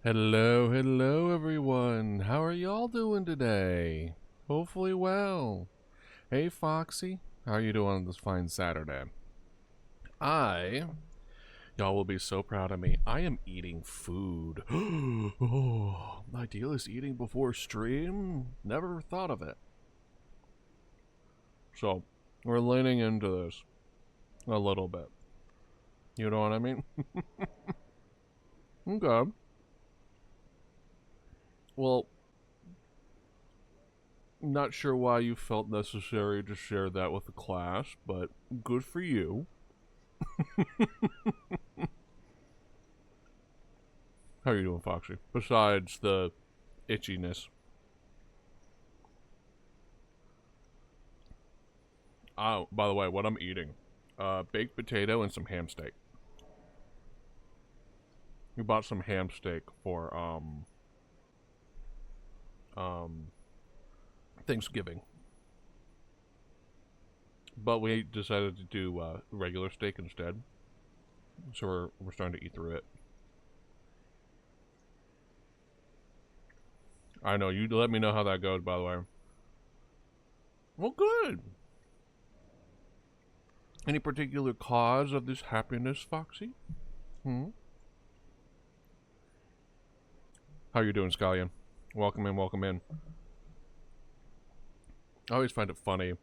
Hello, hello everyone. How are y'all doing today? Hopefully well. Hey Foxy, how are you doing on this fine Saturday? Y'all will be so proud of me. I am eating food. Oh, idealist eating before stream? Never thought of it. So, we're leaning into this a little bit. You know what I mean? Okay. Well, not sure why you felt necessary to share that with the class, but good for you. How are you doing, Foxy? Besides the itchiness. Oh, by the way, what I'm eating. Baked potato and some ham steak. We bought some ham steak for, Thanksgiving. But we decided to do, regular steak instead. So we're starting to eat through it. I know, you let me know how that goes, by the way. Well, good. Any particular cause of this happiness, Foxy? How you doing, Scallion? Welcome in, welcome in. I always find it funny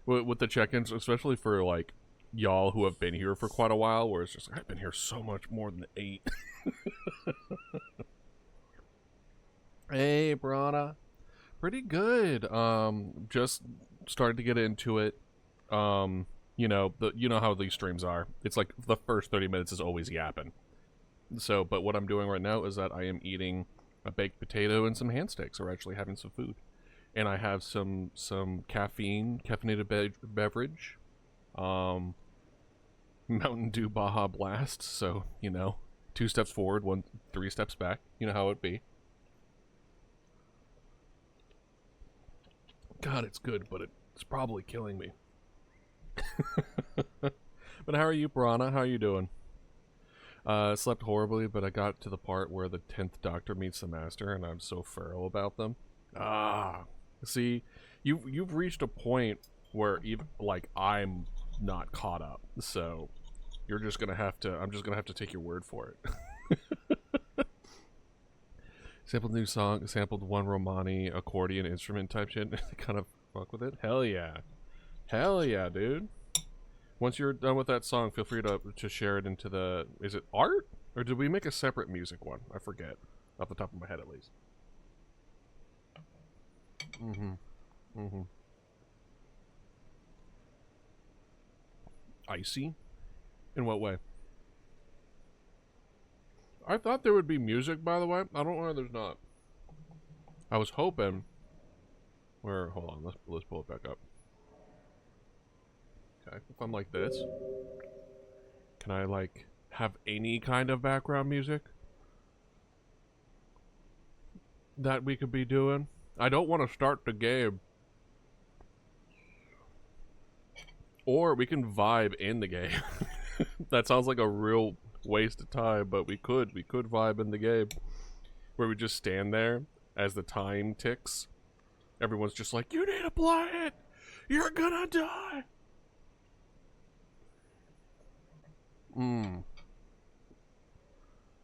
with the check-ins, especially for, like, y'all who have been here for quite a while, where it's just like, I've been here so much more than 8. Hey, Brana. Pretty good. Just started to get into it. You know how these streams are. It's like the first 30 minutes is always yapping. So, but what I'm doing right now is that I am eating a baked potato and some hand steaks, or actually having some food. And I have some caffeinated beverage. Mountain Dew Baja Blast, so, 2 steps forward, 3 steps back. You know how it be. God, it's good, but it's probably killing me. But how are you, Brana? How are you doing? Slept horribly, but I got to the part where the 10th Doctor meets the Master, and I'm so feral about them. See, you've reached a point where even, like, I'm not caught up, so you're just gonna have to, I'm just gonna have to take your word for it. Sampled new song, sampled one Romani accordion instrument type shit, kind of fuck with it. Hell yeah. Hell yeah, dude. Once you're done with that song, feel free to share it into the... Is it art? Or did we make a separate music one? I forget. Off the top of my head, at least. Icy? In what way? I thought there would be music, by the way. I don't know why there's not. I was hoping... Hold on, let's pull it back up. Okay, if I'm like this, can I, like, have any kind of background music that we could be doing? I don't want to start the game. Or we can vibe in the game. That sounds like a real waste of time, but we could vibe in the game. Where we just stand there as the time ticks. Everyone's just like, you need to play it! You're gonna die!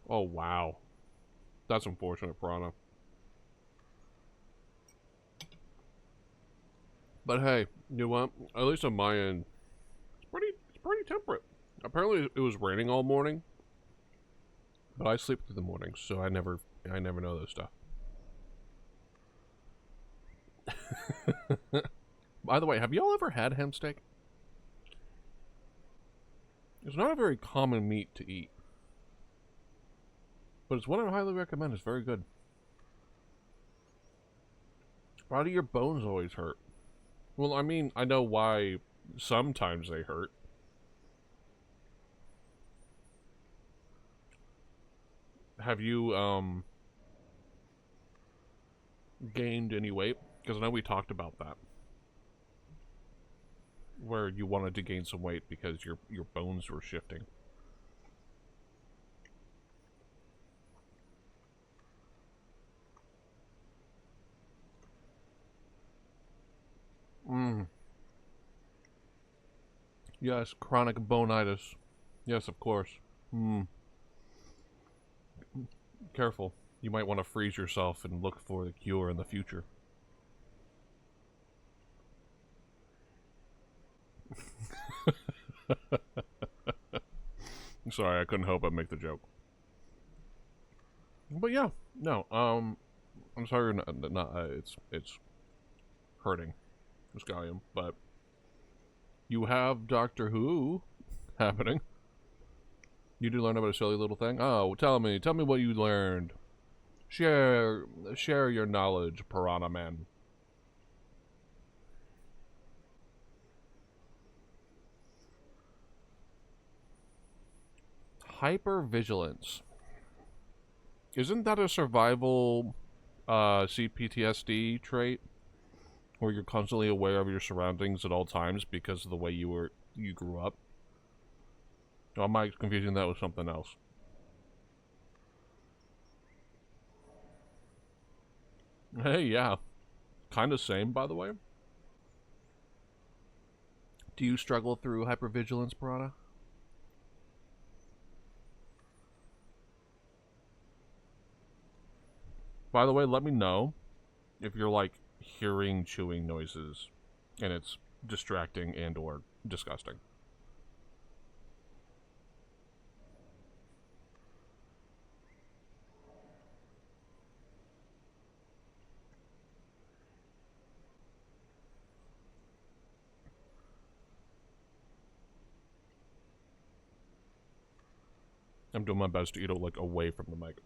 Oh, wow. That's unfortunate, Prana. But hey, you know what? At least on my end, it's pretty temperate. Apparently it was raining all morning. But I sleep through the mornings, so I never know this stuff. By the way, have y'all ever had ham steak? It's not a very common meat to eat. But it's one I highly recommend. It's very good. Why do your bones always hurt? Well, I mean, I know why sometimes they hurt. Have you, gained any weight? Because I know we talked about that. Where you wanted to gain some weight because your bones were shifting. Yes, chronic bonitis. Yes, of course. Careful. You might want to freeze yourself and look for the cure in the future. Sorry, I couldn't help but make the joke. But yeah, no, I'm sorry, it's hurting, Scallion, but you have Doctor Who happening. You did learn about a silly little thing? Oh, tell me what you learned. Share your knowledge, Piranha Man. Hypervigilance. Isn't that a survival CPTSD trait? Where you're constantly aware of your surroundings at all times because of the way you grew up? Or am I confusing that with something else? Hey, yeah. Kinda same, by the way. Do you struggle through hypervigilance, Piranha? By the way, let me know if you're, like, hearing chewing noises and it's distracting and or disgusting. I'm doing my best to eat it, like, away from the mic.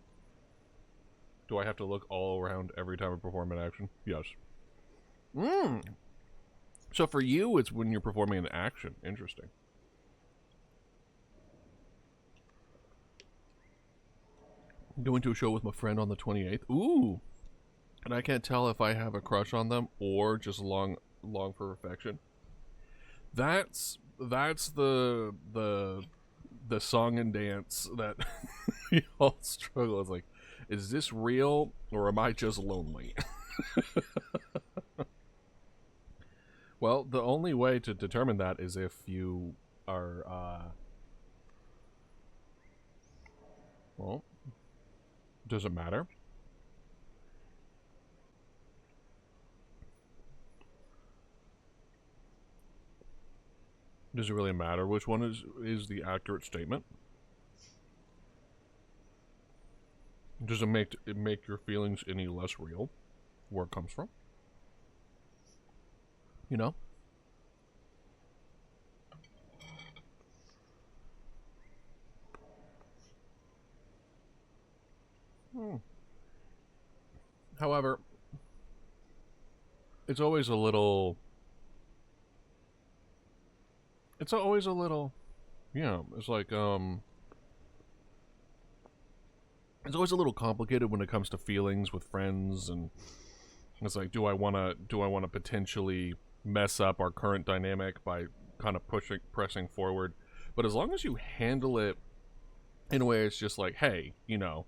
Do I have to look all around every time I perform an action? Yes. So for you, it's when you're performing an action. Interesting. Going to a show with my friend on the 28th. Ooh! And I can't tell if I have a crush on them or just long for affection. That's the song and dance that we all struggle. It's like, is this real or am I just lonely? Well, the only way to determine that is if you are, well, does it matter? Does it really matter which one is the accurate statement? Does it make your feelings any less real? Where it comes from? You know? However, it's always a little... It's always a little... Yeah, it's like, it's always a little complicated when it comes to feelings with friends, and it's like, do I wanna potentially mess up our current dynamic by kind of pressing forward? But as long as you handle it in a way it's just like, hey, you know,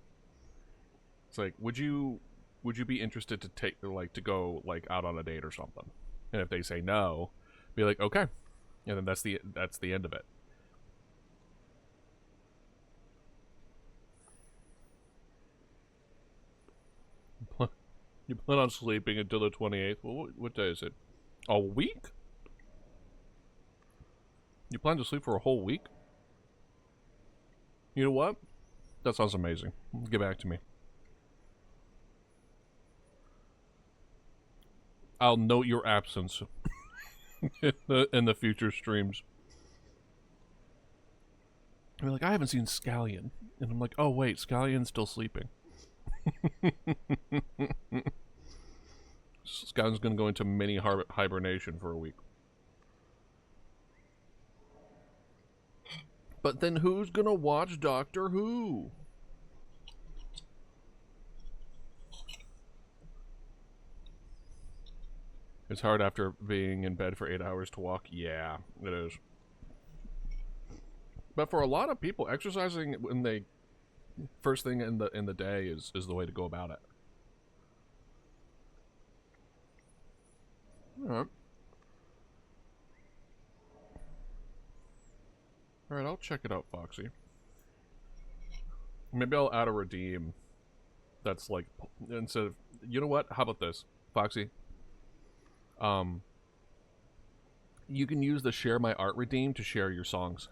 it's like, would you be interested to go like out on a date or something? And if they say no, be like, okay, and then that's the end of it. You plan on sleeping until the 28th? Well, what day is it? A week? You plan to sleep for a whole week? You know what? That sounds amazing. Get back to me. I'll note your absence in the future streams. I'm like, I haven't seen Scallion. And I'm like, oh wait, Scallion's still sleeping. Scallion's gonna go into mini hibernation for a week. But then who's gonna watch Doctor Who? It's hard after being in bed for 8 hours to walk. Yeah, it is. But for a lot of people, exercising when they first thing in the day is the way to go about it. All right. Alright, I'll check it out, Foxy. Maybe I'll add a redeem that's like, instead of, you know what? How about this, Foxy? You can use the share my art redeem to share your songs.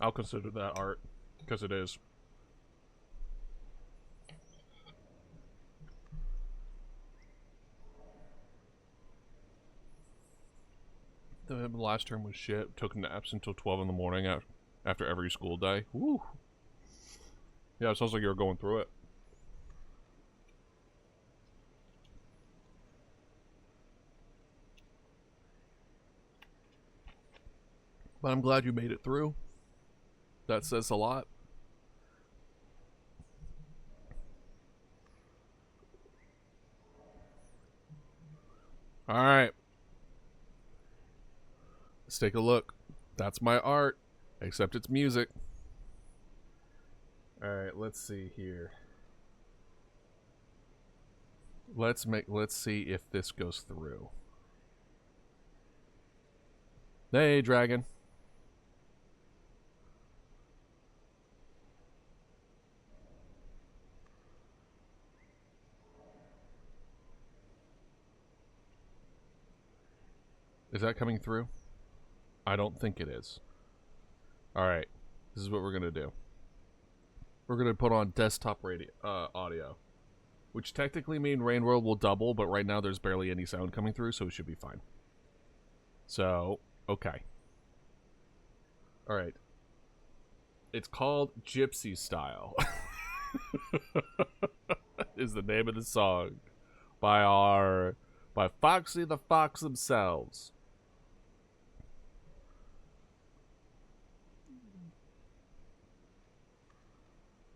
I'll consider that art, because it is. The last term was shit. Took naps until 12 in the morning after every school day. Woo. Yeah, it sounds like you were going through it. But I'm glad you made it through. That says a lot. Alright. Let's take a look. That's my art. Except it's music. Alright, let's see here. Let's see if this goes through. Hey, dragon. Is that coming through? I don't think it is. Alright, this is what we're gonna do. We're gonna put on desktop radio, audio. Which technically means Rainworld will double, but right now there's barely any sound coming through, so it should be fine. So, okay. Alright. It's called Gypsy Style. Is the name of the song. By Foxy the Fox themselves.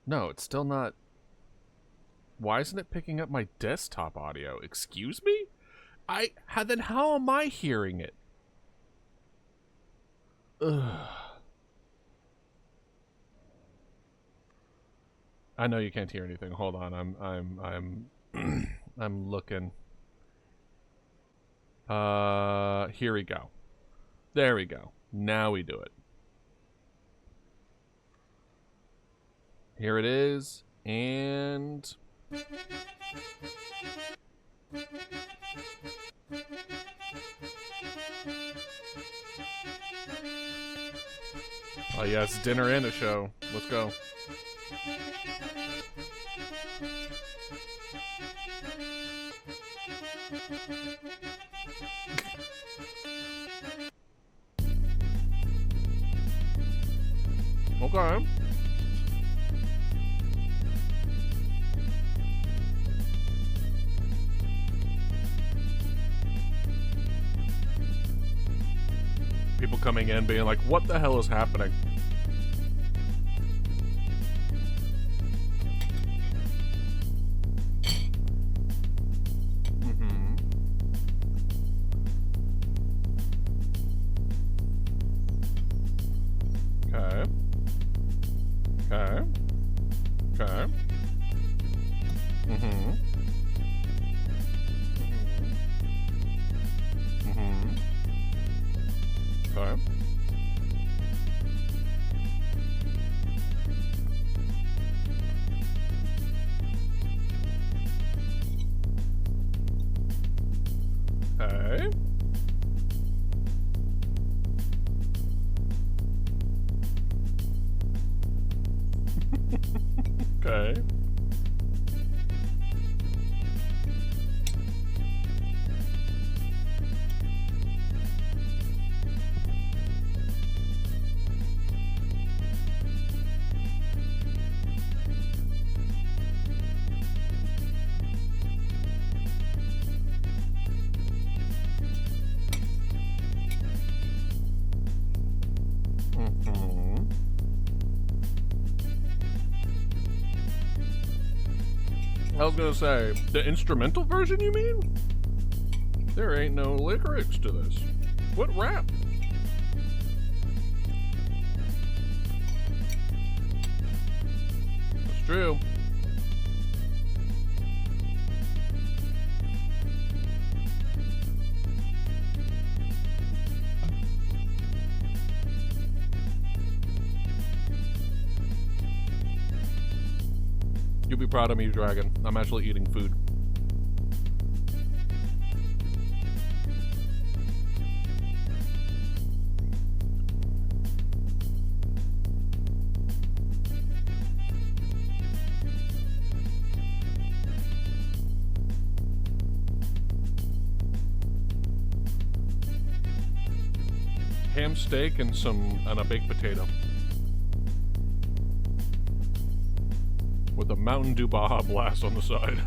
No, it's still not. Why isn't it picking up my desktop audio? Excuse me? Then how am I hearing it? Ugh. I know you can't hear anything. Hold on, I'm looking. Here we go. There we go. Now we do it. Here it is, and... Oh yes, dinner and a show. Let's go. Okay. People coming in being like, what the hell is happening? Okay. I was gonna say, the instrumental version, you mean? There ain't no lyrics to this. What rap? That's true. could be proud of me, Dragon. I'm actually eating food. Ham steak and a baked potato. With a Mountain Dew Baja Blast on the side.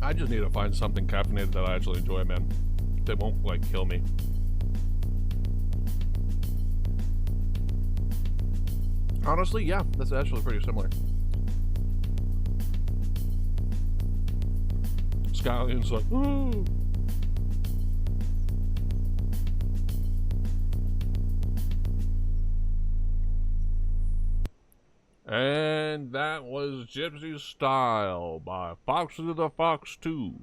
I just need to find something caffeinated that I actually enjoy, man. That won't, like, kill me. Honestly, yeah, that's actually pretty similar. Scallion's like, ooh. And that was Gypsy Style by Foxy the Fox 2.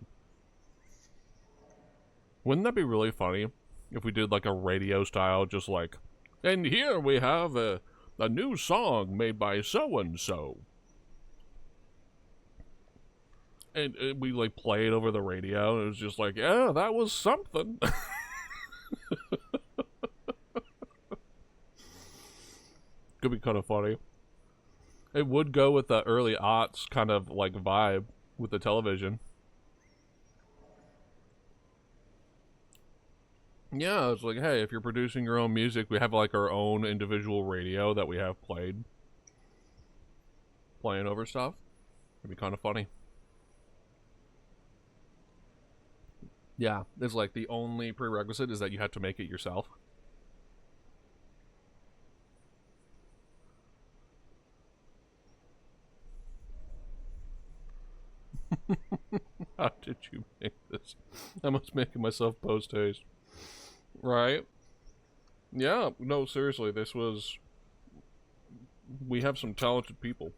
Wouldn't that be really funny if we did like a radio style, just like, and here we have a new song made by so-and-so. And we like play it over the radio, and it was just like, yeah, that was something. Could be kind of funny. It would go with the early aughts kind of like vibe with the television. Yeah, it's like, hey, if you're producing your own music, we have like our own individual radio that we have playing over stuff. It'd be kind of funny. Yeah, it's like the only prerequisite is that you have to make it yourself. How did you make this? I must making myself post haste. Right? Yeah, no, seriously, this was... We have some talented people.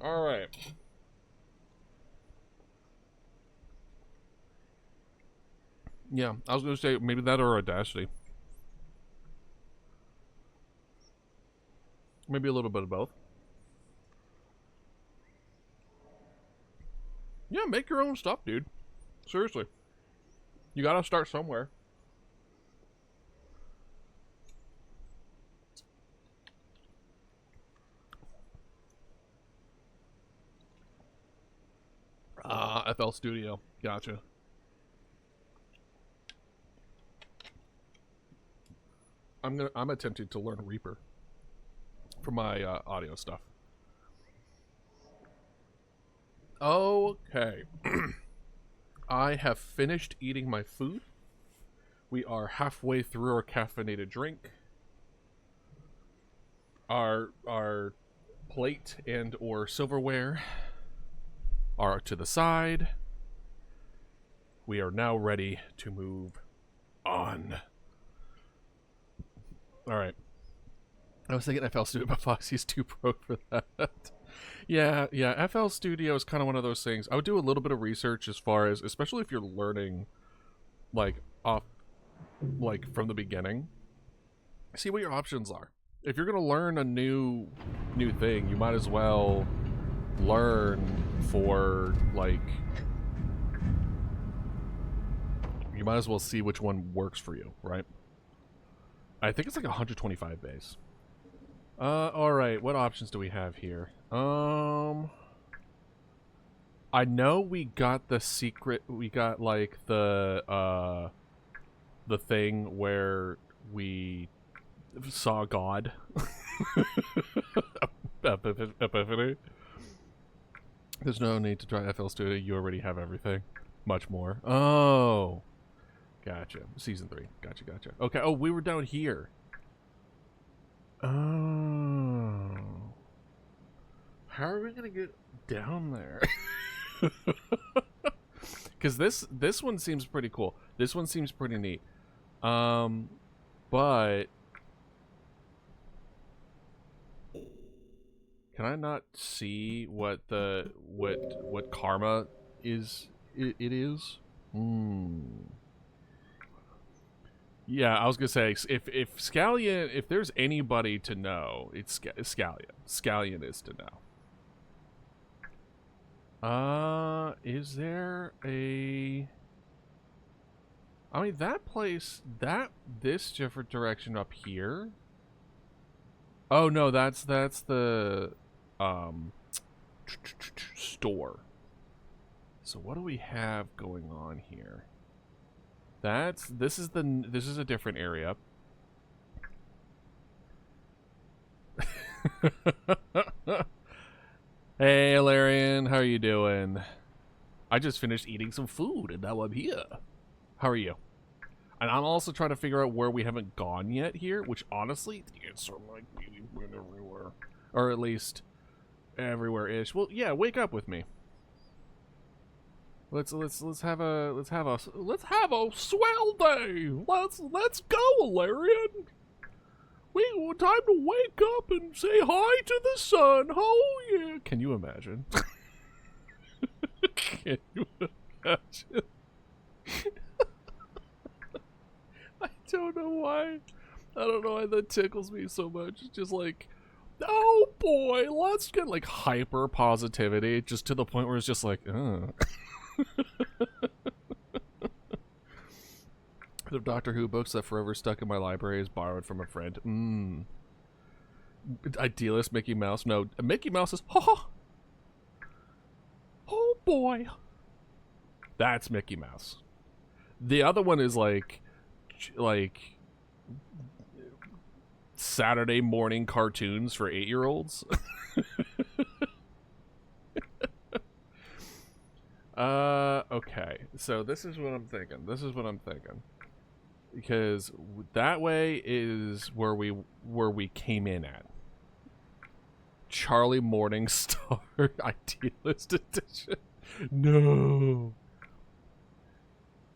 Alright. Yeah, I was going to say maybe that or Audacity. Maybe a little bit of both. Yeah, make your own stuff, dude. Seriously. You gotta start somewhere. FL Studio. Gotcha. I'm attempting to learn Reaper for my audio stuff. Okay. I have finished eating my food. We are halfway through our caffeinated drink. Our plate and or silverware are to the side. We are now ready to move on. Alright. I was thinking FL Studio, but Foxy's too broke for that. Yeah, FL Studio is kind of one of those things. I would do a little bit of research as far as, especially if you're learning, like, off, like, from the beginning. See what your options are. If you're gonna learn a new thing, you might as well learn for, like, you might as well see which one works for you, right? I think it's like 125 base. Alright, what options do we have here? I know we got the secret, we got like the thing where we saw God. Epiphany. There's no need to try FL Studio, you already have everything. Much more. Oh. Gotcha. Season 3. Gotcha. Okay, oh, we were down here. Oh. How are we gonna get down there? Because this one seems pretty cool. This one seems pretty neat. But can I not see what karma is? It is. Yeah, I was gonna say if Scallion, if there's anybody to know, it's Scallion. Scallion is to know. Is there a? I mean, that place, this different direction up here. Oh no, that's the store. So what do we have going on here? This is a different area. Hey, Larian, how are you doing? I just finished eating some food and now I'm here. How are you? And I'm also trying to figure out where we haven't gone yet here, which honestly, the answer might be we've been everywhere. Or at least everywhere-ish. Well, yeah, wake up with me. Let's have a swell day. Let's go, Larian. Time to wake up and say hi to the sun. Oh yeah. Can you imagine? Can you imagine? I don't know why. I don't know why that tickles me so much. It's just like, oh boy, let's get like hyper positivity, just to the point where it's just like, The Doctor Who books that forever stuck in my library is borrowed from a friend. Idealist Mickey Mouse. No, Mickey Mouse is, ha. Oh boy. That's Mickey Mouse. The other one is like Saturday morning cartoons for 8-year-olds. Okay. So this is what I'm thinking. Because that way is where we came in at. Charlie Morningstar Idealist Edition. No.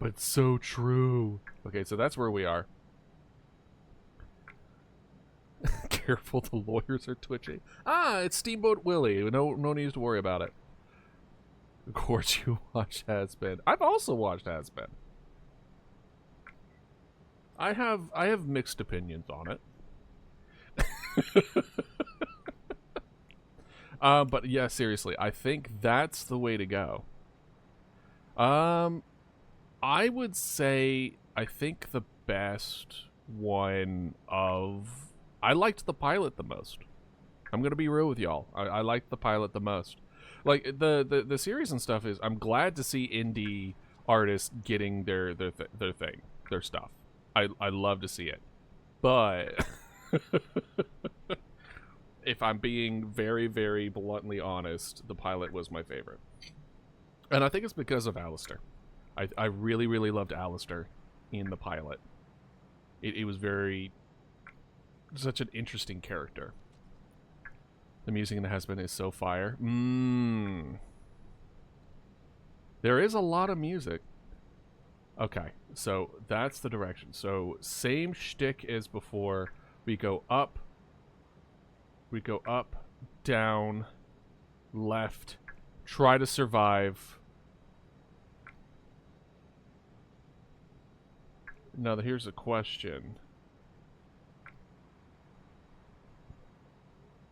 But so true. Okay, so that's where we are. Careful, the lawyers are twitching. Ah, it's Steamboat Willie. No need to worry about it. Of course you watch Has Been. I've also watched Has Been. I have mixed opinions on it. But yeah, seriously, I think that's the way to go. I would say I think the best one of... I liked the pilot the most. I'm gonna be real with y'all. I liked the pilot the most. Like the series and stuff is, I'm glad to see indie artists getting their thing, their stuff. I love to see it. But if I'm being very, very bluntly honest, the pilot was my favorite. And I think it's because of Alistair. I really, really loved Alistair in the pilot. It was such an interesting character. The music in the Has Been is so fire. There is a lot of music. Okay, so that's the direction. So same shtick as before. We go up, down, left, try to survive. Now here's a question.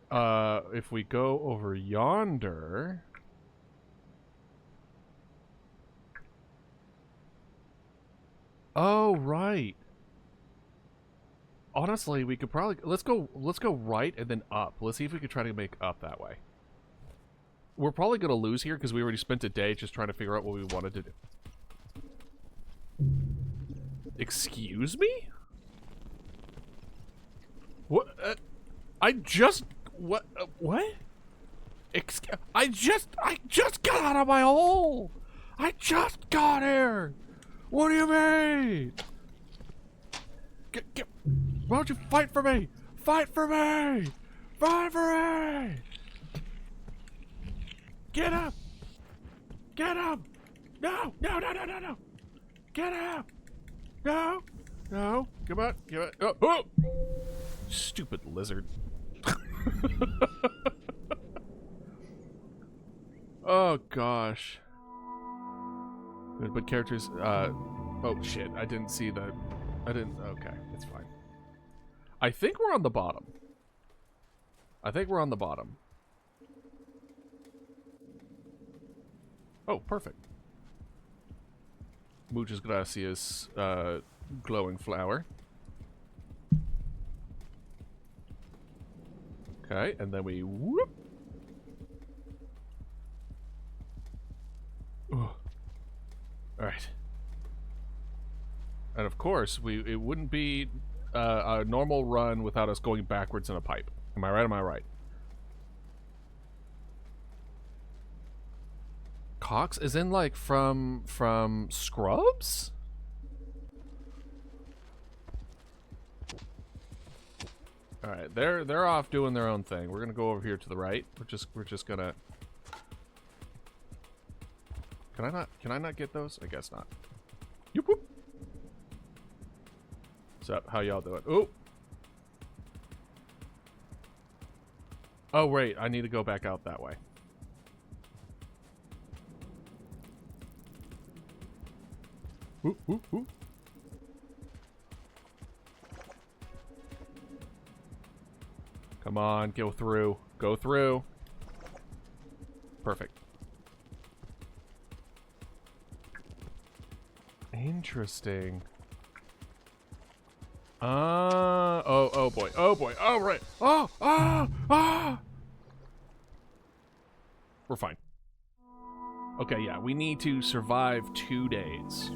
If we go over yonder... Oh, right. Honestly, we could probably... Let's go right and then up. Let's see if we can try to make up that way. We're probably going to lose here because we already spent a day just trying to figure out what we wanted to do. Excuse me? What? I just... What? What? I just got out of my hole! I just got here! What do you mean? Why don't you fight for me? Fight for me! Fight for me! Get up! Get up! No! No, no, no, no, no! Get up! No! No! Come on! Come on! Oh! Oh! Stupid lizard. Oh, gosh. But characters, oh shit, I didn't see the I didn't... Okay, it's fine. I think we're on the bottom. I think we're on the bottom. Oh, perfect. Muchas gracias, glowing flower. Okay, and then we whoop. Alright. And of course, it wouldn't be a normal run without us going backwards in a pipe. Am I right? Am I right? Cox is in like from Scrubs? All right, they're off doing their own thing. We're gonna go over here to the right. We're just gonna. Can I not get those? I guess not. Yoop whoop. What's up? How y'all doing? Oh. Oh wait, I need to go back out that way. Ooh, ooh, ooh. Come on, go through. Go through. Perfect. Interesting. Oh boy. Oh boy. Oh right. Oh. We're fine. Okay, yeah, we need to survive 2 days.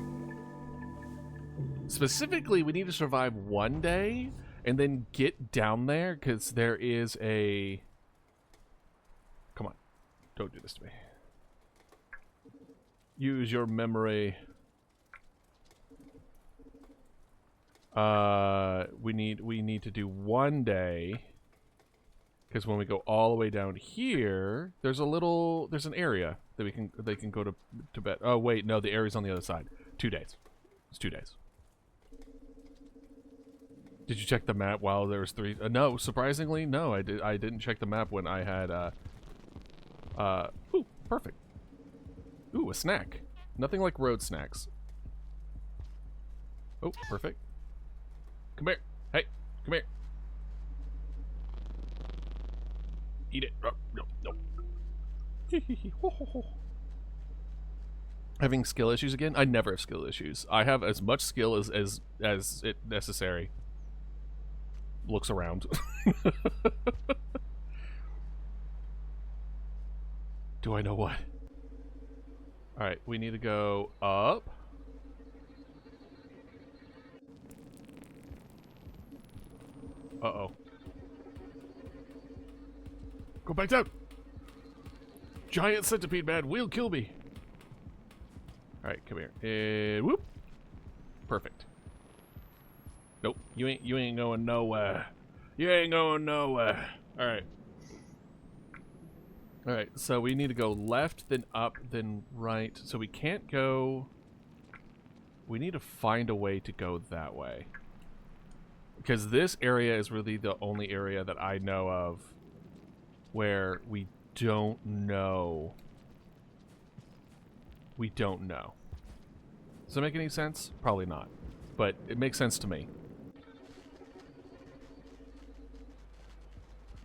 Specifically, we need to survive 1 day and then get down there because there is a... Come on. Don't do this to me. Use your memory. We need to do 1 day because when we go all the way down here, there's an area that they can go to bed. Oh wait, no, the area's on the other side. 2 days. It's 2 days. Did you check the map while there was 3? No, surprisingly, no. I didn't check the map when I had ooh, perfect. Ooh, a snack. Nothing like road snacks. Oh, perfect. Come here. Hey, come here. Eat it. Oh, no. Having skill issues again? I never have skill issues. I have as much skill as it necessary. Looks around. Do I know what? Alright, we need to go up. Uh-oh. Go back down! Giant centipede man will kill me! Alright, come here. Whoop! Perfect. Nope, you ain't going nowhere. You ain't going nowhere. Alright. Alright, so we need to go left, then up, then right. So we can't go... We need to find a way to go that way. Because this area is really the only area that I know of where we don't know. We don't know. Does that make any sense? Probably not. But it makes sense to me.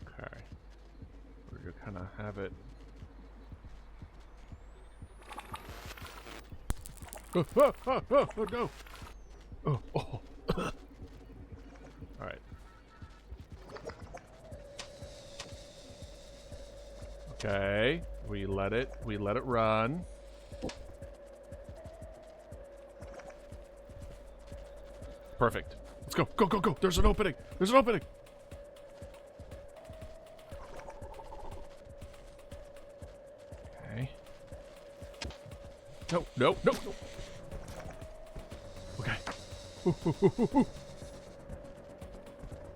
Okay. We're gonna kind of have it. Oh no! Oh. Alright. Okay. We let it run. Perfect. Let's go. Go. There's an opening. Okay. No. Okay. Ooh.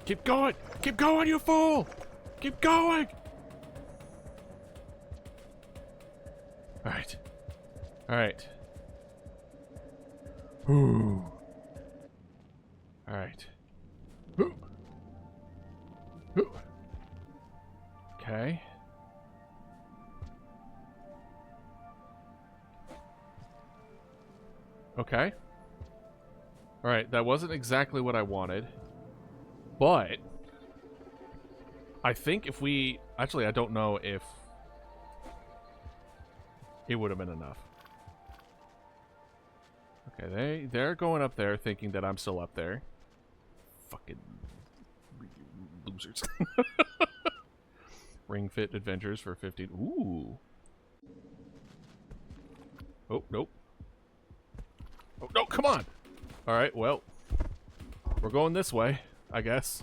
Keep going, you fool! Keep going! Alright. Ooh. Alright. Ooh. Okay. Alright, that wasn't exactly what I wanted. But I think if we... Actually, I don't know if it would have been enough. Okay, they're going up there thinking that I'm still up there. Fucking losers. Ring Fit Adventures for 15. Ooh. Oh, nope. Oh, no, come on! Alright, well. We're going this way, I guess.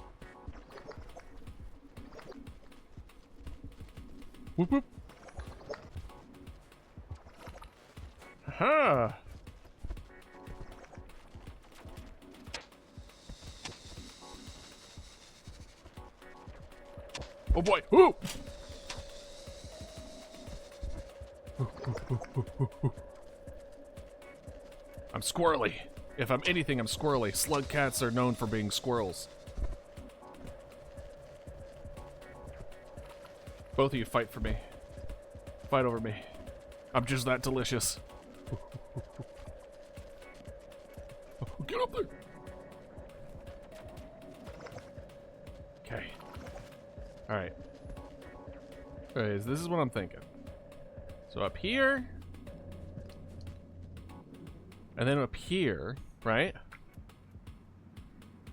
Whoop, whoop. Ha! Oh boy! Ooh! I'm squirrely. If I'm anything, I'm squirrely. Slugcats are known for being squirrels. Both of you fight for me. Fight over me. I'm just that delicious. Get up there! Okay. Alright. Alright, this is what I'm thinking. So up here. And then up here, right?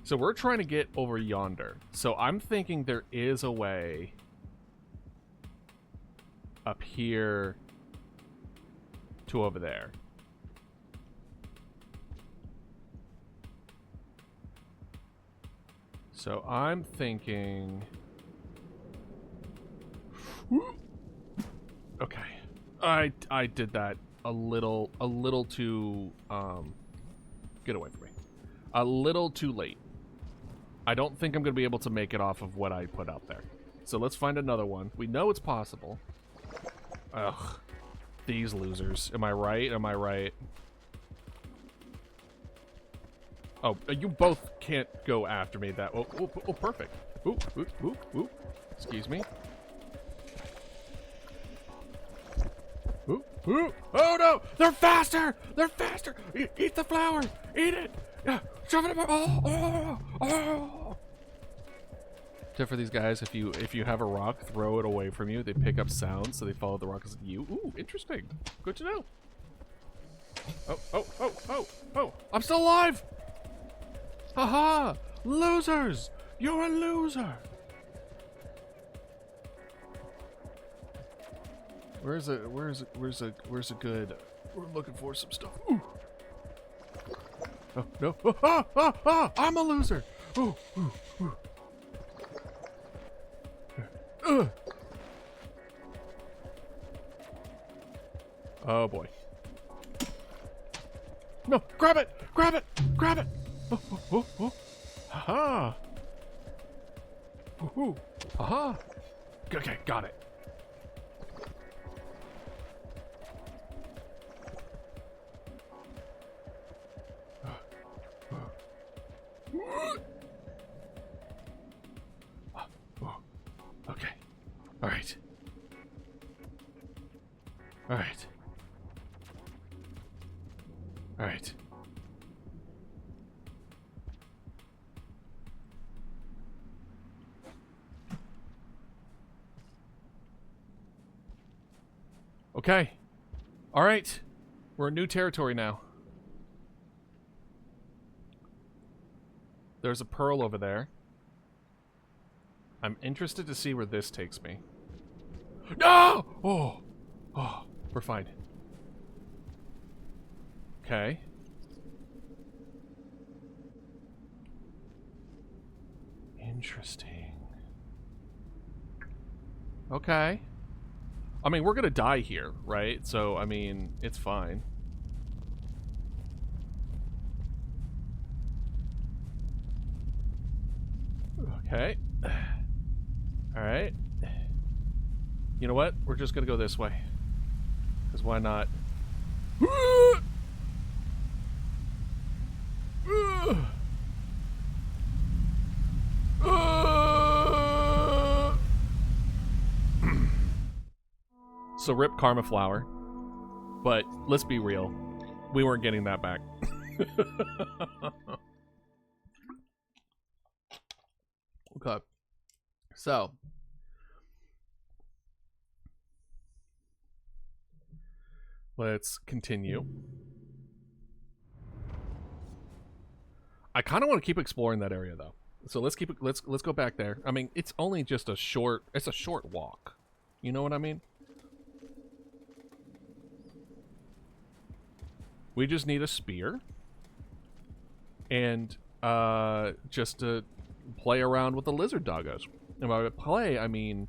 So we're trying to get over yonder. So I'm thinking there is a way up here to over there. So I'm thinking... Okay. I did that a little too, get away from me. A little too late. I don't think I'm going to be able to make it off of what I put out there. So let's find another one. We know it's possible. Ugh. These losers. Am I right? Am I right? Oh, you both can't go after me that... Oh, perfect. Ooh, ooh, ooh, ooh. Excuse me. Ooh, ooh. Oh no! They're faster! They're faster! Eat the flower! Eat it! Yeah, shove it up! Oh! Except for these guys, if you have a rock, throw it away from you. They pick up sounds, so they follow the rock as you. Ooh, interesting. Good to know. Oh! I'm still alive! Haha! Losers! You're a loser! Where's a good... We're looking for some stuff. Ooh. Oh, no. I'm a loser! Ooh. Oh boy. No! Grab it! Grab it! Grab it! Oh. Ha-ha! Ooh. Ha-ha! Okay, got it. Okay. Alright. Alright. Alright. Okay. Alright. We're in new territory now. There's a pearl over there. I'm interested to see where this takes me. No! Oh, we're fine. Okay. Interesting. Okay. I mean, we're gonna die here, right? So, I mean, it's fine. Okay. Alright. You know what? We're just gonna go this way. Because why not? So rip Karma Flower. But let's be real. We weren't getting that back. Okay. So. Let's continue. I kind of want to keep exploring that area though. So let's keep it, let's go back there. I mean, it's only just a short walk. You know what I mean? We just need a spear. And just to play around with the lizard doggos. And by play, I mean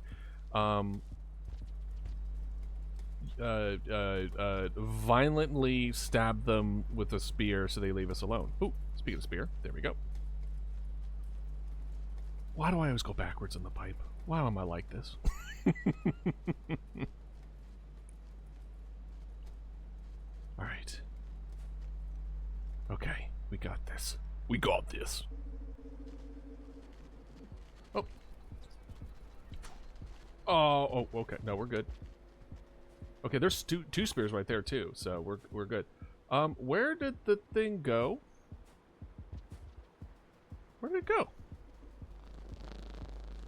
violently stab them with a spear so they leave us alone. Ooh, speaking of spear, there we go. Why do I always go backwards in the pipe? Why am I like this? Alright. Okay, we got this. We got this. Oh. Oh, okay. No, we're good. Okay, there's two spears right there too, so we're good. Where did the thing go? Where did it go?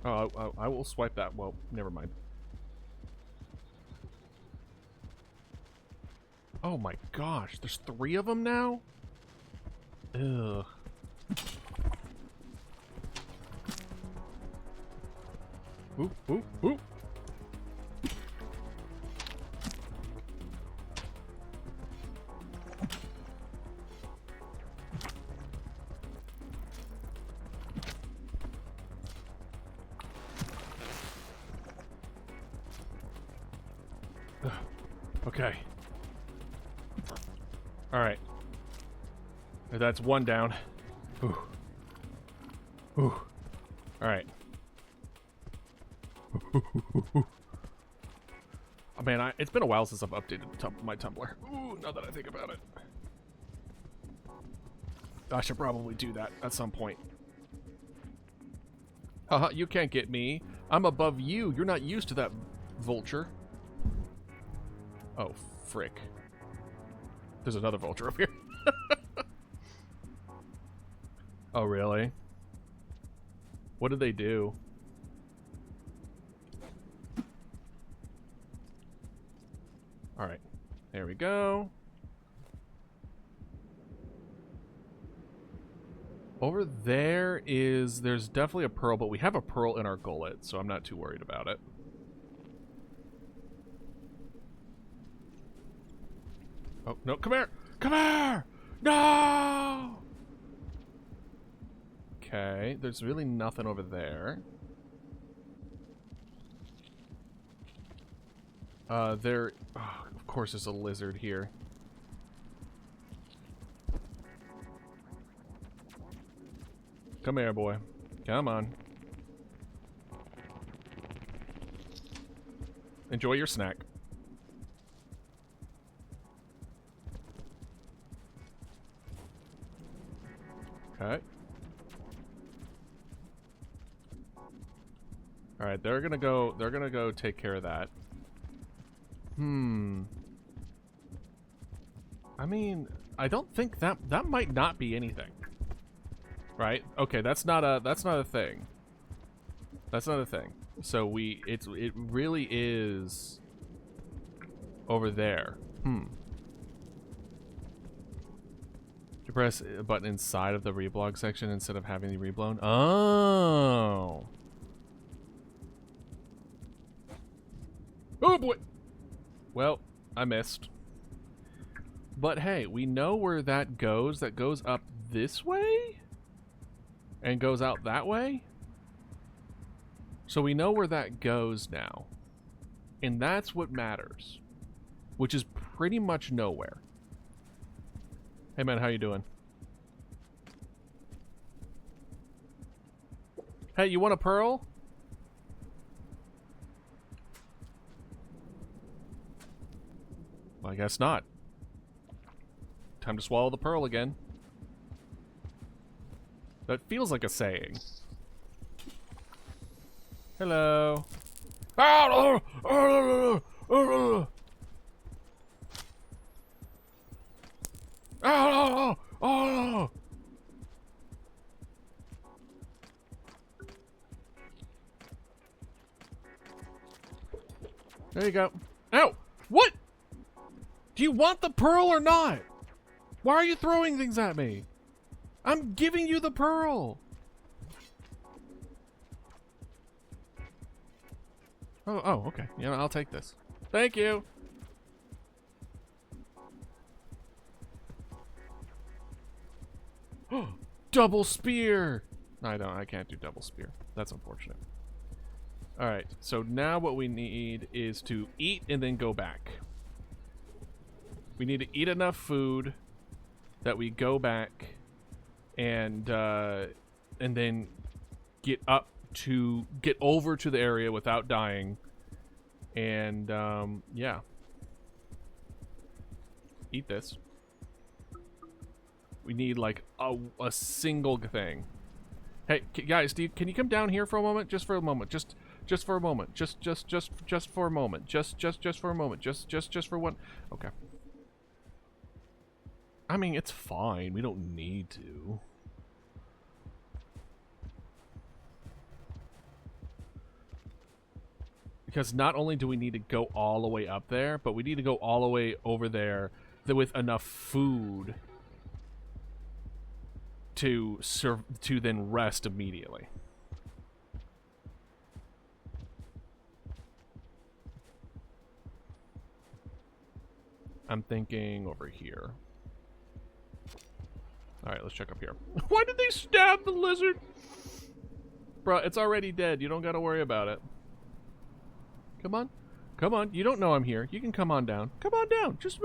Oh, I will swipe that. Well, never mind. Oh my gosh, there's 3 of them now? Ugh. Ooh, ooh, ooh. Okay. Alright. That's 1 down. Ooh. Ooh. Alright. Oh man, it's been a while since I've updated my Tumblr. Ooh, now that I think about it. I should probably do that at some point. Haha, you can't get me. I'm above you. You're not used to that, vulture. Oh, frick. There's another vulture up here. Oh, really? What did they do? Alright. There we go. Over there's definitely a pearl, but we have a pearl in our gullet, so I'm not too worried about it. Oh, no, come here! Come here! No! Okay, there's really nothing over there. Oh, of course there's a lizard here. Come here, boy. Come on. Enjoy your snack. Okay. Alright, they're gonna go take care of that. I mean, I don't think that might not be anything. Right? Okay, that's not a thing. That's not a thing. So it really is over there. You press a button inside of the reblog section instead of having the reblown. Oh. Oh boy. Well, I missed. But hey, we know where that goes. That goes up this way and goes out that way. So we know where that goes now. And that's what matters. Which is pretty much nowhere. Hey man, how you doing? Hey, you want a pearl? Well, I guess not. Time to swallow the pearl again. That feels like a saying. Hello. Oh! There you go. Ow! What? Do you want the pearl or not? Why are you throwing things at me? I'm giving you the pearl. Oh, okay. Yeah, I'll take this. Thank you. Double spear. No, I can't do double spear. That's unfortunate. All right. So now what we need is to eat and then go back. We need to eat enough food that we go back and then get over to the area without dying, and yeah, eat this. We need like a single thing. Hey guys, can you come down here for a moment? Just for a moment. Just for a moment. Just for a moment. Just for a moment. Just for one. Okay. I mean, it's fine. We don't need to. Because not only do we need to go all the way up there, but we need to go all the way over there with enough food to then rest immediately. I'm thinking over here. Alright, let's check up here. Why did they stab the lizard? Bruh, it's already dead. You don't gotta worry about it. Come on. Come on. You don't know I'm here. You can come on down. Come on down. Just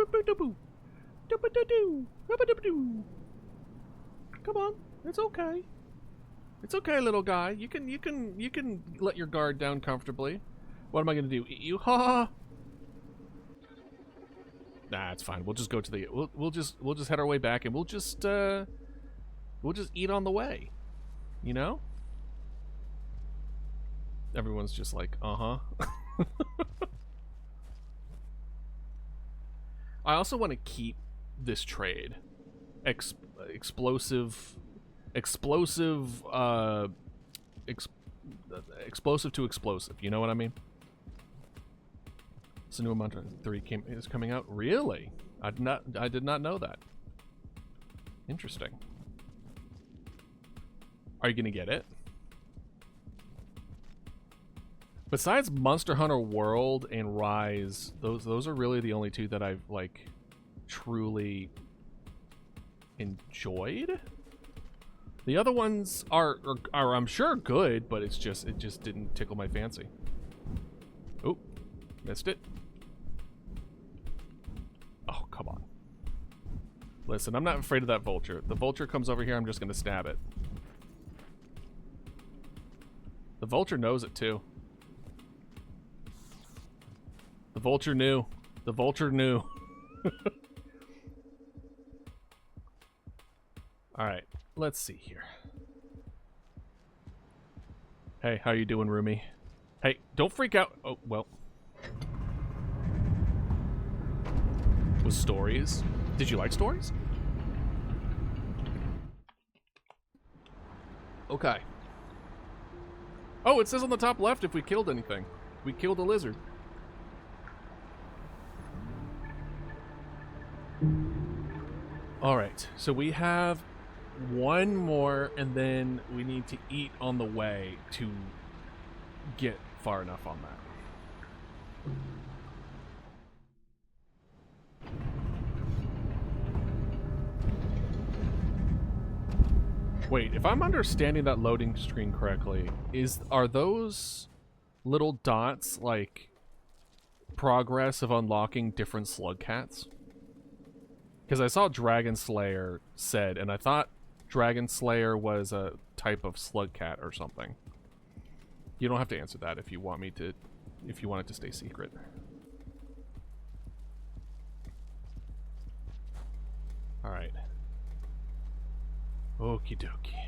come on. It's okay. It's okay, little guy. You can let your guard down comfortably. What am I gonna do? Eat you? Ha ha. Nah, it's fine. We'll just go to the we'll just head our way back, and we'll just eat on the way. You know? Everyone's just like, uh-huh. I also want to keep this trade. Explosive to explosive, you know what I mean? So new Mantra 3 is coming out. Really? I did not know that. Interesting. Are you gonna get it? Besides Monster Hunter World and Rise, those are really the only two that I've like truly enjoyed. The other ones are I'm sure good, but it just didn't tickle my fancy. Oh, missed it. Oh, come on. Listen, I'm not afraid of that vulture. The vulture comes over here, I'm just gonna stab it. The vulture knows it too. The vulture knew. The vulture knew. Alright, let's see here. Hey, how you doing, Rumi? Hey, don't freak out. Oh, well. With stories? Did you like stories? Okay. Oh, it says on the top left if we killed anything. We killed a lizard. Alright, so we have one more, and then we need to eat on the way to get far enough on that. Wait, if I'm understanding that loading screen correctly, are those little dots like progress of unlocking different slugcats? Because I saw Dragon Slayer said, and I thought Dragon Slayer was a type of slugcat or something. You don't have to answer that if you want me to, if you want it to stay secret. Alright. Okie dokie.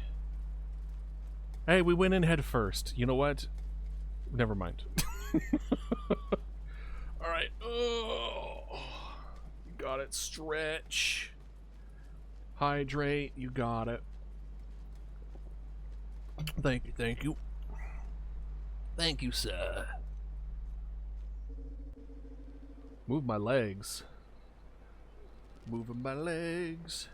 Hey, we went in head first. You know what? Never mind. Alright. Oh. Got it. Stretch. Hydrate, you got it. Thank you, thank you. Thank you, sir. Move my legs. Moving my legs.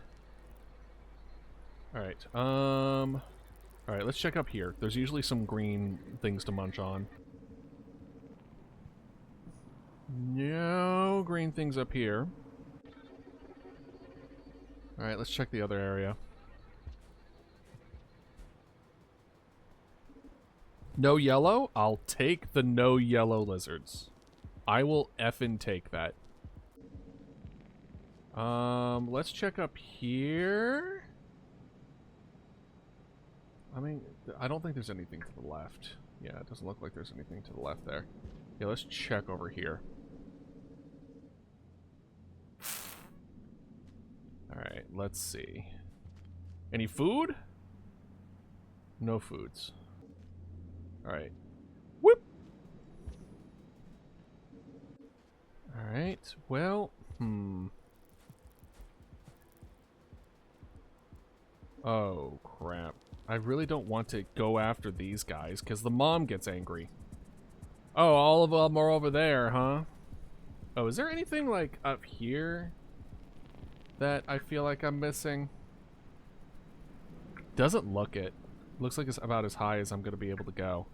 Alright, alright, let's check up here. There's usually some green things to munch on. No green things up here. Alright, let's check the other area. No yellow? I'll take the no yellow lizards. I will effing take that. Let's check up here. I mean, I don't think there's anything to the left. Yeah, it doesn't look like there's anything to the left there. Yeah, let's check over here. Alright, let's see. Any food? No foods. Alright. Whoop! Alright, well, Oh, crap. I really don't want to go after these guys, because the mom gets angry. Oh, all of them are over there, huh? Oh, is there anything, like, up here that I feel like I'm missing? Doesn't look it. Looks like it's about as high as I'm going to be able to go.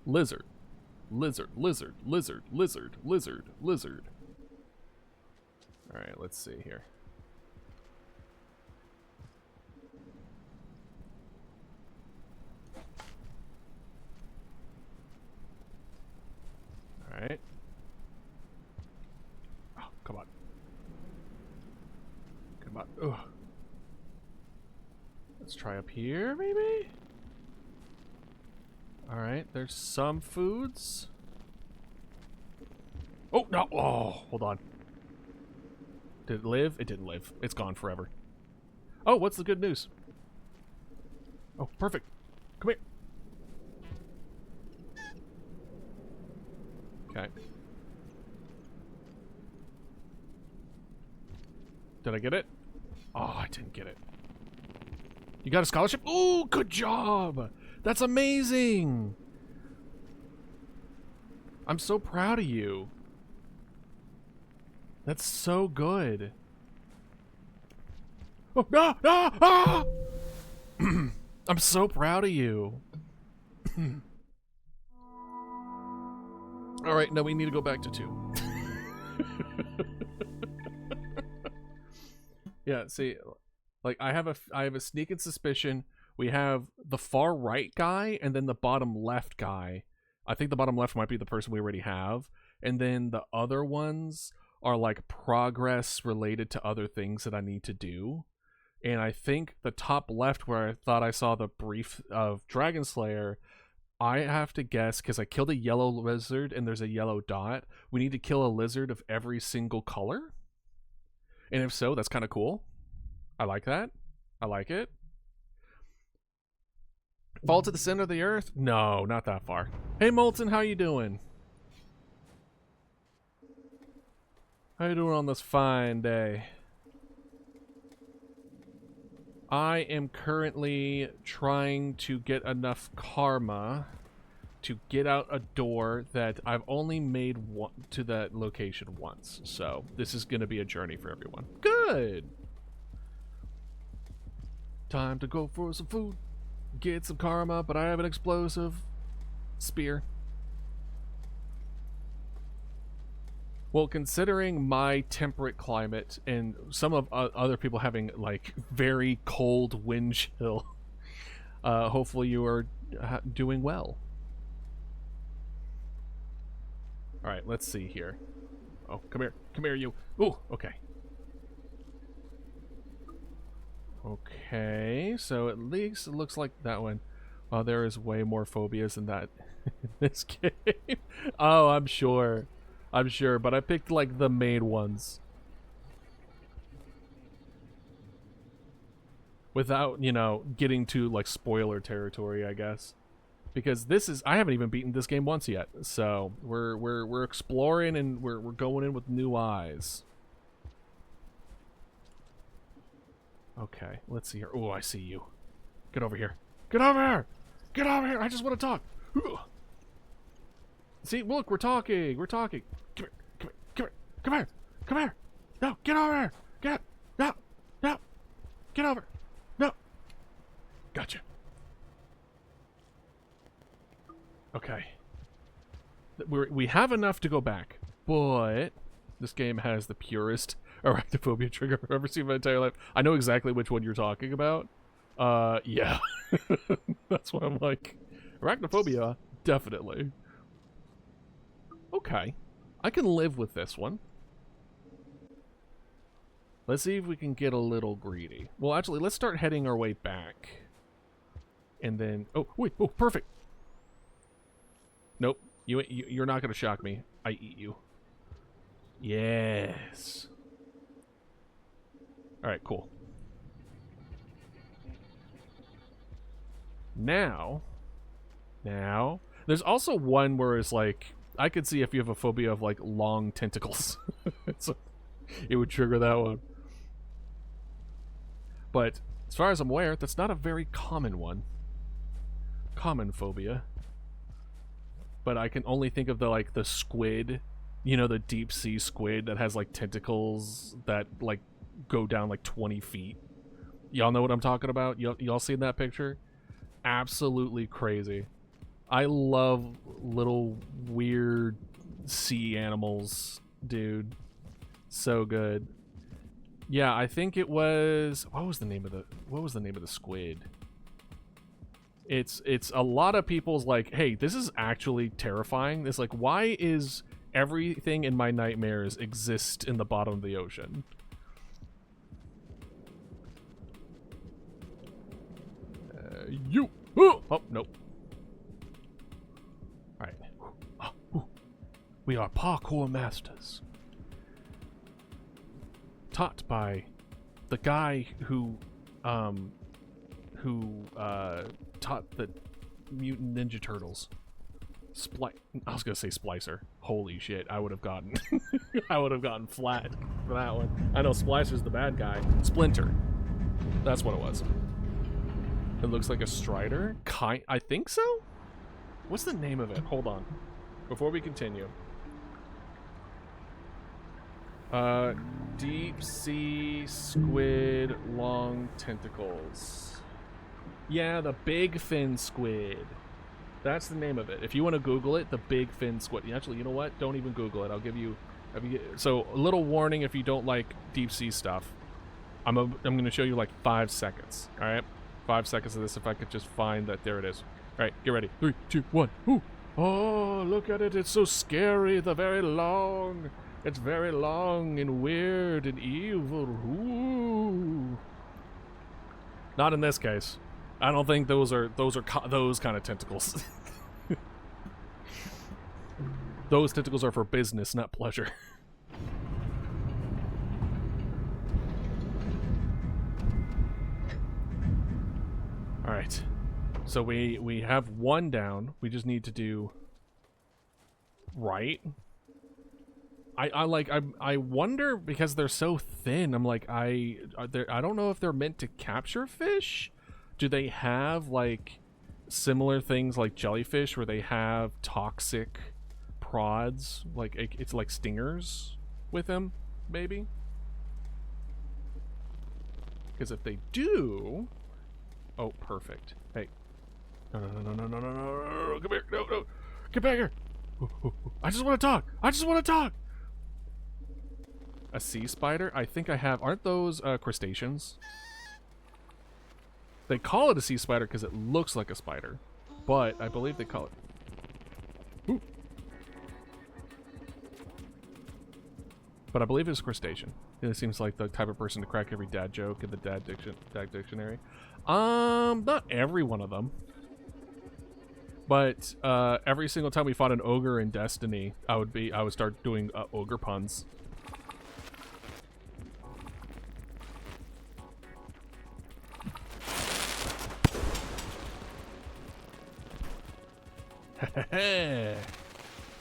Lizard. Lizard, lizard, lizard, lizard, lizard, lizard. Alright, let's see here. Alright. Oh, come on. Come on. Ugh. Let's try up here, maybe? Alright, there's some foods. Oh, no! Oh, hold on. Did it live? It didn't live. It's gone forever. Oh, what's the good news? Oh, perfect. Come here. Okay. Did I get it? Oh, I didn't get it. You got a scholarship? Ooh, good job! That's amazing! I'm so proud of you. That's so good. Oh, ah, ah, ah! I'm so proud of you. Alright, now we need to go back to 2. Yeah, see, like, I have a sneaking suspicion we have the far right guy and then the bottom left guy. I think the bottom left might be the person we already have. And then the other ones are like progress related to other things that I need to do. And I think the top left, where I thought I saw the brief of Dragon Slayer, I have to guess, because I killed a yellow lizard and there's a yellow dot. We need to kill a lizard of every single color. And if so, that's kind of cool. I like that. I like it. Fall to the center of the earth? No, not that far. Hey, Molten, how you doing? How you doing on this fine day? I am currently trying to get enough karma to get out a door that I've only made to that location once. So this is going to be a journey for everyone. Good! Time to go for some food. Get some karma, but I have an explosive spear. Well, considering my temperate climate and some of other people having like very cold wind chill, hopefully you are doing well. All right, let's see here. Oh, come here, you. Ooh, okay. Okay, so at least it looks like that one. Well, there is way more phobias than that in this game. Oh, I'm sure. I'm sure, but I picked like the main ones. Without, you know, getting to like spoiler territory, I guess. Because this is, I haven't even beaten this game once yet. So we're exploring and we're going in with new eyes. Okay, let's see here. Oh, I see you. Get over here. Get over here! Get over here! I just want to talk. See, look, we're talking. We're talking. Come here. Come here. Come here. Come here. No, get over here. Get. No. No. Get over. No. Gotcha. Okay. We have enough to go back, but this game has the purest arachnophobia trigger I've ever seen in my entire life. I know exactly which one you're talking about. Yeah. That's why I'm like, arachnophobia, definitely. Okay. I can live with this one. Let's see if we can get a little greedy. Well, actually, let's start heading our way back. And then... Oh, wait. Oh, perfect. Nope. You're not going to shock me. I eat you. Yes. Alright, cool. Now, there's also one where it's like, I could see if you have a phobia of like long tentacles. It would trigger that one. But as far as I'm aware, that's not a very common one. Common phobia. But I can only think of the squid, you know, the deep sea squid that has like tentacles that like go down like 20 feet. Y'all know what I'm talking about? Y'all seen that picture? Absolutely crazy. I love little weird sea animals, dude. So good. Yeah, I think it was, what was the name of the squid? It's a lot of people's like, hey, this is actually terrifying. It's like, why is everything in my nightmares exist in the bottom of the ocean? You! Oh, nope. Alright. We are parkour masters. Taught by the guy who taught the Mutant Ninja Turtles. I was gonna say Splicer. Holy shit, I would have gotten I would have gotten flat for that one. I know Splicer's the bad guy. Splinter. That's what it was. It looks like a strider. I think so? What's the name of it? Hold on. Before we continue. Deep sea squid long tentacles. Yeah, the big fin squid. That's the name of it. If you want to Google it, the big fin squid. Actually, you know what? Don't even Google it. I'll give you... So, a little warning if you don't like deep sea stuff. I'm going to show you like 5 seconds. Alright? 5 seconds of this if I could just find that. There it is. Alright, get ready. 3, 2, 1. Ooh. Oh, look at it. It's so scary. It's very long and weird and evil. Ooh. Not in this case. I don't think those kind of tentacles. Those tentacles are for business, not pleasure. All right. So we have one down. We just need to do right. I wonder, because they're so thin. I'm like, I don't know if they're meant to capture fish. Do they have like similar things like jellyfish where they have toxic prods, like it's like stingers with them, maybe? Because if they do, oh, perfect. Hey, no, come here, no, get back here. I just want to talk. A sea spider? I think I have. Aren't those crustaceans? They call it a sea spider because it looks like a spider, but I believe they call it... Ooh. But I believe it's crustacean. It seems like the type of person to crack every dad joke in the dad dictionary. Not every one of them. But every single time we fought an ogre in Destiny, I would start doing ogre puns.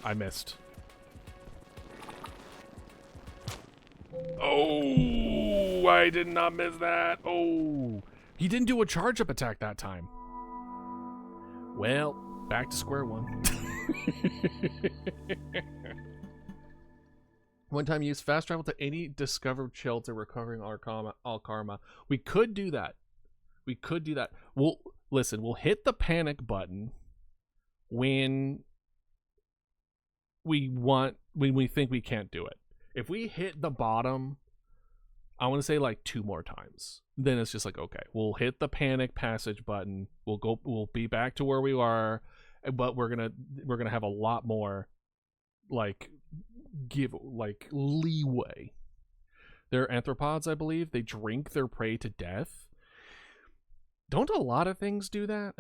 I missed. Oh! Oh, I did not miss that. Oh, he didn't do a charge-up attack that time. Well, back to square one. One time use fast travel to any discovered shelter, recovering all karma. We could do that. We could do that. We'll hit the panic button when we think we can't do it. If we hit the bottom, I want to say like 2 more times. Then it's just like, okay, we'll hit the panic passage button. We'll be back to where we are, but we're gonna have a lot more leeway. They're arthropods, I believe. They drink their prey to death. Don't a lot of things do that?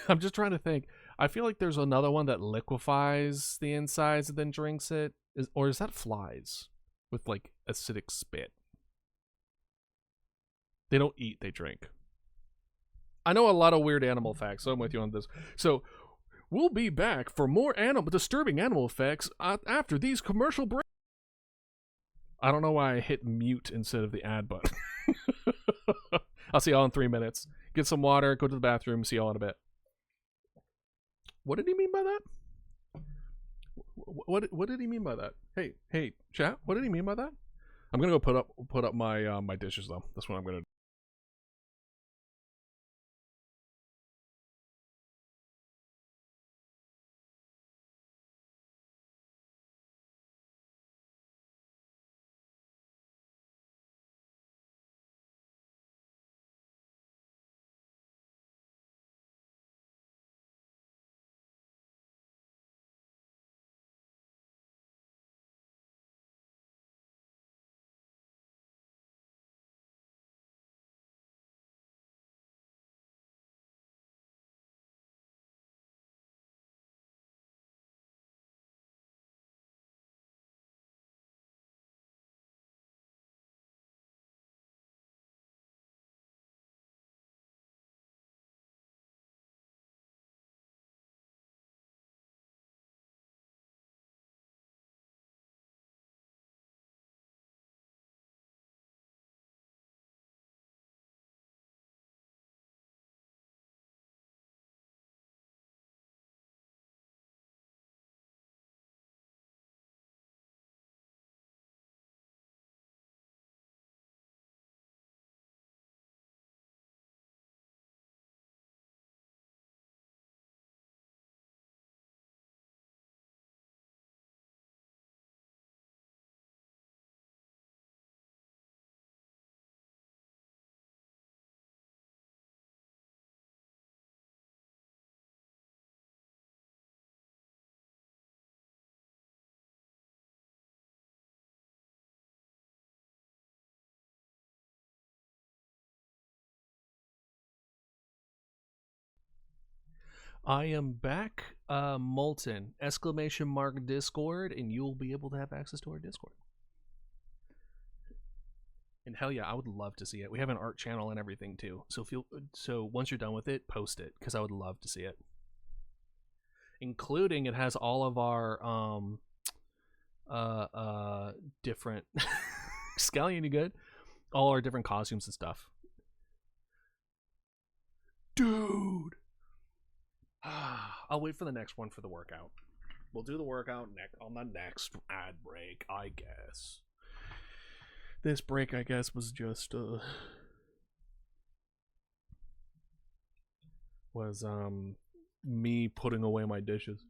I'm just trying to think. I feel like there's another one that liquefies the insides and then drinks it. Or is that flies with like acidic spit? They don't eat, they drink. I know a lot of weird animal facts, so I'm with you on this. So we'll be back for more disturbing animal effects after these commercial breaks. I don't know why I hit mute instead of the ad button. I'll see y'all in 3 minutes. Get some water, go to the bathroom, see y'all in a bit. What did he mean by that? What did he mean by that? Hey, chat, what did he mean by that? I'm gonna go put up my my dishes though. That's what I'm gonna do. I am back, Molten, !mark Discord, and you'll be able to have access to our Discord. And hell yeah, I would love to see it. We have an art channel and everything too. So once you're done with it, post it, because I would love to see it. Including it has all of our different Scallion, you good? All our different costumes and stuff. Dude! I'll wait for the next one for the workout. We'll do the workout on the next ad break, I guess. This break, I guess, was just me putting away my dishes.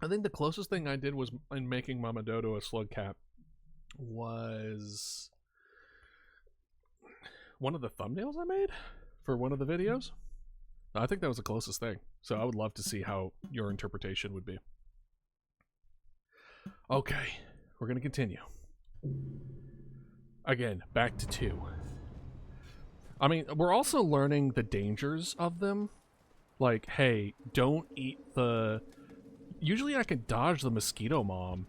I think the closest thing I did was in making Mama Dodo a slugcat was one of the thumbnails I made for one of the videos. I think that was the closest thing. So I would love to see how your interpretation would be. Okay, we're going to continue. Again, back to 2. I mean, we're also learning the dangers of them. Like, hey, don't eat the... Usually I can dodge the mosquito mom.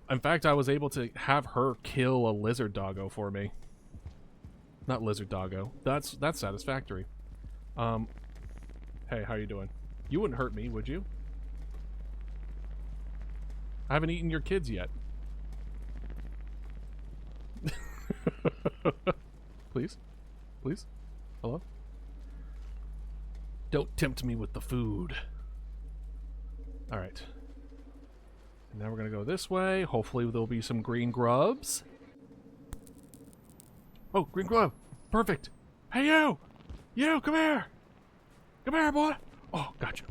In fact, I was able to have her kill a lizard doggo for me. Not lizard doggo. That's satisfactory. Hey, how you doing? You wouldn't hurt me, would you? I haven't eaten your kids yet. Please? Please? Hello? Don't tempt me with the food. Alright. And now we're gonna go this way. Hopefully there'll be some green grubs. Oh, green grub! Perfect! Hey, you! You, come here! Come here, boy! Oh, gotcha.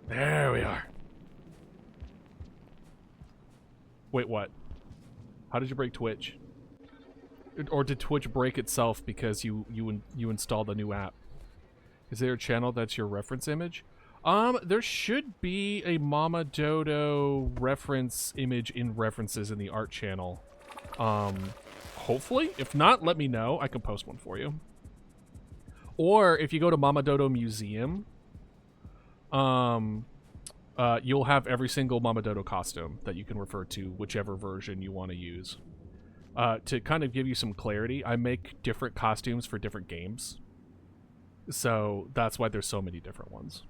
There we are. Wait, what? How did you break Twitch? Or did Twitch break itself because you installed a new app? Is there a channel that's your reference image? There should be a Mama Dodo reference image in references in the art channel. Hopefully. If not, let me know. I can post one for you. Or if you go to Mama Dodo Museum, you'll have every single Mama Dodo costume that you can refer to, whichever version you want to use. To kind of give you some clarity, I make different costumes for different games. So that's why there's so many different ones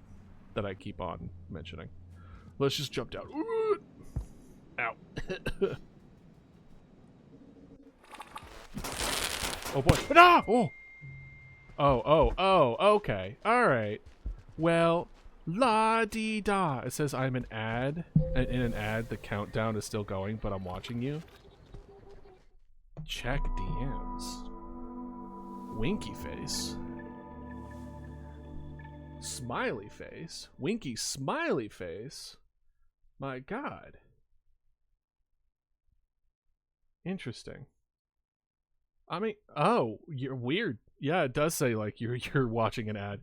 that I keep on mentioning. Let's just jump down. Ow. Oh boy. No! Oh, okay. Alright. Well, la-dee-da. It says I'm an ad. And in an ad, the countdown is still going, but I'm watching you. Check DMs. Winky face. Smiley face. Winky smiley face. My God. Interesting. I mean, oh, you're weird. Yeah, it does say like you're watching an ad.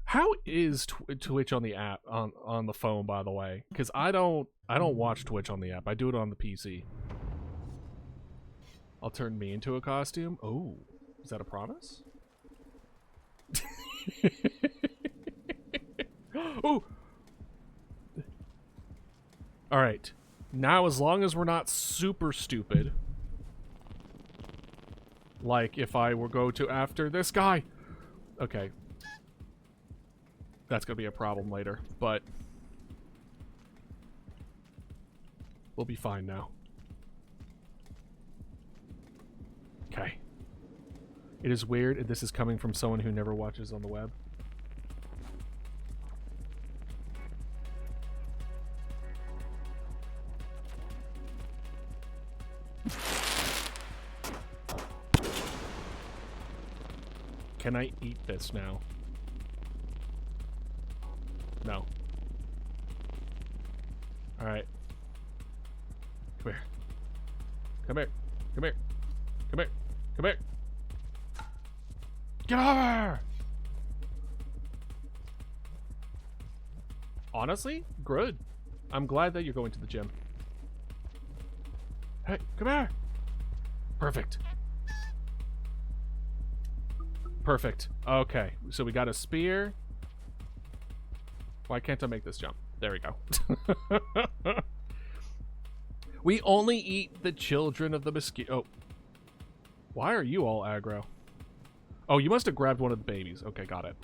How is Twitch on the app on the phone, by the way? Because I don't watch Twitch on the app. I do it on the PC. I'll turn me into a costume. Oh, is that a promise? Oh. All right. Now, as long as we're not super stupid, like if I were go to after this guy, okay, that's gonna be a problem later, but we'll be fine now. Okay. It is weird, and this is coming from someone who never watches on the web. Can I eat this now? No. Alright. Come here. Come here. Come here. Come here. Come here. Get over here! Honestly, good. I'm glad that you're going to the gym. Hey, come here! Perfect. Perfect. Okay, so we got a spear. Why can't I make this jump? There we go. We only eat the children of the mosquito. Oh. Why are you all aggro? Oh, you must have grabbed one of the babies. Okay, got it.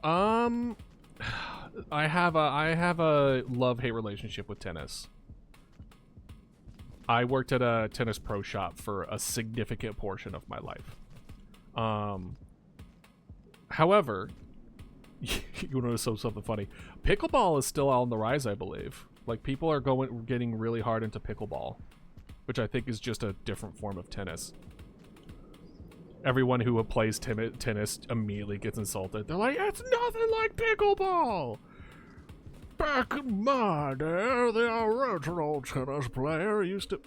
I have a love-hate relationship with tennis. I worked at a tennis pro shop for a significant portion of my life. However, you want to know something funny? Pickleball is still on the rise, I believe. Like, people are getting really hard into pickleball, which I think is just a different form of tennis. Everyone who plays tennis immediately gets insulted. They're like, it's nothing like pickleball! Back in my day, the original tennis player used to...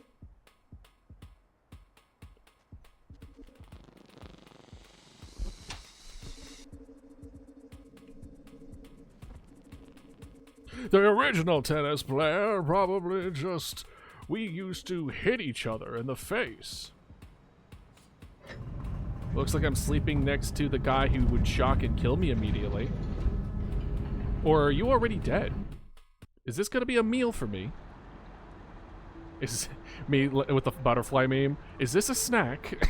The original tennis player probably just... We used to hit each other in the face. Looks like I'm sleeping next to the guy who would shock and kill me immediately. Or are you already dead? Is this gonna be a meal for me? Is me with the butterfly meme? Is this a snack?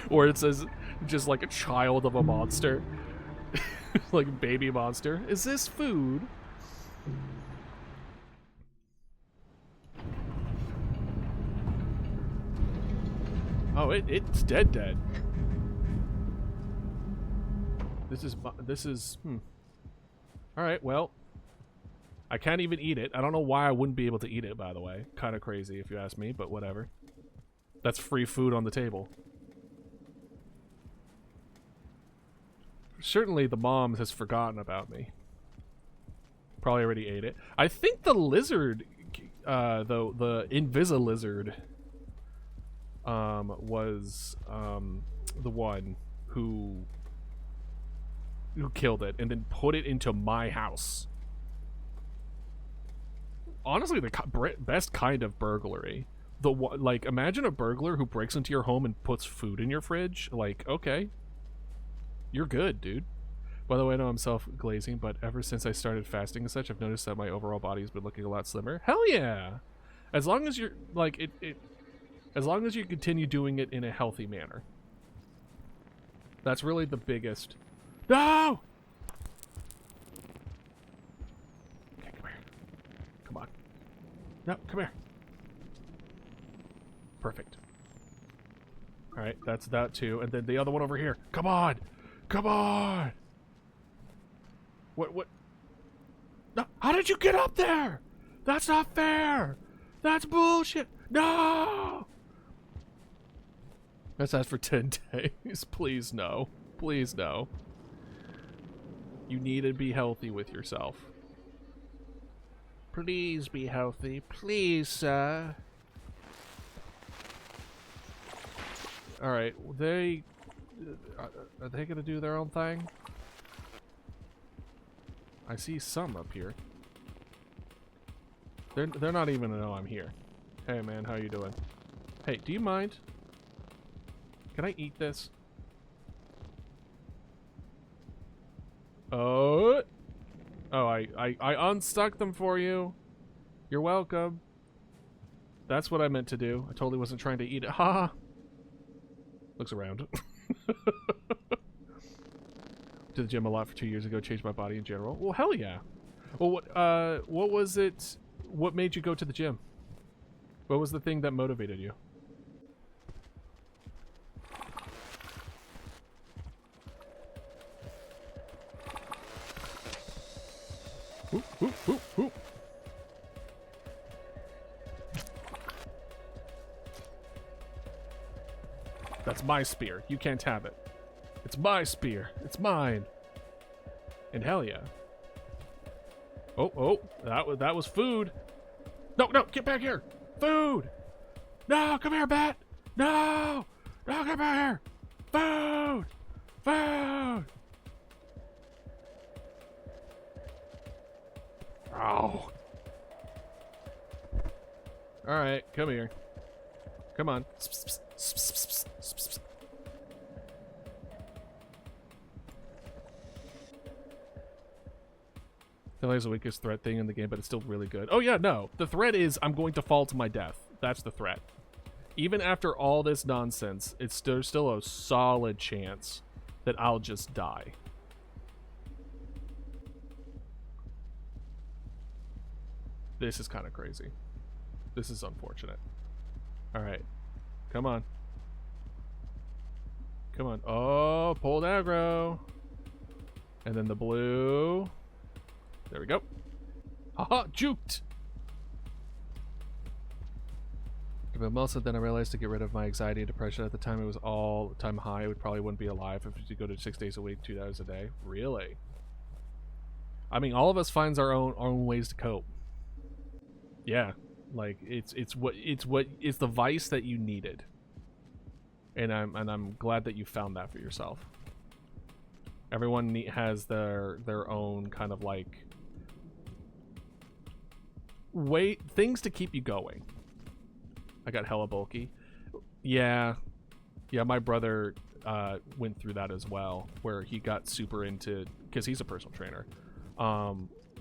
Or it says just like a child of a monster. Like baby monster. Is this food? Oh, it's dead. This is All right, well, I can't even eat it. I don't know why I wouldn't be able to eat it, by the way. Kind of crazy if you ask me, but whatever. That's free food on the table. Certainly the mom has forgotten about me. Probably already ate it. I think the lizard, the Invisi-lizard, was the one who killed it and then put it into my house. Honestly, the best kind of burglary. Like, imagine a burglar who breaks into your home and puts food in your fridge. Like, okay. You're good, dude. By the way, I know I'm self-glazing, but ever since I started fasting and such, I've noticed that my overall body has been looking a lot slimmer. Hell yeah! As long as you're, like, as long as you continue doing it in a healthy manner. That's really the biggest... No! Okay, come here. Come on. No, come here. Perfect. Alright, that's that too. And then the other one over here. Come on! Come on! What? No, how did you get up there? That's not fair! That's bullshit! No! Let's ask for 10 days. Please no. Please no. You need to be healthy with yourself. Please be healthy. Please, sir. Alright, are they gonna do their own thing? I see some up here. They're not even gonna know I'm here. Hey man, how you doing? Hey, do you mind? Can I eat this? Oh, I unstuck them for you. You're welcome. That's what I meant to do. I totally wasn't trying to eat it. Ha! Looks around. To the gym a lot for 2 years ago. Changed my body in general. Well, hell yeah. Well, what was it? What made you go to the gym? What was the thing that motivated you? Oop, oop, oop, oop. That's my spear. You can't have it. It's my spear. It's mine. And hell yeah. Oh, that was food. No, get back here. Food. No, come here, bat. No, come back here. Food. Food. Oh. All right, come here. Come on. I feel like it's the weakest threat thing in the game, but it's still really good. Oh yeah, no. The threat is I'm going to fall to my death. That's the threat. Even after all this nonsense, there's still a solid chance that I'll just die. This is kind of crazy. This is unfortunate. Alright. Come on. Come on. Oh, pulled aggro. And then the blue. There we go. Haha, juked. But also then I realized to get rid of my anxiety and depression at the time it was all time high. I probably wouldn't be alive if you go to 6 days a week, 2 hours a day. Really? I mean, all of us finds our own ways to cope. Yeah, like it's the vice that you needed, and I'm glad that you found that for yourself. Everyone has their own kind of like things to keep you going. I got hella bulky. Yeah, my brother went through that as well, where he got super into, because he's a personal trainer.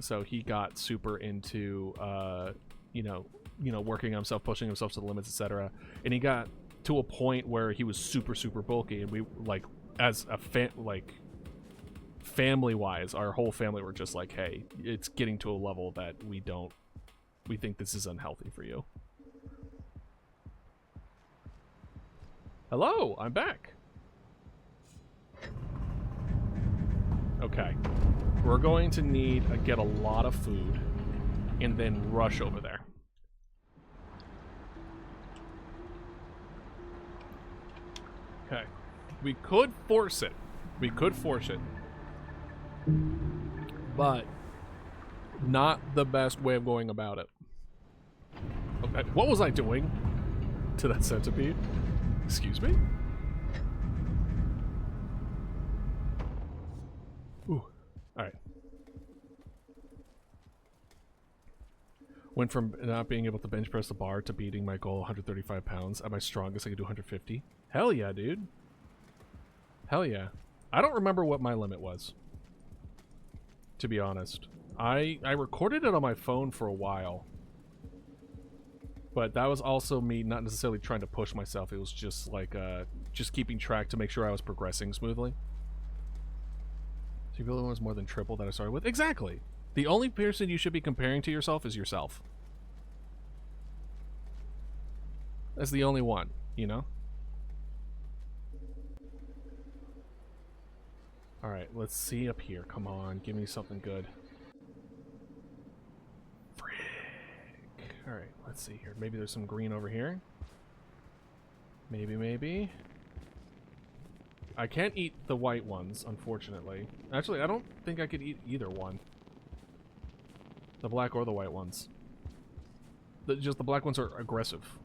So he got super into you know, working on himself, pushing himself to the limits, etc. And he got to a point where he was super bulky, and we like, as a fan, like, family-wise, our whole family were just like, hey, it's getting to a level that we think this is unhealthy for you. Hello, I'm back. Okay. We're going to need to get a lot of food and then rush over there. Okay. We could force it. We could force it. But not the best way of going about it. Okay. What was I doing to that centipede? Excuse me? Ooh. Alright. Went from not being able to bench press the bar to beating my goal 135 pounds. At my strongest, I could do 150. Hell yeah, dude. Hell yeah. I don't remember what my limit was, to be honest. I recorded it on my phone for a while. But that was also me not necessarily trying to push myself. It was just like, just keeping track to make sure I was progressing smoothly. So you really want more than triple that I started with? Exactly! The only person you should be comparing to yourself is yourself. That's the only one, you know? Alright, let's see up here. Come on, give me something good. Frick. Alright, let's see here. Maybe there's some green over here. Maybe. I can't eat the white ones, unfortunately. Actually, I don't think I could eat either one. The black or the white ones. Just the black ones are aggressive.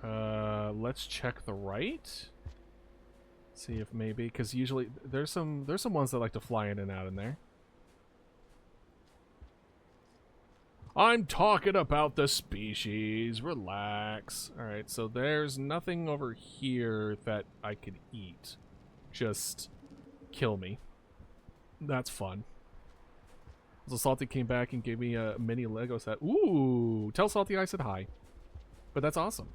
Let's check the right. See if maybe, because usually there's some ones that like to fly in and out in there. I'm talking about the species. Relax. Alright, so there's nothing over here that I could eat. Just kill me. That's fun. So Salty came back and gave me a mini Lego set. Ooh! Tell Salty I said hi. But that's awesome.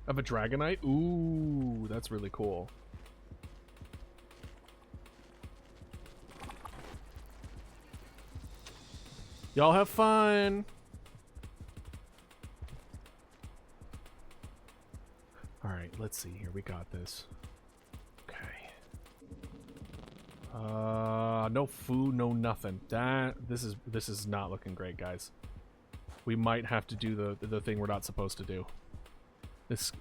Of a Dragonite? Ooh, that's really cool. Y'all have fun! Alright, let's see here. We got this. Okay. No food, no nothing. This is not looking great, guys. We might have to do the thing we're not supposed to do. This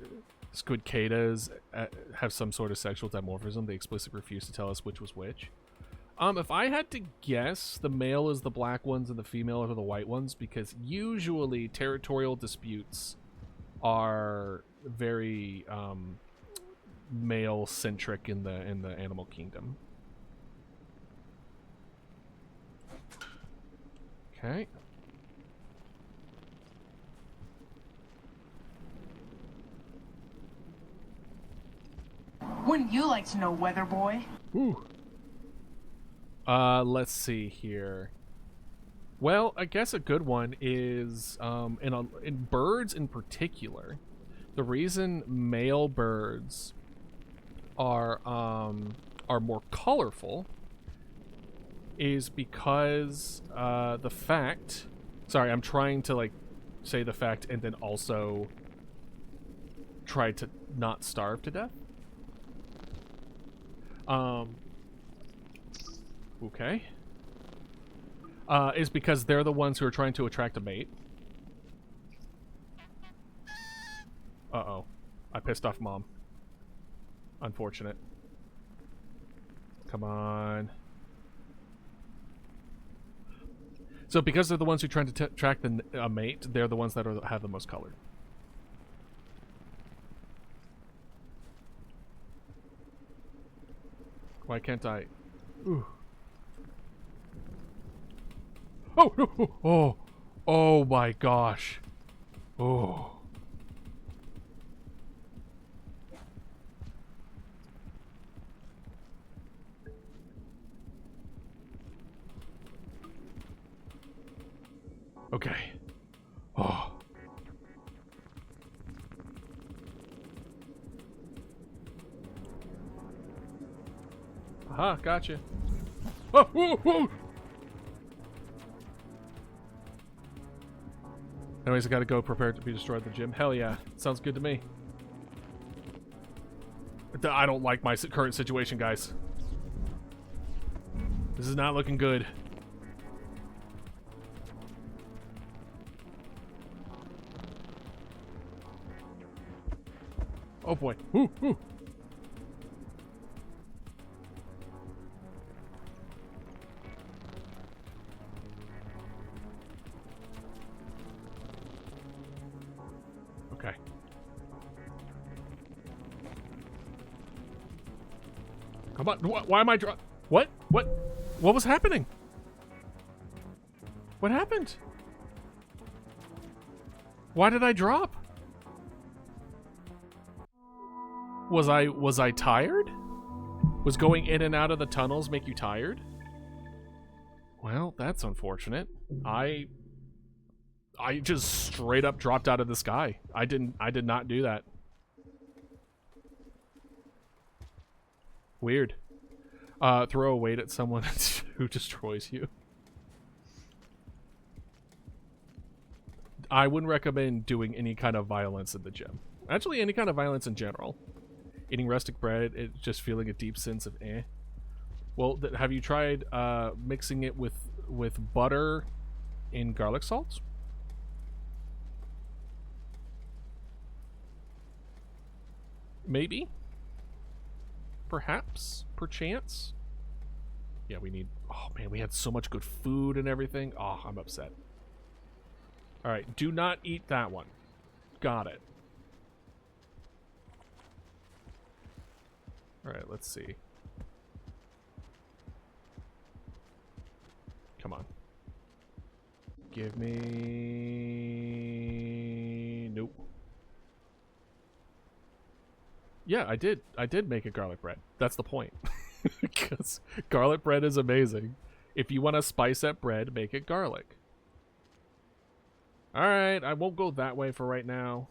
squidcadas have some sort of sexual dimorphism. They explicitly refuse to tell us which was which. If I had to guess, the male is the black ones and the female are the white ones, because usually territorial disputes are very male-centric in the animal kingdom. Okay. Wouldn't you like to know, weather boy? Ooh. Let's see here. Well, I guess a good one is in birds in particular. The reason male birds are more colorful is because the fact. Sorry, I'm trying to like say the fact and then also try to not starve to death. Okay. Is because they're the ones who are trying to attract a mate. Uh-oh. I pissed off Mom. Unfortunate. Come on. So because they're the ones who are trying to attract a mate, they're the ones that have the most color. Why can't I? Ooh. Oh, no. Oh, oh my gosh. Oh. Okay. Oh. Aha, gotcha. Oh, whoa, whoa. Anyways, I gotta go prepared to be destroyed at the gym. Hell yeah. Sounds good to me. I don't like my current situation, guys. This is not looking good. Oh boy. Ooh, ooh. Okay. Come on. Why am I What? What was happening? What happened? Why did I drop? Was I tired? Was going in and out of the tunnels make you tired? Well, that's unfortunate. I just straight up dropped out of the sky. I did not do that. Weird. Throw a weight at someone who destroys you. I wouldn't recommend doing any kind of violence in the gym. Actually, any kind of violence in general. Eating rustic bread, it's just feeling a deep sense of eh. Well, have you tried mixing it with butter and garlic salt? Maybe? Perhaps? Perchance? Yeah, we need... Oh, man, we had so much good food and everything. Oh, I'm upset. Alright, do not eat that one. Got it. Alright, let's see. Come on. Give me... Nope. Yeah, I did. I did make a garlic bread. That's the point. Because garlic bread is amazing. If you want to spice that bread, make it garlic. Alright, I won't go that way for right now.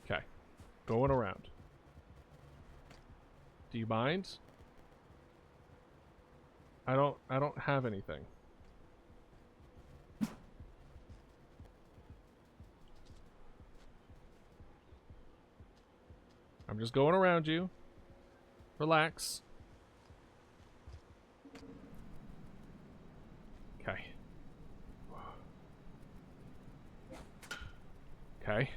Okay. Going around. Do you mind? I don't have anything. I'm just going around you. Relax. Okay. Okay.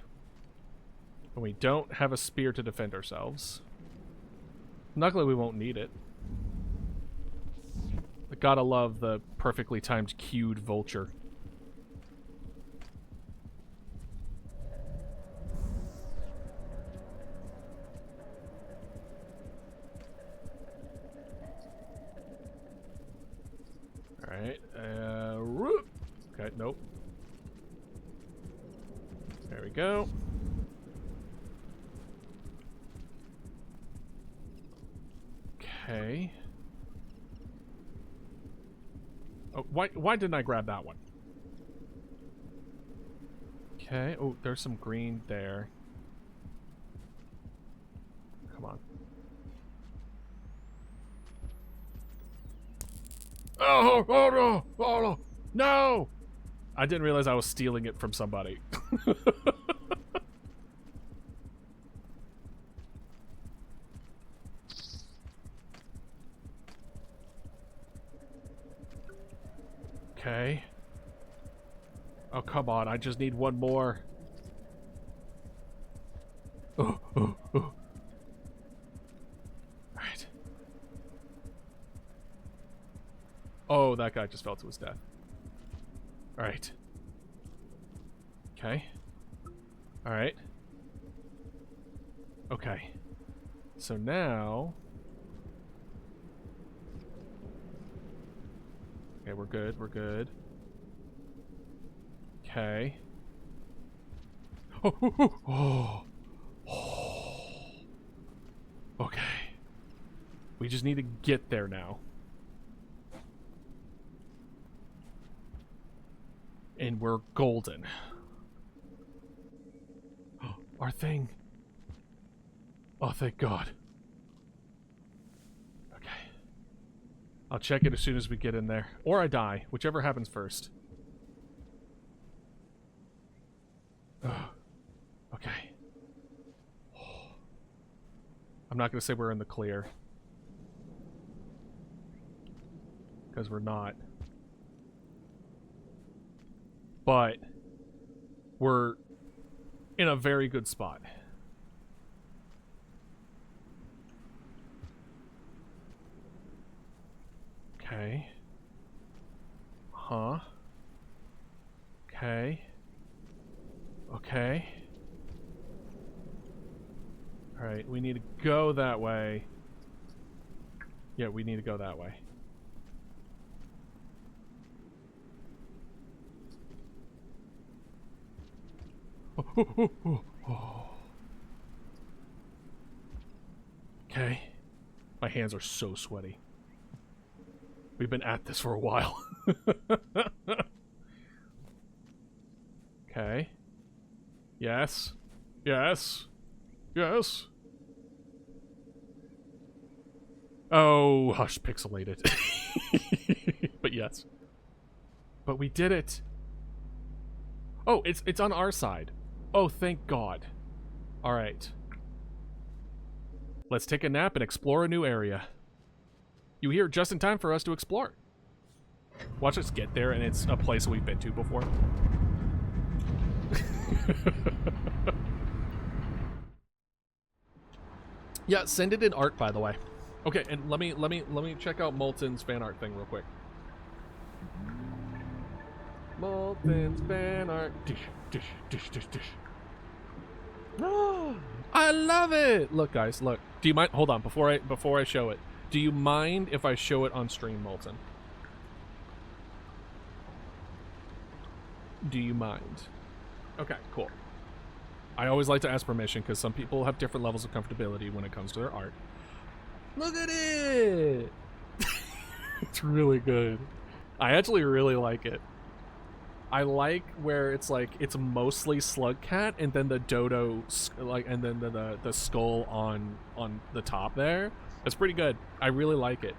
And we don't have a spear to defend ourselves. Luckily, we won't need it. But gotta love the perfectly timed cued vulture. Alright, okay, nope. There we go. Okay. Oh, why didn't I grab that one? Okay, oh, there's some green there. Come on. Oh, oh no! Oh no! No! I didn't realize I was stealing it from somebody. Okay. Oh, come on. I just need one more. Oh, oh, oh. Alright. Oh, that guy just fell to his death. Alright. Okay. Alright. Okay. So now... Okay, we're good, we're good. Okay. Oh, oh, oh, oh. Okay. We just need to get there now. And we're golden. Our thing. Oh, thank God. Okay. I'll check it as soon as we get in there. Or I die. Whichever happens first. Ugh. Okay. I'm not going to say we're in the clear. Because we're not. But we're in a very good spot. Okay. Huh. Okay. Okay. Alright, we need to go that way. Yeah, we need to go that way. Okay. My hands are so sweaty. We've been at this for a while. Okay. Yes. Yes. Yes. Oh, hush, pixelated. But yes. But we did it. Oh, it's on our side. Oh, thank God. All right. Let's take a nap and explore a new area. You here just in time for us to explore. Watch us get there, and it's a place we've been to before. Yeah, send it in art, by the way. Okay, and let me check out Molten's fan art thing real quick. Molten's fan art. Dish, dish, dish, dish, dish. Oh, I love it. Look, guys, look. Do you mind? Hold on, before I show it. Do you mind if I show it on stream, Molten? Do you mind? Okay, cool. I always like to ask permission because some people have different levels of comfortability when it comes to their art. Look at it! It's really good. I actually really like it. I like where it's like it's mostly slugcat and then the Dodo and then the skull on the top there. It's pretty good. I really like it.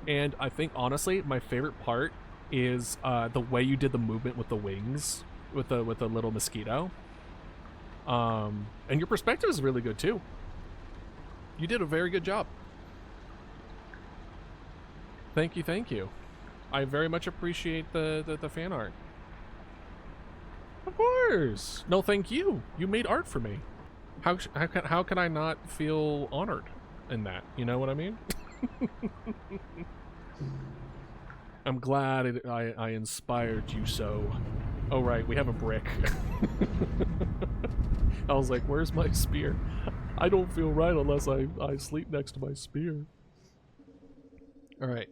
And I think honestly my favorite part is the way you did the movement with the wings with the little mosquito. And your perspective is really good too. You did a very good job. Thank you, thank you. I very much appreciate the fan art. Of course. No, thank you. You made art for me. How can I not feel honored in that? You know what I mean? I'm glad I inspired you so. Oh right, we have a brick. I was like, where's my spear? I don't feel right unless I sleep next to my spear. Alright.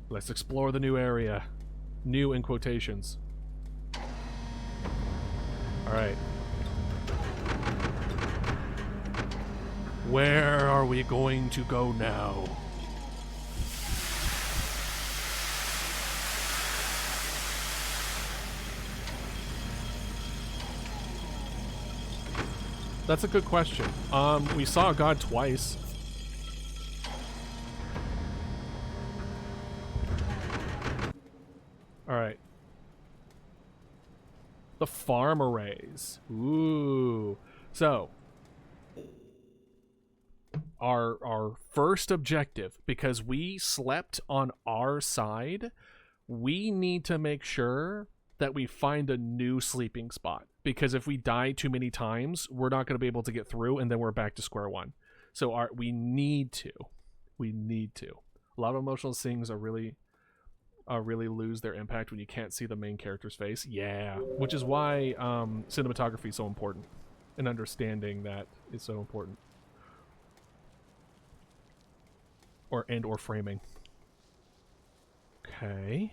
Let's explore the new area. New in quotations. Alright. Where are we going to go now? That's a good question. We saw God twice. Alright. The farm arrays. Ooh. So, our first objective, because we slept on our side, we need to make sure that we find a new sleeping spot. Because if we die too many times, we're not going to be able to get through, and then we're back to square one. So we need to. We need to. A lot of emotional things are really lose their impact when you can't see the main character's face. Yeah, which is why cinematography is so important, and understanding that is so important. Or framing. Okay.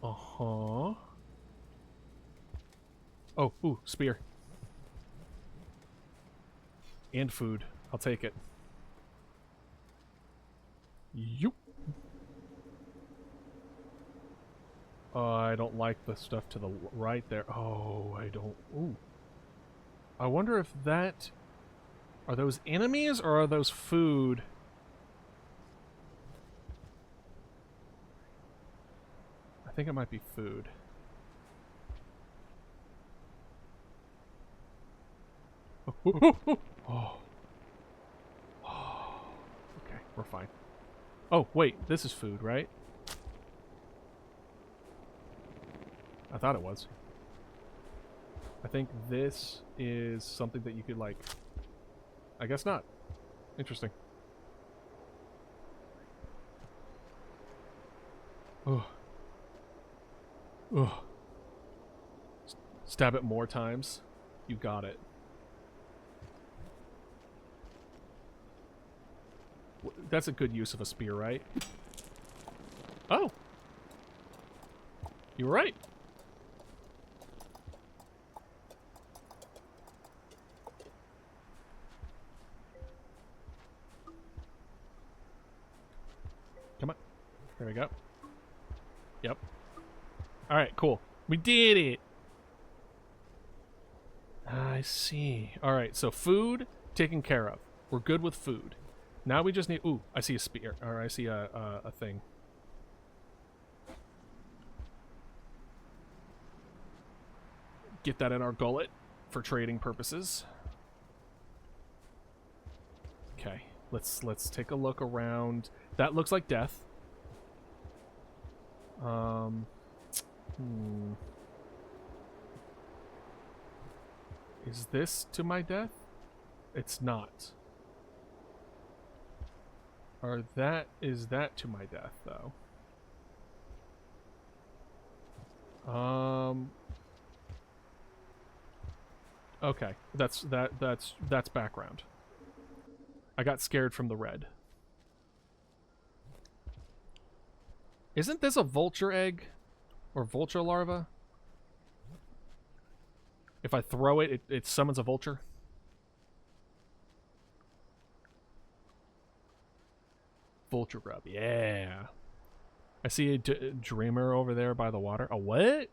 Uh-huh. Oh, ooh, spear. And food. I'll take it. Yoop. I don't like the stuff to the right there. Oh, I don't. Ooh. I wonder if that... Are those enemies or are those food? I think it might be food. Oh. Okay, we're fine. Oh, wait, this is food, right? I thought it was. I think this is something that you could, like... I guess not. Interesting. Ugh. Ugh. Stab it more times. You got it. That's a good use of a spear, right? Oh! You were right. Come on. There we go. Yep. Alright, cool. We did it! I see. Alright, so food taken care of. We're good with food. Now we just need... Ooh, I see a spear. Or I see a thing. Get that in our gullet for trading purposes. Okay, let's take a look around. That looks like death. Is this to my death? It's not. Or is that to my death though? Okay, that's background. I got scared from the red. Isn't this a vulture egg? Or vulture larva? If I throw it, it summons a vulture? Vulture grub, yeah. I see a dreamer over there by the water. A what?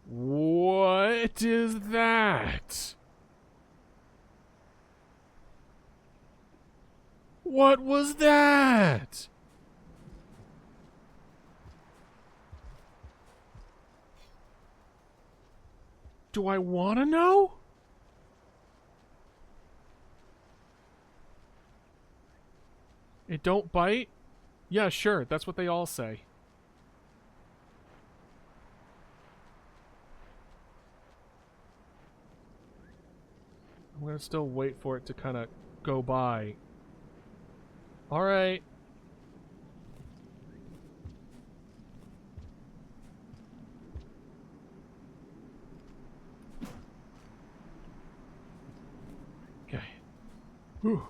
What is that? What was that? Do I want to know? It don't bite? Yeah, sure. That's what they all say. I'm gonna still wait for it to kind of go by. Alright. Okay. Whew.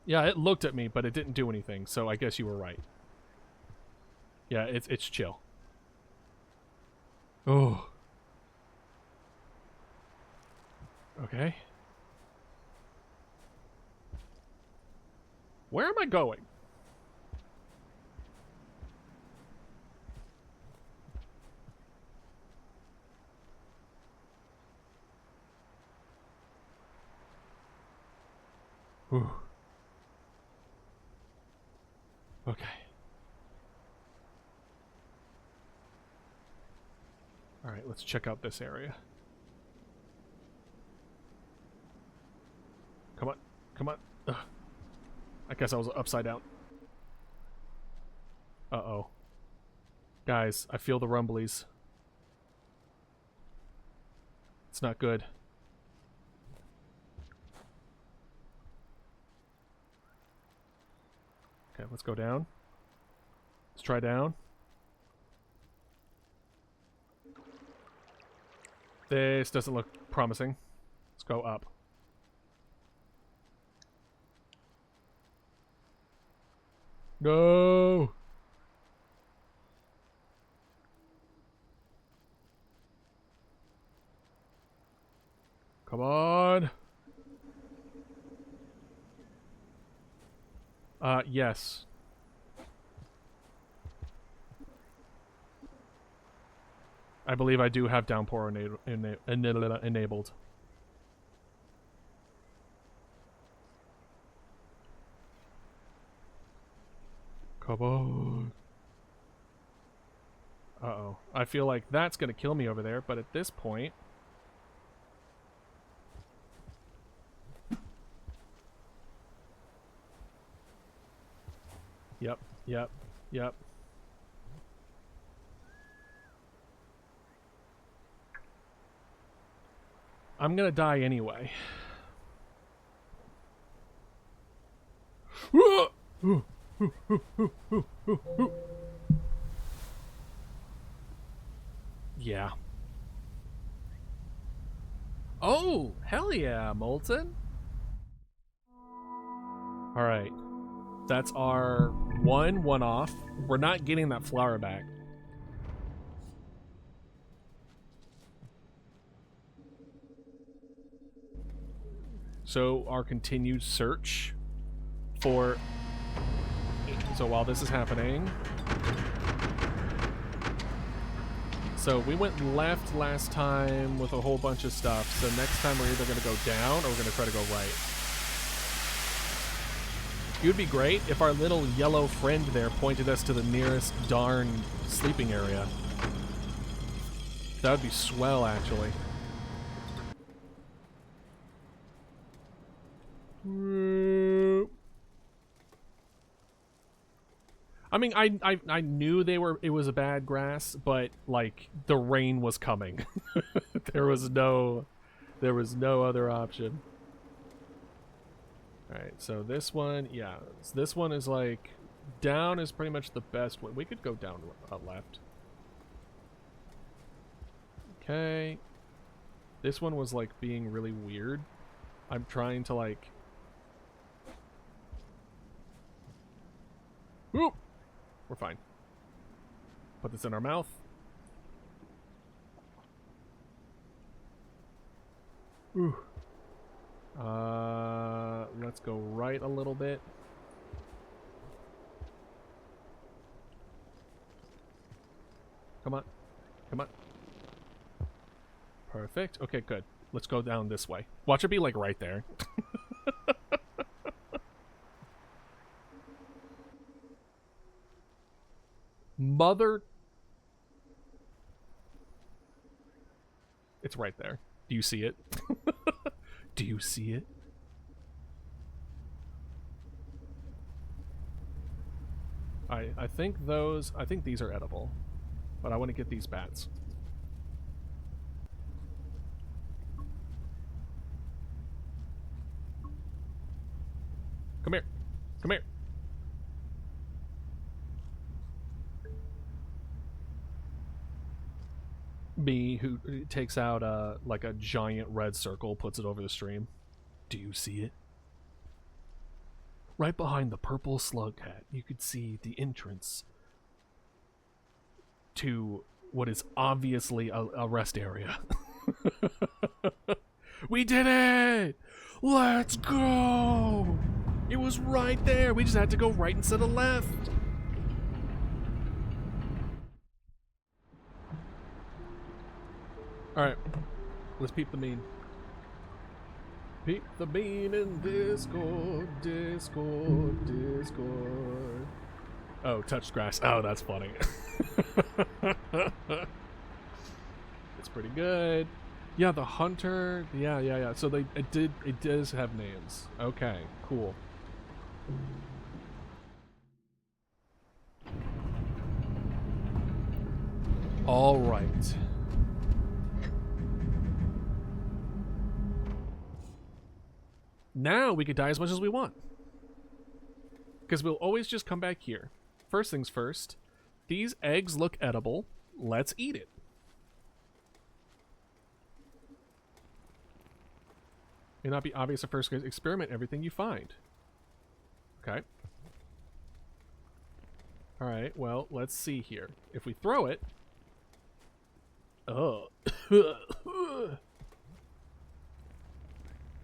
Yeah, it looked at me, but it didn't do anything, so I guess you were right. Yeah, it's chill. Oh. Okay. Where am I going? Whew. Okay. Alright, let's check out this area. Come on. Come on. Ugh. I guess I was upside down. Uh-oh. Guys, I feel the rumblies. It's not good. Okay, let's go down. Let's try down. This doesn't look promising. Let's go up. No! Come on! Yes. I believe I do have downpour enabled. Come on. Uh-oh. I feel like that's going to kill me over there, but at this point... Yep, yep, yep. I'm going to die anyway. Yeah. Oh, hell yeah, Molten. All right. That's our one off. We're not getting that flower back. So our continued search for... So while this is happening... So we went left last time with a whole bunch of stuff. So next time we're either going to go down or we're going to try to go right. It would be great if our little yellow friend there pointed us to the nearest darn sleeping area. That would be swell, actually. I mean, I knew it was a bad grass, but like the rain was coming. there was no other option. All right, so this one, yeah, this one is like down is pretty much the best way. We could go down left. Okay. This one was like being really weird. I'm trying to like... Whoop! We're fine. Put this in our mouth. Ooh. Let's go right a little bit. Come on. Come on. Perfect. Okay, good. Let's go down this way. Watch it be like right there. Mother... It's right there. Do you see it? Do you see it? I think these are edible. But I want to get these bats. Come here. Come here. Me, who takes out like a giant red circle, puts it over the stream. Do you see it? Right behind the purple slugcat, you could see the entrance to what is obviously a rest area. We did it! Let's go! It was right there. We just had to go right instead of left. Alright, let's peep the mean. Peep the bean in Discord, Discord, Discord. Oh, touched grass. Oh, that's funny. It's pretty good. Yeah, the hunter. Yeah. So it does have names. Okay, cool. All right. Now we could die as much as we want. Because we'll always just come back here. First things first, these eggs look edible. Let's eat it. May not be obvious at first, experiment everything you find. Okay. Alright, well, let's see here. If we throw it... Oh.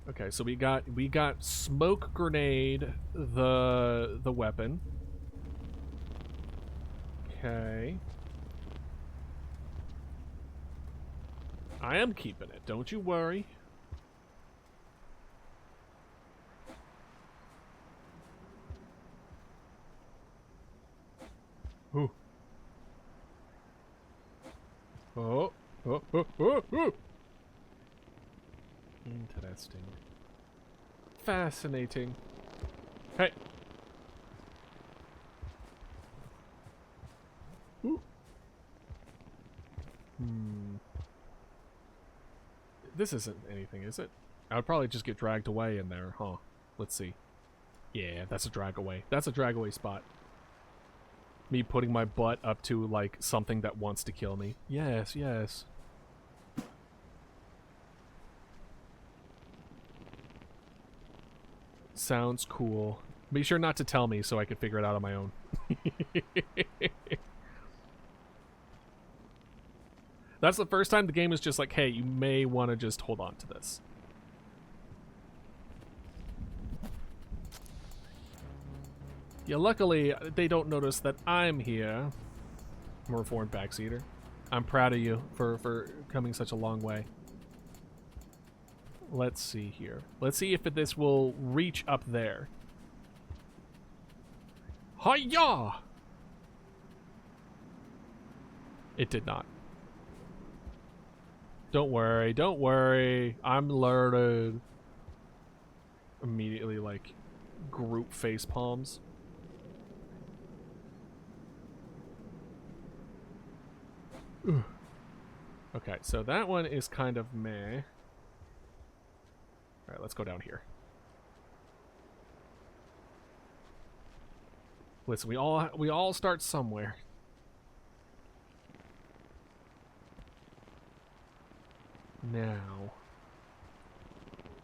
Okay, so we got smoke grenade, the weapon. Okay. I am keeping it. Don't you worry. Ooh. Oh. Oh, oh, oh, oh. Interesting. Fascinating. Hey. Ooh. This isn't anything, is it? I would probably just get dragged away in there, huh? Let's see. Yeah, that's a drag away. That's a drag away spot. Me putting my butt up to, like, something that wants to kill me. Yes, yes. Sounds cool. Be sure not to tell me so I can figure it out on my own. That's the first time the game is just like, hey, you may want to just hold on to this. Yeah, luckily, they don't notice that I'm here. I'm a reformed backseater. I'm proud of you for coming such a long way. Let's see here. Let's see if this will reach up there. Hi-ya! It did not. Don't worry, don't worry. I'm learned. Immediately, like, group face palms. Ugh. Okay, so that one is kind of meh. Alright, let's go down here. Listen, we all start somewhere. Now,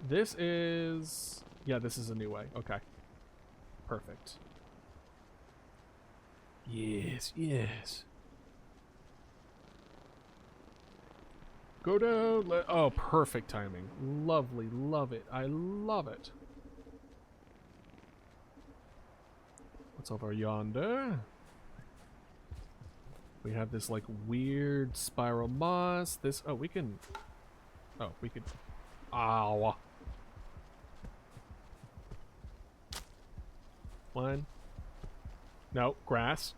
this is... Yeah, this is a new way. Okay. Perfect. Yes, yes. Go down. Oh, perfect timing. Lovely. Love it. I love it. What's over yonder? We have this, like, weird spiral moss. This... Oh, we can... Oh, we could... Ow. One. No, grass.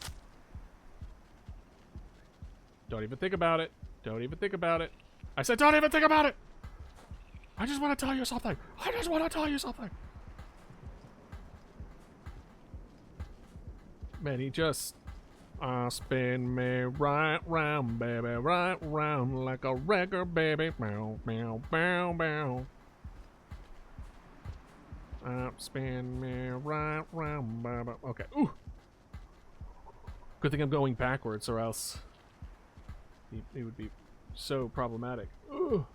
Don't even think about it. Don't even think about it. I said don't even think about it! I just want to tell you something. I just want to tell you something. Man, he just... spin me right round, baby, right round like a record, baby. Bow, bow, bow, bow. Spin me right round, baby. Okay. Ooh. Good thing I'm going backwards, or else it would be so problematic. Ooh.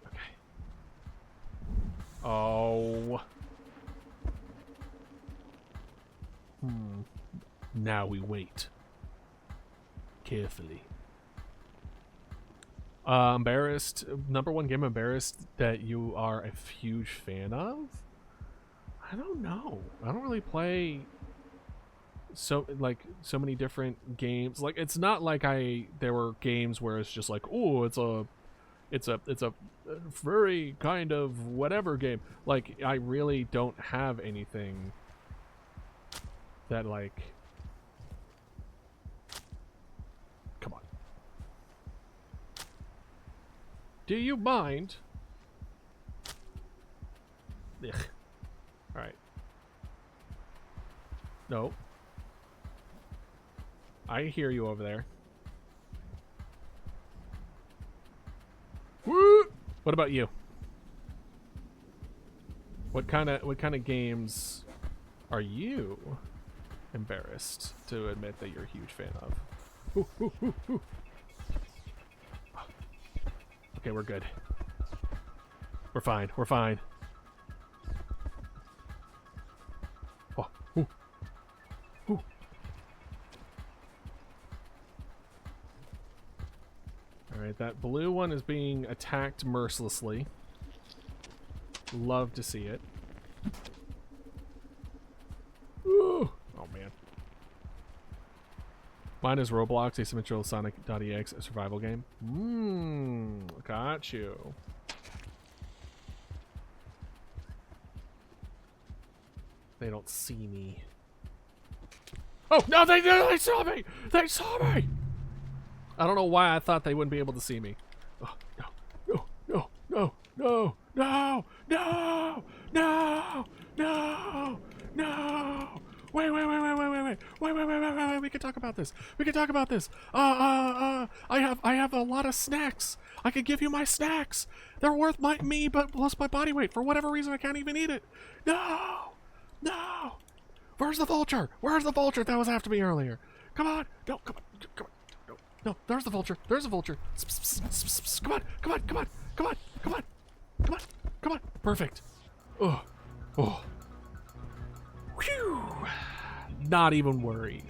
Okay. Oh. Now we wait. Carefully. Embarrassed. Number one game embarrassed that you are a huge fan of? I don't know. I don't really play so many different games. Like, it's not like there were games where it's just like, oh, it's a furry kind of whatever game. Like, I really don't have anything that, like... Come on. Do you mind? Ugh. Alright. No. I hear you over there. Woo! What about you? What kind of games are you embarrassed to admit that you're a huge fan of? Ooh, ooh, ooh, ooh. Okay, we're good. We're fine. We're fine. Oh, ooh. Ooh. Alright, that blue one is being attacked mercilessly. Love to see it. Ooh. Oh, man. Mine is Roblox, asymmetrical Sonic.exe, a survival game. Got you. They don't see me. Oh, no, they saw me! They saw me! I don't know why I thought they wouldn't be able to see me. Oh, no, no, no, no, no, no, no, no, no. Wait, we can talk about this. We can talk about this. I have a lot of snacks. I could give you my snacks. They're worth me, but plus my body weight. For whatever reason, I can't even eat it. No, no. Where's the vulture? Where's the vulture that was after me earlier? Come on. No, come on. No, there's the vulture. There's the vulture. Come on. Perfect. Oh. Whew. Not even worried.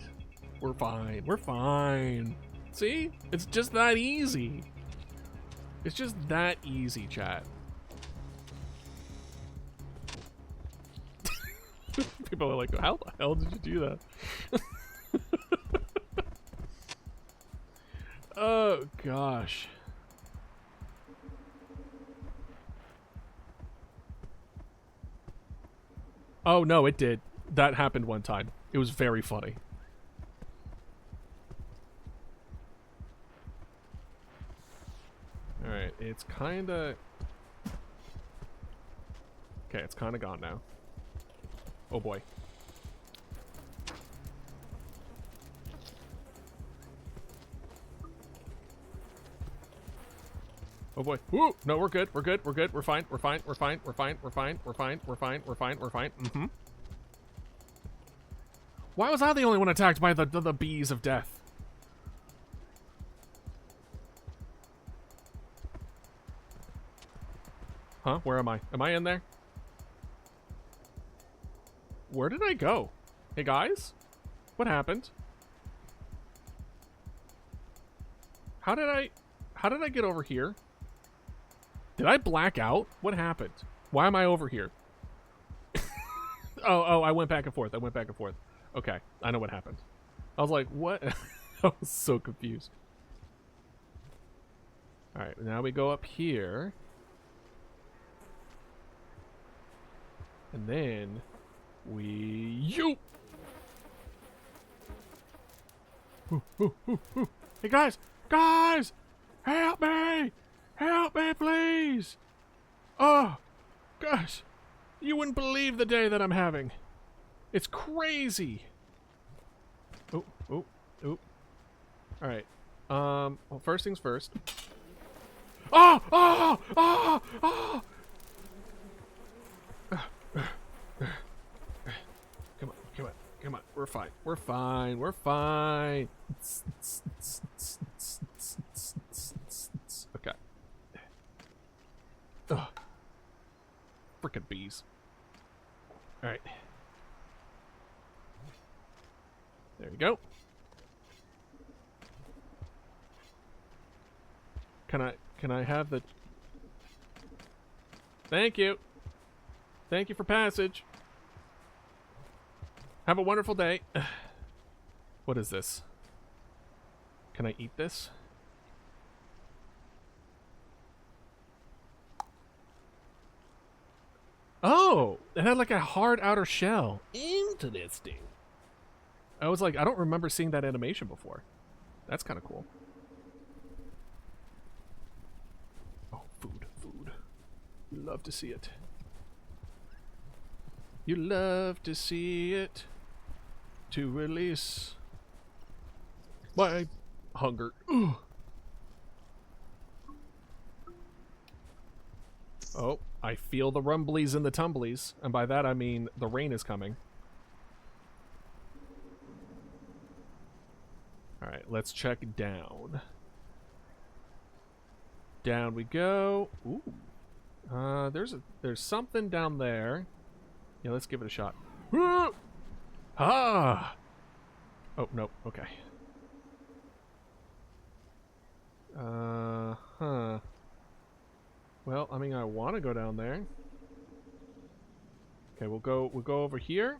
We're fine. See? It's just that easy. It's just that easy, chat. People are like, how the hell did you do that? Oh, gosh. Oh, no, it did. That happened one time. It was very funny. Alright, it's kinda... Okay, it's kinda gone now. Oh boy. Oh boy. Woo! No, we're good. We're fine. Mm-hmm. Why was I the only one attacked by the bees of death? Huh? Where am I? Am I in there? Where did I go? Hey guys? What happened? How did I get over here? Did I black out? What happened? Why am I over here? oh, I went back and forth. Okay, I know what happened. I was like, what? I was so confused. Alright, now we go up here. And then we... Hey guys! Guys! Help me! Help me, please! Oh, gosh. You wouldn't believe the day that I'm having. It's crazy. Oh. Alright. Well, first things first. Oh! Come on. We're fine. Okay. Ugh. Frickin' bees. Alright. There we go. Can I have the... Thank you. Thank you for passage. Have a wonderful day. What is this? Can I eat this? Oh, it had like a hard outer shell. Interesting. I was like, I don't remember seeing that animation before. That's kind of cool. Oh, food. You love to see it. You love to see it. To release my hunger. Ugh. Oh, I feel the rumblies and the tumblies, and by that I mean the rain is coming. Alright, let's check down. Down we go. Ooh. There's something down there. Yeah, let's give it a shot. Ah! Oh, no, okay. Huh. Well, I mean, I want to go down there. Okay, we'll go over here.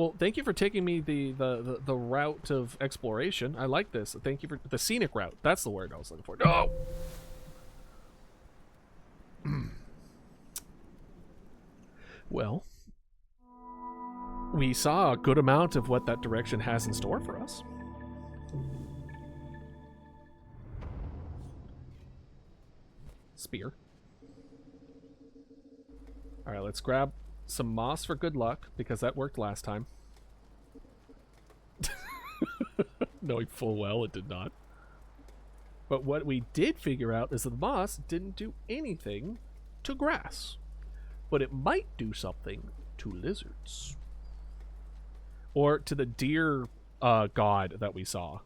Well, thank you for taking me the route of exploration. I like this. Thank you for the scenic route. That's the word I was looking for. No! Well, we saw a good amount of what that direction has in store for us. Spear. Alright, let's grab some moss for good luck, because that worked last time. Knowing full well it did not. But what we did figure out is that the moss didn't do anything to grass. But it might do something to lizards. Or to the deer god that we saw.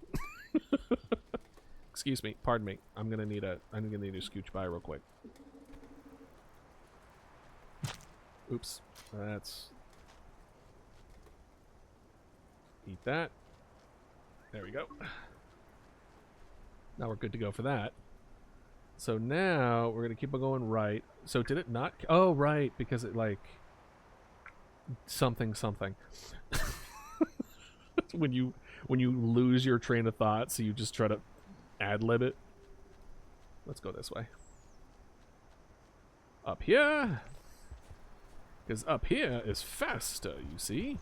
Excuse me, pardon me. I'm gonna need to scooch by real quick. Oops. That's... Eat that. There we go. Now we're good to go for that. So now we're gonna keep on going right. So did it not? Oh, right, because it like something. when you lose your train of thought, so you just try to ad-lib it. Let's go this way. Up here, because up here is faster. You see.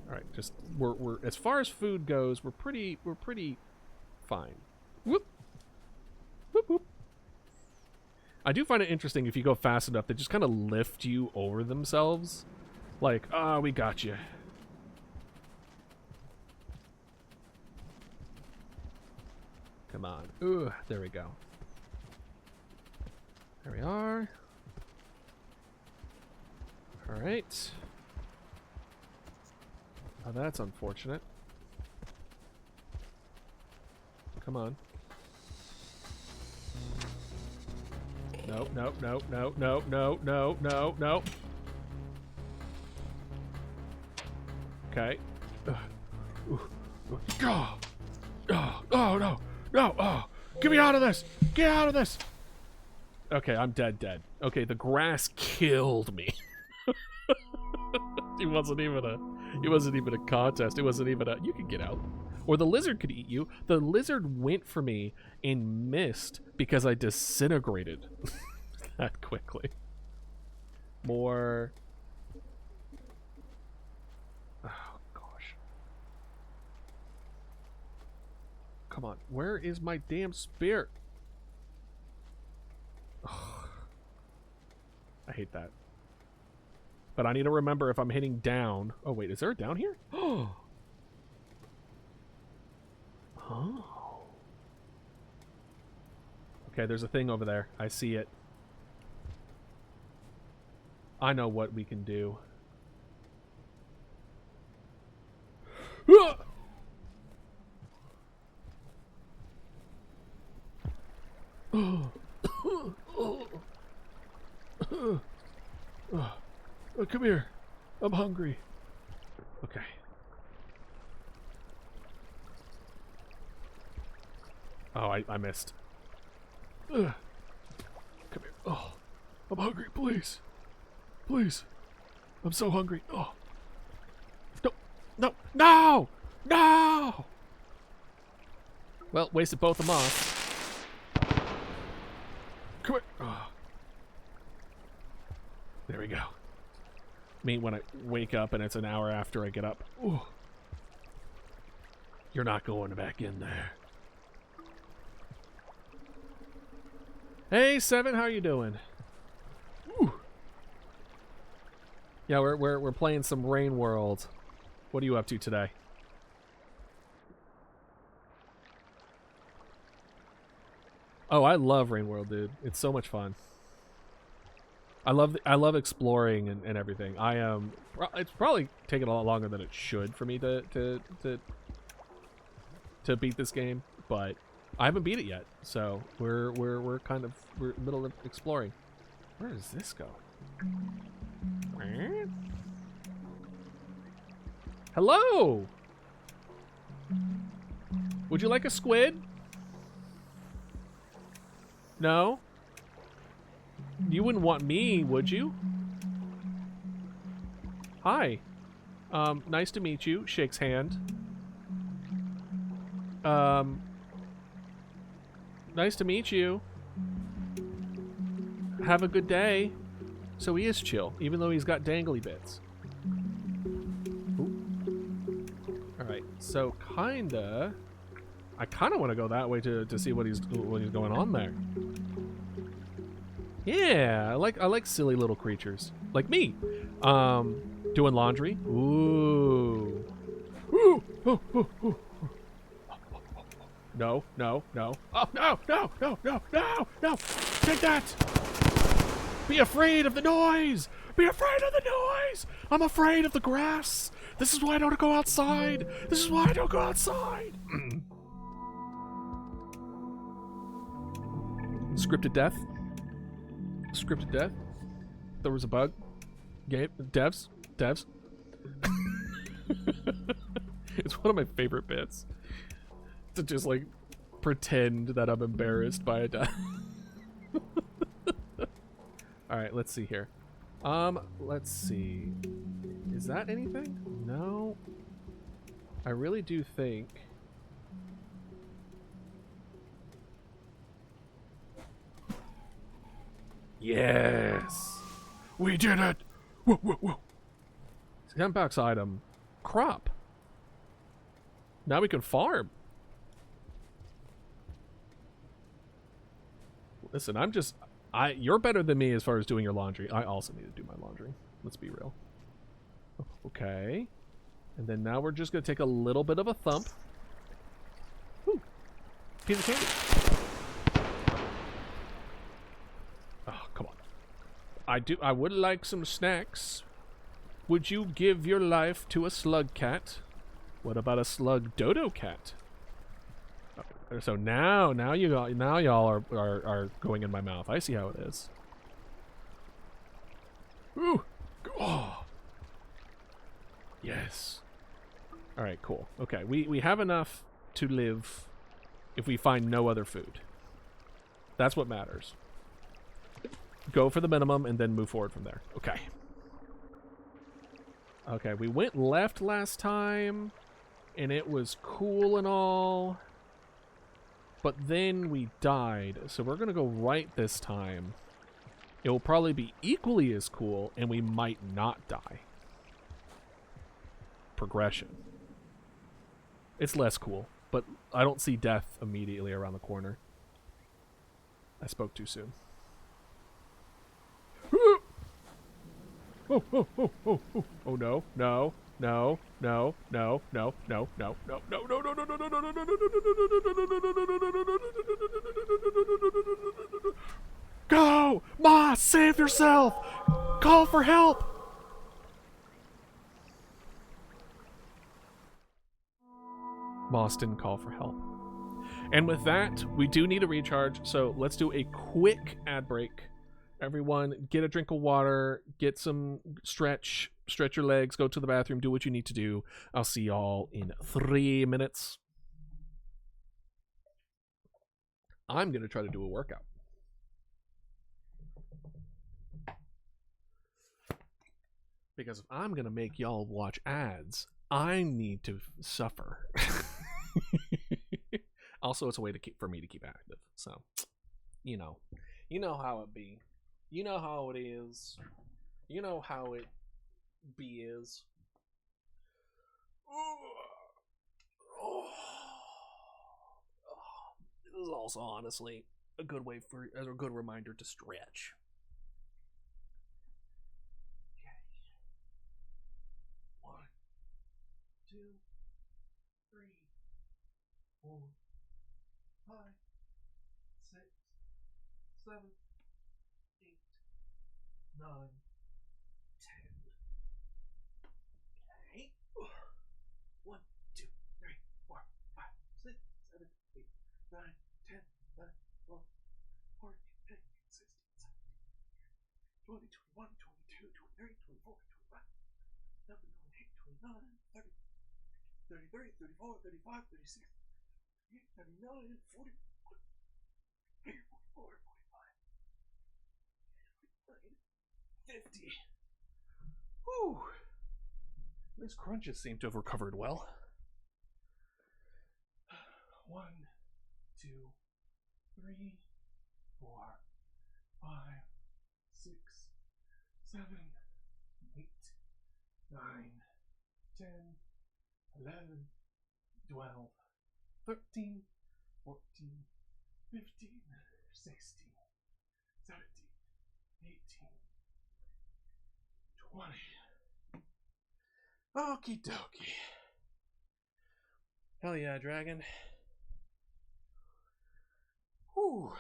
All right, just we're as far as food goes, we're pretty fine. Whoop. Whoop whoop. I do find it interesting if you go fast enough, they just kind of lift you over themselves. Like, ah, we got you. Come on. Ooh, there we go. There we are. All right. Oh, that's unfortunate. Come on. No, no, no, no, no, no, no, no, no. Okay. Oh, oh, no, no, oh, get me out of this. Get out of this. Okay, I'm dead. Okay, the grass killed me. It wasn't even a contest. It wasn't even a, you could get out. Or the lizard could eat you. The lizard went for me and missed because I disintegrated that quickly. More. Oh, gosh. Come on. Where is my damn spear? Oh, I hate that. But I need to remember if I'm hitting down. Oh, wait. Is there a down here? Oh. Oh. Okay, there's a thing over there. I see it. I know what we can do. Come here. I'm hungry. Okay. Oh, I missed. Come here. Oh, I'm hungry. Please. Please. I'm so hungry. Oh. No. No. No! No! Well, wasted both of them off. Come here. Oh. There we go. Me when I wake up and it's an hour after I get up. Ooh. You're not going back in there. Hey, Seven, how you doing? Ooh. Yeah, we're playing some Rainworld. What are you up to today? Oh, I love Rainworld, dude. It's so much fun. I love exploring and everything. It's probably taken a lot longer than it should for me to beat this game, but I haven't beat it yet. So we're middle of exploring. Where does this go? Hello. Would you like a squid? No? You wouldn't want me, would you? Hi. Nice to meet you. Shakes hand. Nice to meet you. Have a good day. So he is chill, even though he's got dangly bits. Alright, so I kinda wanna go that way to see what he's going on there. Yeah, I like silly little creatures. Like me. Doing laundry. Ooh. Ooh. Oh, oh, oh. No, no, no. Oh, no, no, no, no, no, no. Take that. Be afraid of the noise. Be afraid of the noise. I'm afraid of the grass. This is why I don't go outside. This is why I don't go outside. Scripted death. Scripted death. There was a bug. Game. Devs. It's one of my favorite bits. To just like pretend that I'm embarrassed by a death. Alright, let's see here. Let's see. Is that anything? No. I really do think... Yes! We did it! Whoa, whoa, whoa! Sandbox item. Crop. Now we can farm. Listen, you're better than me as far as doing your laundry. I also need to do my laundry. Let's be real. Okay. And then now we're just going to take a little bit of a thump. Ooh. Piece of candy. Oh, come on. I would like some snacks. Would you give your life to a slugcat? What about a slug Dodo cat? So now y'all are going in my mouth. I see how it is. Ooh. Oh. Yes. All right, cool. Okay, we have enough to live if we find no other food. That's what matters. Go for the minimum and then move forward from there. Okay. Okay, we went left last time and it was cool and all. But then we died, so we're going to go right this time. It will probably be equally as cool, and we might not die. Progression. It's less cool, but I don't see death immediately around the corner. I spoke too soon. Oh, oh, oh, oh, oh, oh no, no, no, no, no, no, no, no, no, no, no, no, no, no, no, no, no, no, no, go! Ma, save yourself! Call for help! Moss didn't call for help. And with that, we do need a recharge, so let's do a quick ad break. Everyone, get a drink of water, get some stretch your legs, go to the bathroom, do what you need to do. I'll see y'all in 3 minutes. I'm going to try to do a workout. Because if I'm going to make y'all watch ads, I need to suffer. Also, it's a way for me to keep active. So, you know how it be. You know how it is. You know how it be is. This is also honestly a good way as a good reminder to stretch. Okay. 1, 2, 3, 4, 5, 6, 7, 8, 9, 10. Okay. 1, 2, 3, 4, 5, 6, 7, 8, 9, 10, 11, 12, 14, 15, 16, 17, 20, 21, 22, 23, 24, 25, 28, 29, 30, 33, 34, 35, 36, 39, 40, 44, 45, 50. Whew. Those crunches seem to have recovered well. 1, 2, 3, 4, 5, 6, 7, 8, 9, 10, 11, 12, 13, 14, 15, 16, 17, 18, 20. Okie dokie. Hell yeah, dragon. Whew.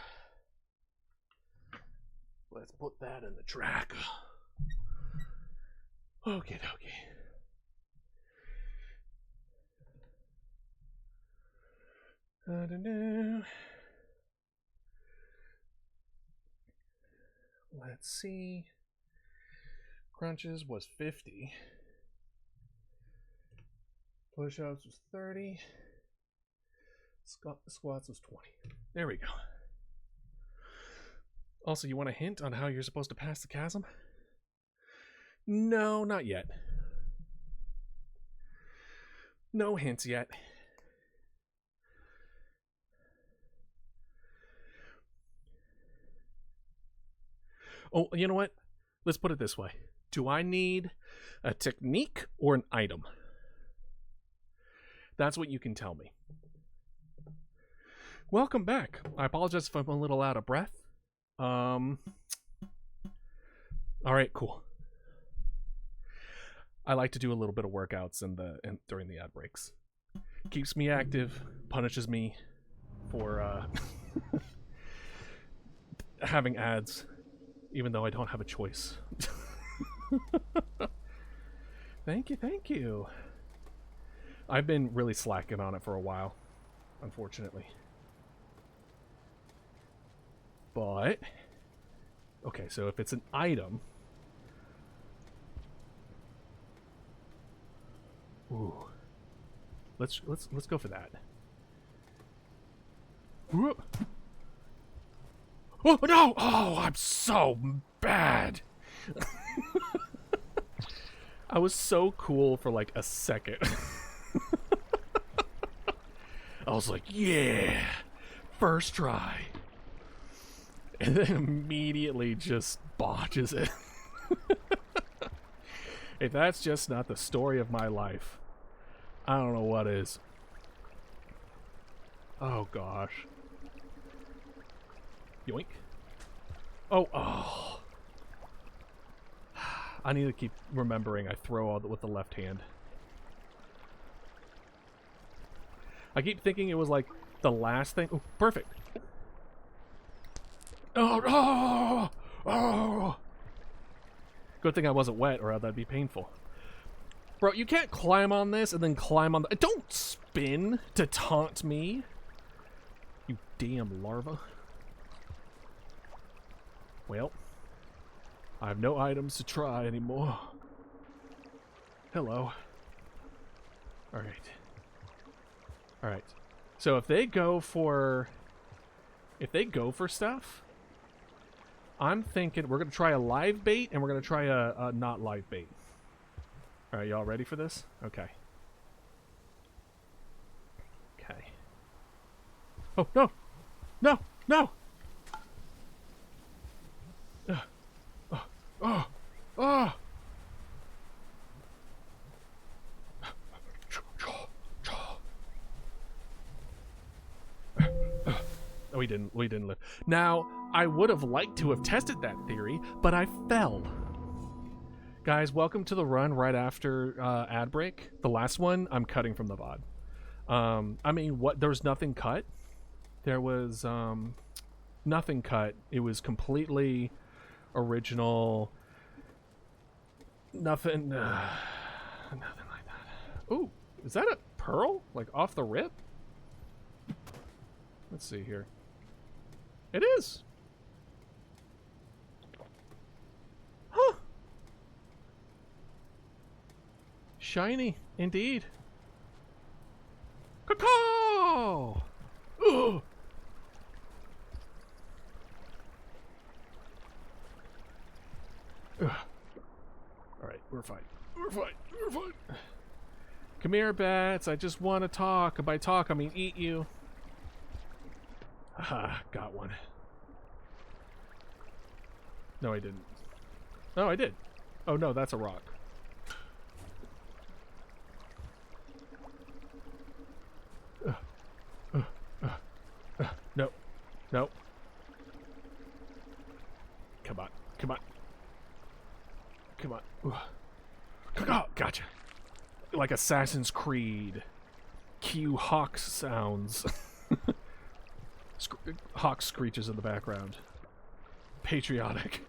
Let's put that in the tracker. Okie dokie. I don't know. Let's see. Crunches was 50. Push-ups was 30. Squats was 20. There we go. Also, you want a hint on how you're supposed to pass the chasm? No, not yet. No hints yet. Oh, you know what? Let's put it this way. Do I need a technique or an item? That's what you can tell me. Welcome back. I apologize if I'm a little out of breath. Alright, cool. I like to do a little bit of workouts during the ad breaks. Keeps me active, punishes me for having ads, even though I don't have a choice. Thank you. I've been really slacking on it for a while, unfortunately. But okay, so if it's an item, ooh, let's go for that. Ooh. Oh no! Oh, I'm so bad. I was so cool for like a second. I was like, yeah, first try. And then immediately just botches it. If that's just not the story of my life, I don't know what is. Oh gosh. Yoink. Oh. I need to keep remembering I throw all with the left hand. I keep thinking it was like the last thing. Oh, perfect. Oh. Good thing I wasn't wet, or that'd be painful. Bro, you can't climb on this and then climb on the... Don't spin to taunt me, you damn larva. Well, I have no items to try anymore. Hello. Alright. So if they go for stuff, I'm thinking we're gonna try a live bait and we're gonna try a not live bait. Alright, y'all ready for this? Okay. Oh no! No! We didn't live. Now, I would have liked to have tested that theory, but I fell. Guys, welcome to the run right after ad break. The last one, I'm cutting from the VOD. I mean, there was nothing cut. There was nothing cut. It was completely original. Nothing like that. Ooh, is that a pearl? Like off the rip? Let's see here. It is. Huh. Shiny, indeed. Caw! Ugh. Ugh. Alright, we're fine. We're fine. We're fine. Come here, bats. I just want to talk. And by talk, I mean eat you. Aha, got one. No, I didn't. No, I did. Oh, no, that's a rock. No. No. Come on. Come on. Come on. Oh, gotcha. Like Assassin's Creed. Cue hawk sounds. Hawk screeches in the background. Patriotic.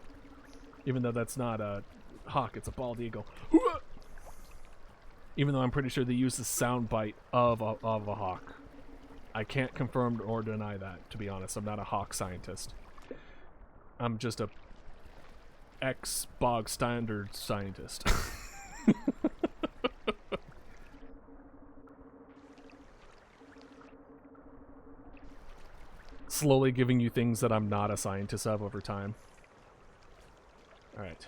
Even though that's not a hawk, it's a bald eagle. Even though I'm pretty sure they use the sound bite of a hawk. I can't confirm or deny that, to be honest. I'm not a hawk scientist. I'm just a ex-bog standard scientist. Slowly giving you things that I'm not a scientist of over time. Alright.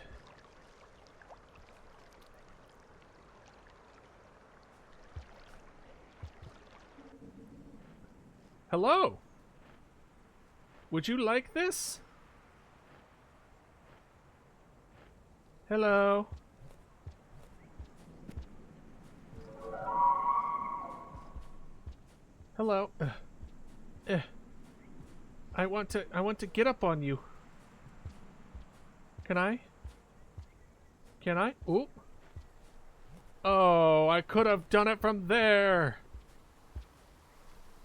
Hello! Would you like this? Hello? Hello? I want to get up on you. Can I? Can I? Oop. Oh, I could have done it from there.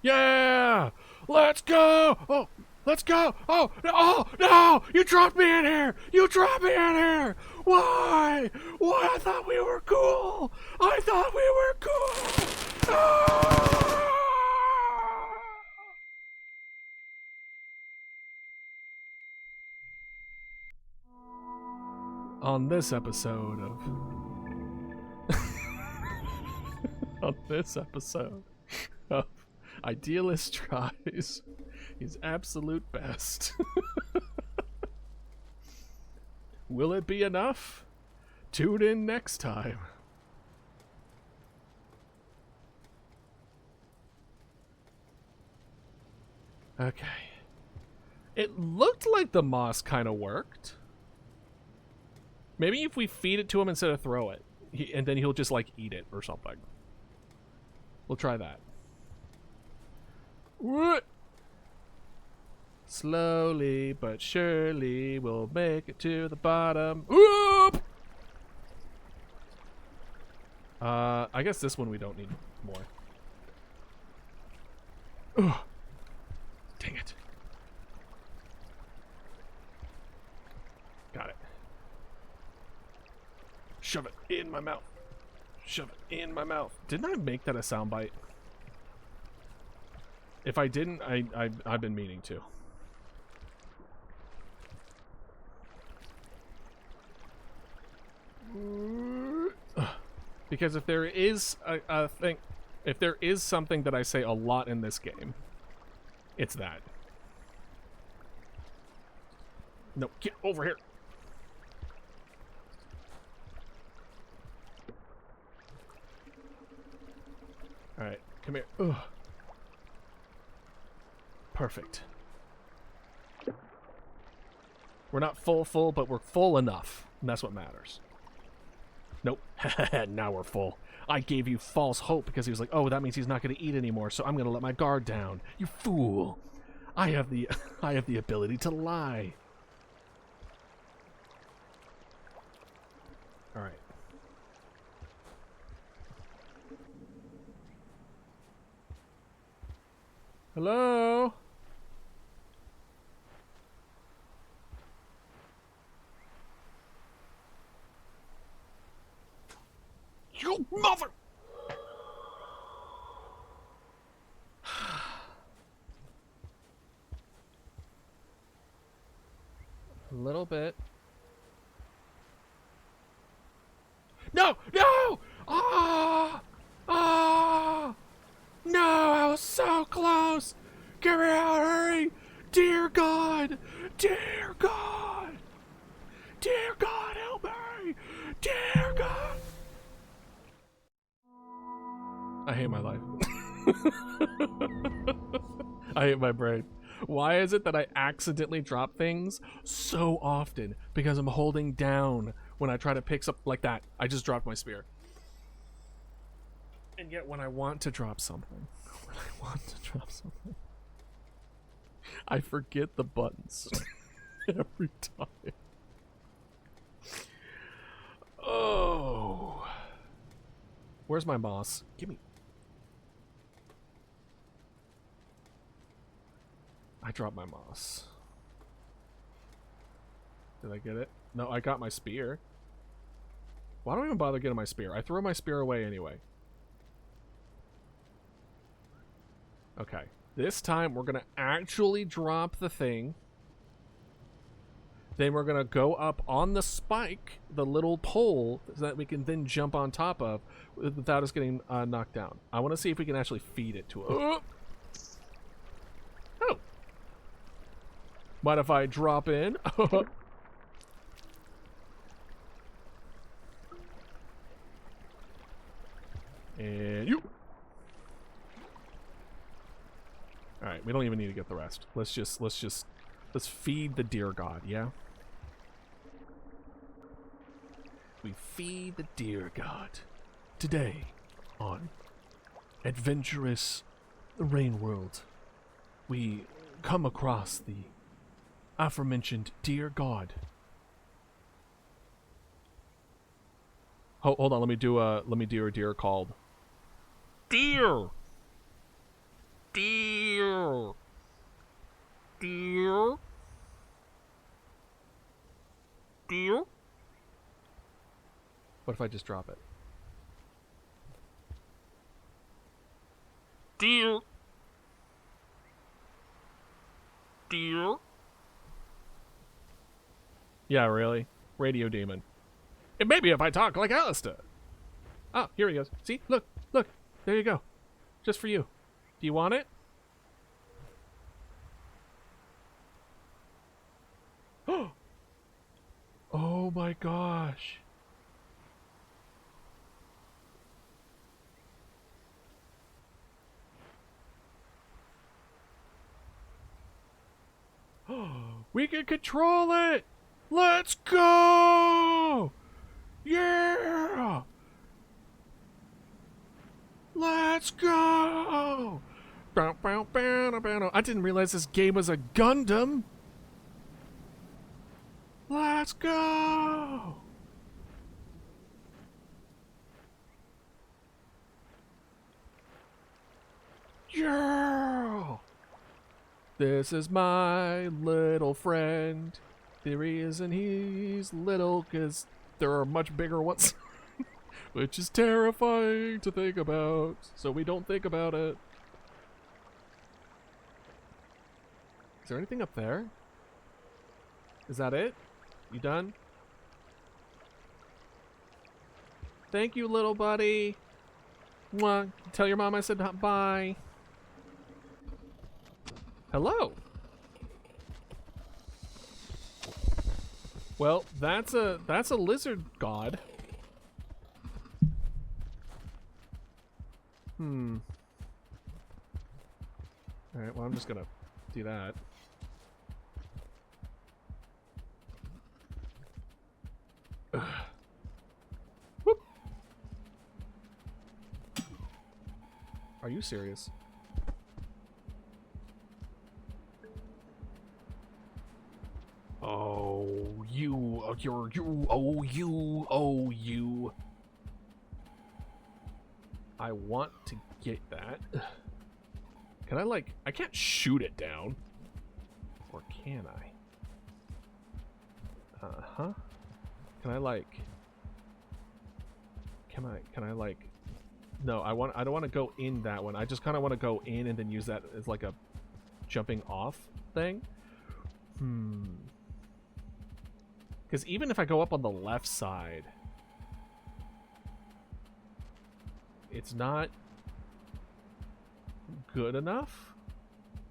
Yeah! Let's go! Oh, let's go! Oh, no! You dropped me in here! You dropped me in here! Why? Why? I thought we were cool! I thought we were cool! Ah! On this episode of... on this episode of Idealist Tries his absolute best. Will it be enough? Tune in next time. Okay. It looked like the moss kind of worked. Maybe if we feed it to him instead of throw it, and then he'll just like eat it or something. We'll try that. What? Slowly but surely we'll make it to the bottom. Oop! I guess this one we don't need more. Ugh. Dang it. Got it. Shove it in my mouth. Shove it in my mouth. Didn't I make that a soundbite? If I didn't, I've been meaning to. Because if there is a thing, if there is something that I say a lot in this game, it's that. No, get over here. Alright, come here. Ugh. Perfect. We're not full, but we're full enough. And that's what matters. Nope. Now we're full. I gave you false hope because he was like, oh, that means he's not going to eat anymore, so I'm going to let my guard down. You fool. I have the ability to lie. Alright. Hello? You mother! A little bit. No! No! Ah! Ah! No, I was so close! Get me out, hurry! Dear God! Dear God! Dear God, help me! Dear God! I hate my life. I hate my brain. Why is it that I accidentally drop things so often? Because I'm holding down when I try to pick something like that. I just dropped my spear. And yet when I want to drop something, I forget the buttons every time. Oh. Where's my moss? Give me. I dropped my moss. Did I get it? No, I got my spear. Why don't I even bother getting my spear? I throw my spear away anyway. Okay. This time we're going to actually drop the thing. Then we're going to go up on the spike, the little pole, so that we can then jump on top of without us getting knocked down. I want to see if we can actually feed it to him. Oh. Mind if I drop in? And you. All right, we don't even need to get the rest. Let's feed the deer god, yeah? We feed the deer god today on Adventurous Rainworld. We come across the aforementioned deer god. Hold on, let me do a deer called. Deer! Deer! Deer? Deer? What if I just drop it? Deer? Deer? Yeah, really? Radio demon. And maybe if I talk like Alistair. Oh, here he goes. See? Look. Look. There you go. Just for you. Do you want it? Oh my gosh. We can control it. Let's go. Yeah. Let's go. I didn't realize this game was a Gundam. Let's go. Yeah. This is my little friend. The reason he's little because there are much bigger ones. Which is terrifying to think about, so we don't think about it. Is there anything up there? Is that it? You done? Thank you, little buddy. Mwah. Tell your mom I said bye. Hello. Well, that's a lizard god. Alright, well, I'm just gonna do that. Whoop. Are you serious? Oh, you. I want to get that. Can I, like, I can't shoot it down. Or can I? Uh-huh. Can I, like... Can I, like... No, I don't want to go in that one. I just kind of want to go in and then use that as, like, a jumping off thing. Because even if I go up on the left side... It's not... good enough.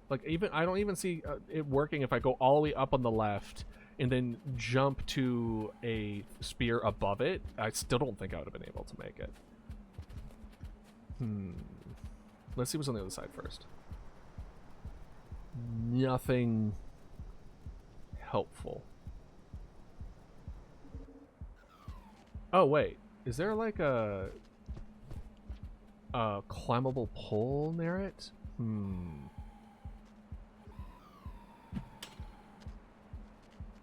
Like, even I don't even see it working if I go all the way up on the left and then jump to a spear above it. I still don't think I would have been able to make it. Let's see what's on the other side first. Nothing helpful. Oh, wait. Is there like a climbable pole near it?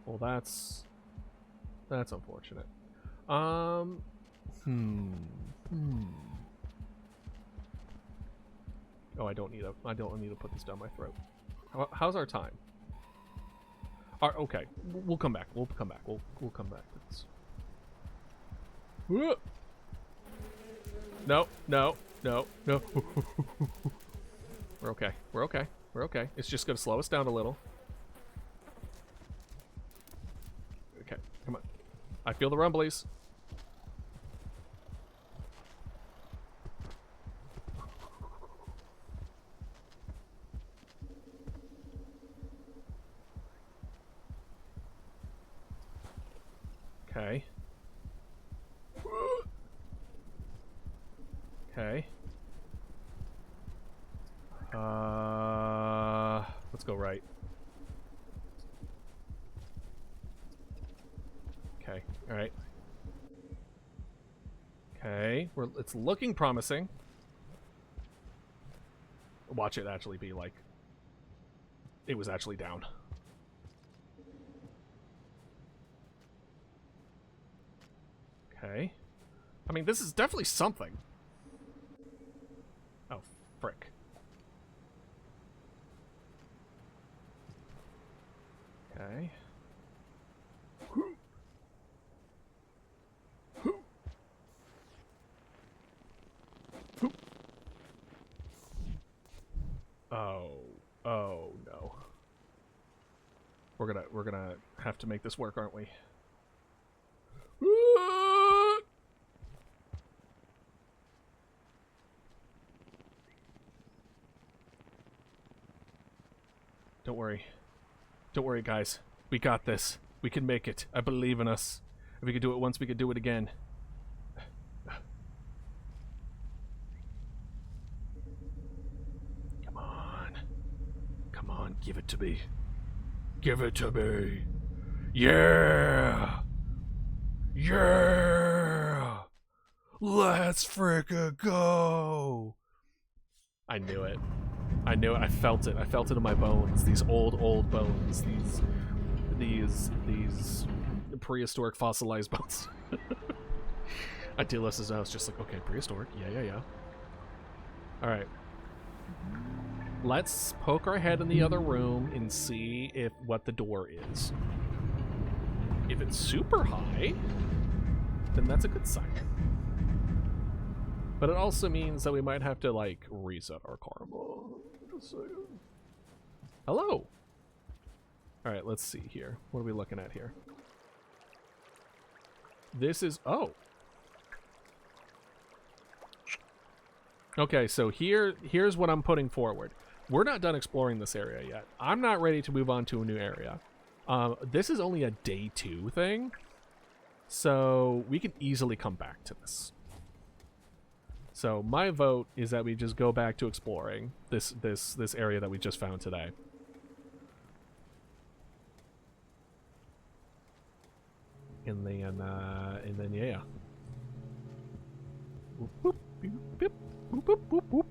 Well, that's unfortunate. Oh, I don't need to put this down my throat. How's our time? Okay, we'll come back. We'll come back. We'll come back to this. No. We're okay. We're okay. We're okay. It's just gonna slow us down a little. Okay, come on. I feel the rumblies. Okay. Okay. Let's go right. Okay. All right. Okay. It's looking promising. Watch it actually be like it was actually down. Okay. I mean, this is definitely something. Oh, frick. Okay. Oh no. We're gonna have to make this work, aren't we? Don't worry. Don't worry, guys. We got this. We can make it. I believe in us. If we could do it once, we could do it again. Come on. Come on, give it to me. Give it to me. Yeah! Yeah! Let's frickin' go! I knew it. I knew it. I felt it. I felt it in my bones. These old bones. These prehistoric fossilized bones. I did listen to. I was just like, okay, prehistoric. Yeah. All right. Let's poke our head in the other room and see what the door is. If it's super high, then that's a good sign. But it also means that we might have to, like, reset our karma. Just saying. Hello! Alright, let's see here. What are we looking at here? This is... Oh! Okay, so here's what I'm putting forward. We're not done exploring this area yet. I'm not ready to move on to a new area. This is only a day 2 thing. So we can easily come back to this. So my vote is that we just go back to exploring this area that we just found today. And then yeah. Boop, boop, boop, boop, boop, boop, boop, boop.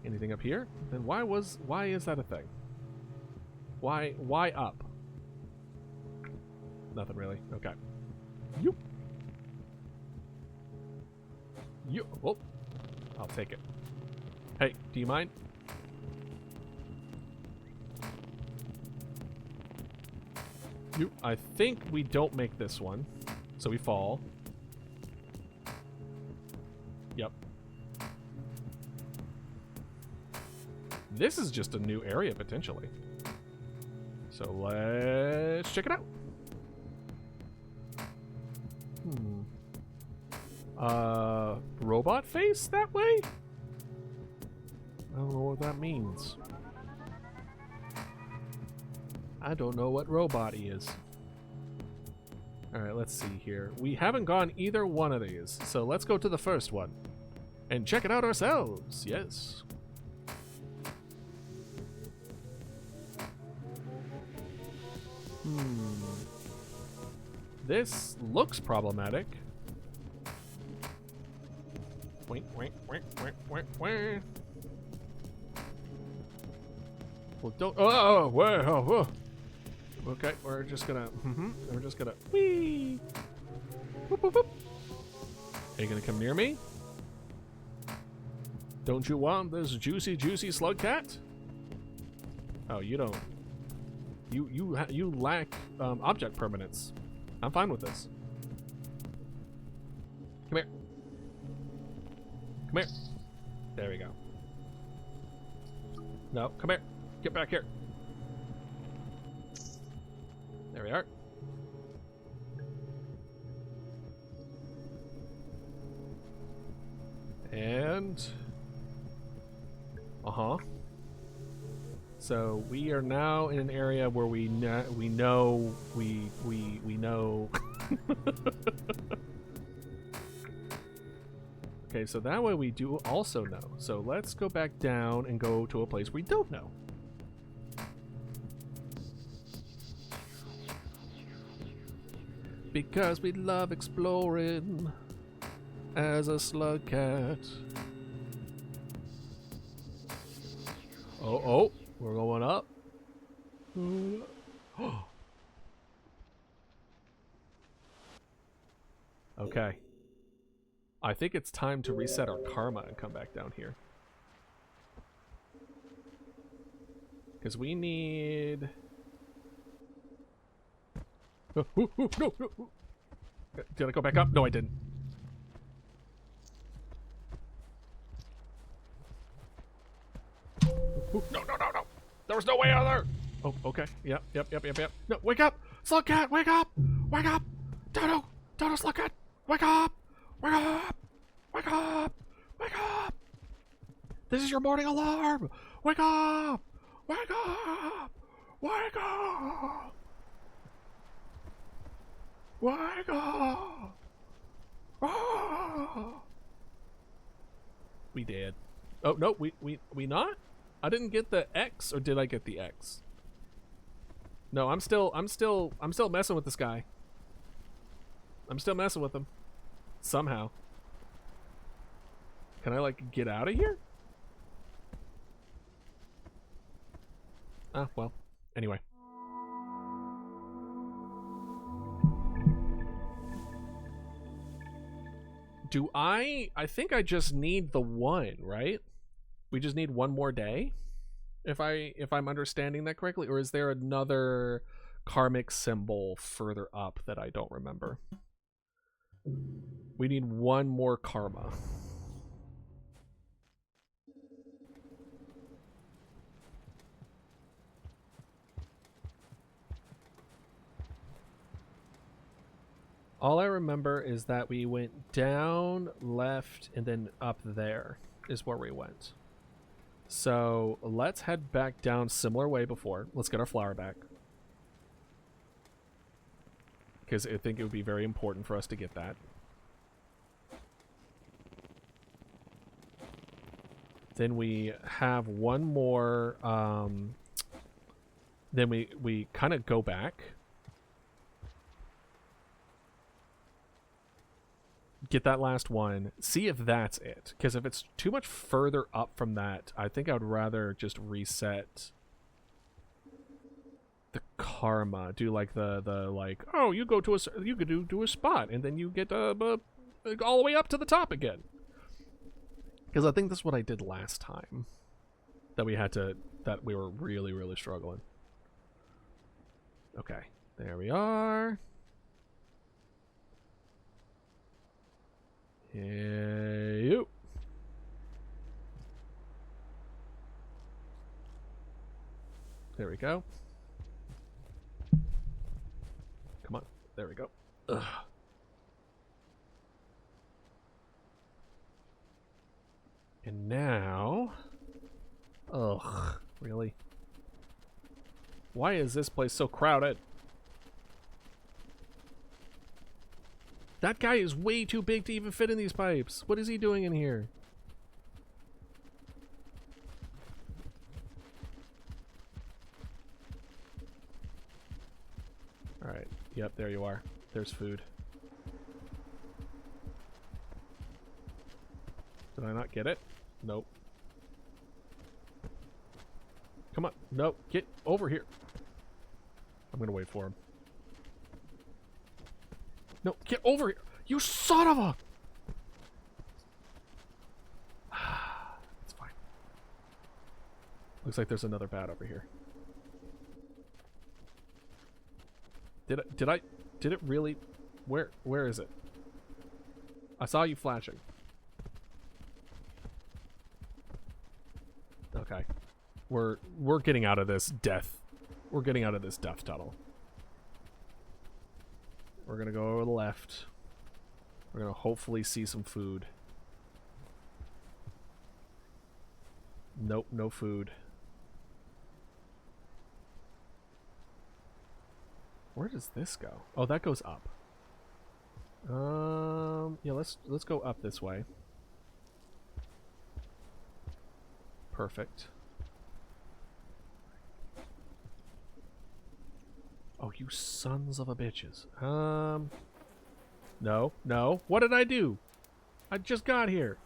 Anything up here? Then why is that a thing? Why up? Nothing really. Okay. Yoop. Oh, I'll take it. Hey, do you mind? I think we don't make this one, so we fall. Yep. This is just a new area, potentially. So let's check it out. Robot face that way? I don't know what that means. I don't know what robot he is. Alright, let's see here. We haven't gone either one of these, so let's go to the first one. and check it out ourselves. Yes. This looks problematic. Wait. Well, don't. Oh, whoa. Okay, we're just gonna. Whee! Whoop, whoop, whoop. Are you gonna come near me? Don't you want this juicy slugcat? Oh, you don't. You lack object permanence. I'm fine with this. Come here. Come here. There we go. No, come here. Get back here. There we are. And so we are now in an area where we know. Okay, so that way we do also know. So let's go back down and go to a place we don't know. Because we love exploring as a slugcat. Oh, we're going up. Okay. I think it's time to reset our karma and come back down here. Because we need... No. Did I go back up? No, I didn't. No. There was no way out of there. Oh, okay. Yep. No, wake up! Slugcat, wake up! Wake up! Dodo, slugcat, wake up! Wake up! Wake up! Wake up! This is your morning alarm! Wake up! Wake up! Wake up! Wake up! Oh! We did. Oh no, we not? I didn't get the X, or did I get the X? No, I'm still messing with this guy. I'm still messing with him. Somehow. Can I, like, get out of here? Ah, well. Anyway. Do I think I just need the one, right? We just need one more day? If I'm understanding that correctly? Or is there another karmic symbol further up that I don't remember? We need one more karma. All I remember is that we went down, left, and then up there is where we went. So let's head back down similar way before. Let's get our flower back. Because I think it would be very important for us to get that. Then we have one more, then we kind of go back. Get that last one. See if that's it. Because if it's too much further up from that, I think I would rather just reset the karma. Do like the like, oh, you go to you could do a spot, and then you get all the way up to the top again. Because I think that's what I did last time. That we were really, really struggling. Okay, there we are. Hey, you. There we go. Come on. There we go. Ugh. And now... Ugh. Really? Why is this place so crowded? That guy is way too big to even fit in these pipes. What is he doing in here? Yep, there you are. There's food. Did I not get it? Nope. Come on. No, get over here. I'm gonna wait for him. No, get over here. You son of a... It's fine. Looks like there's another bat over here. Did it really? Where is it? I saw you flashing. Okay. We're getting out of this death. We're getting out of this death tunnel. We're gonna go over to the left. We're gonna hopefully see some food. Nope, no food. Where does this go? Oh, that goes up. Yeah, let's go up this way. Perfect. Oh, you sons of a bitches. No. What did I do? I just got here.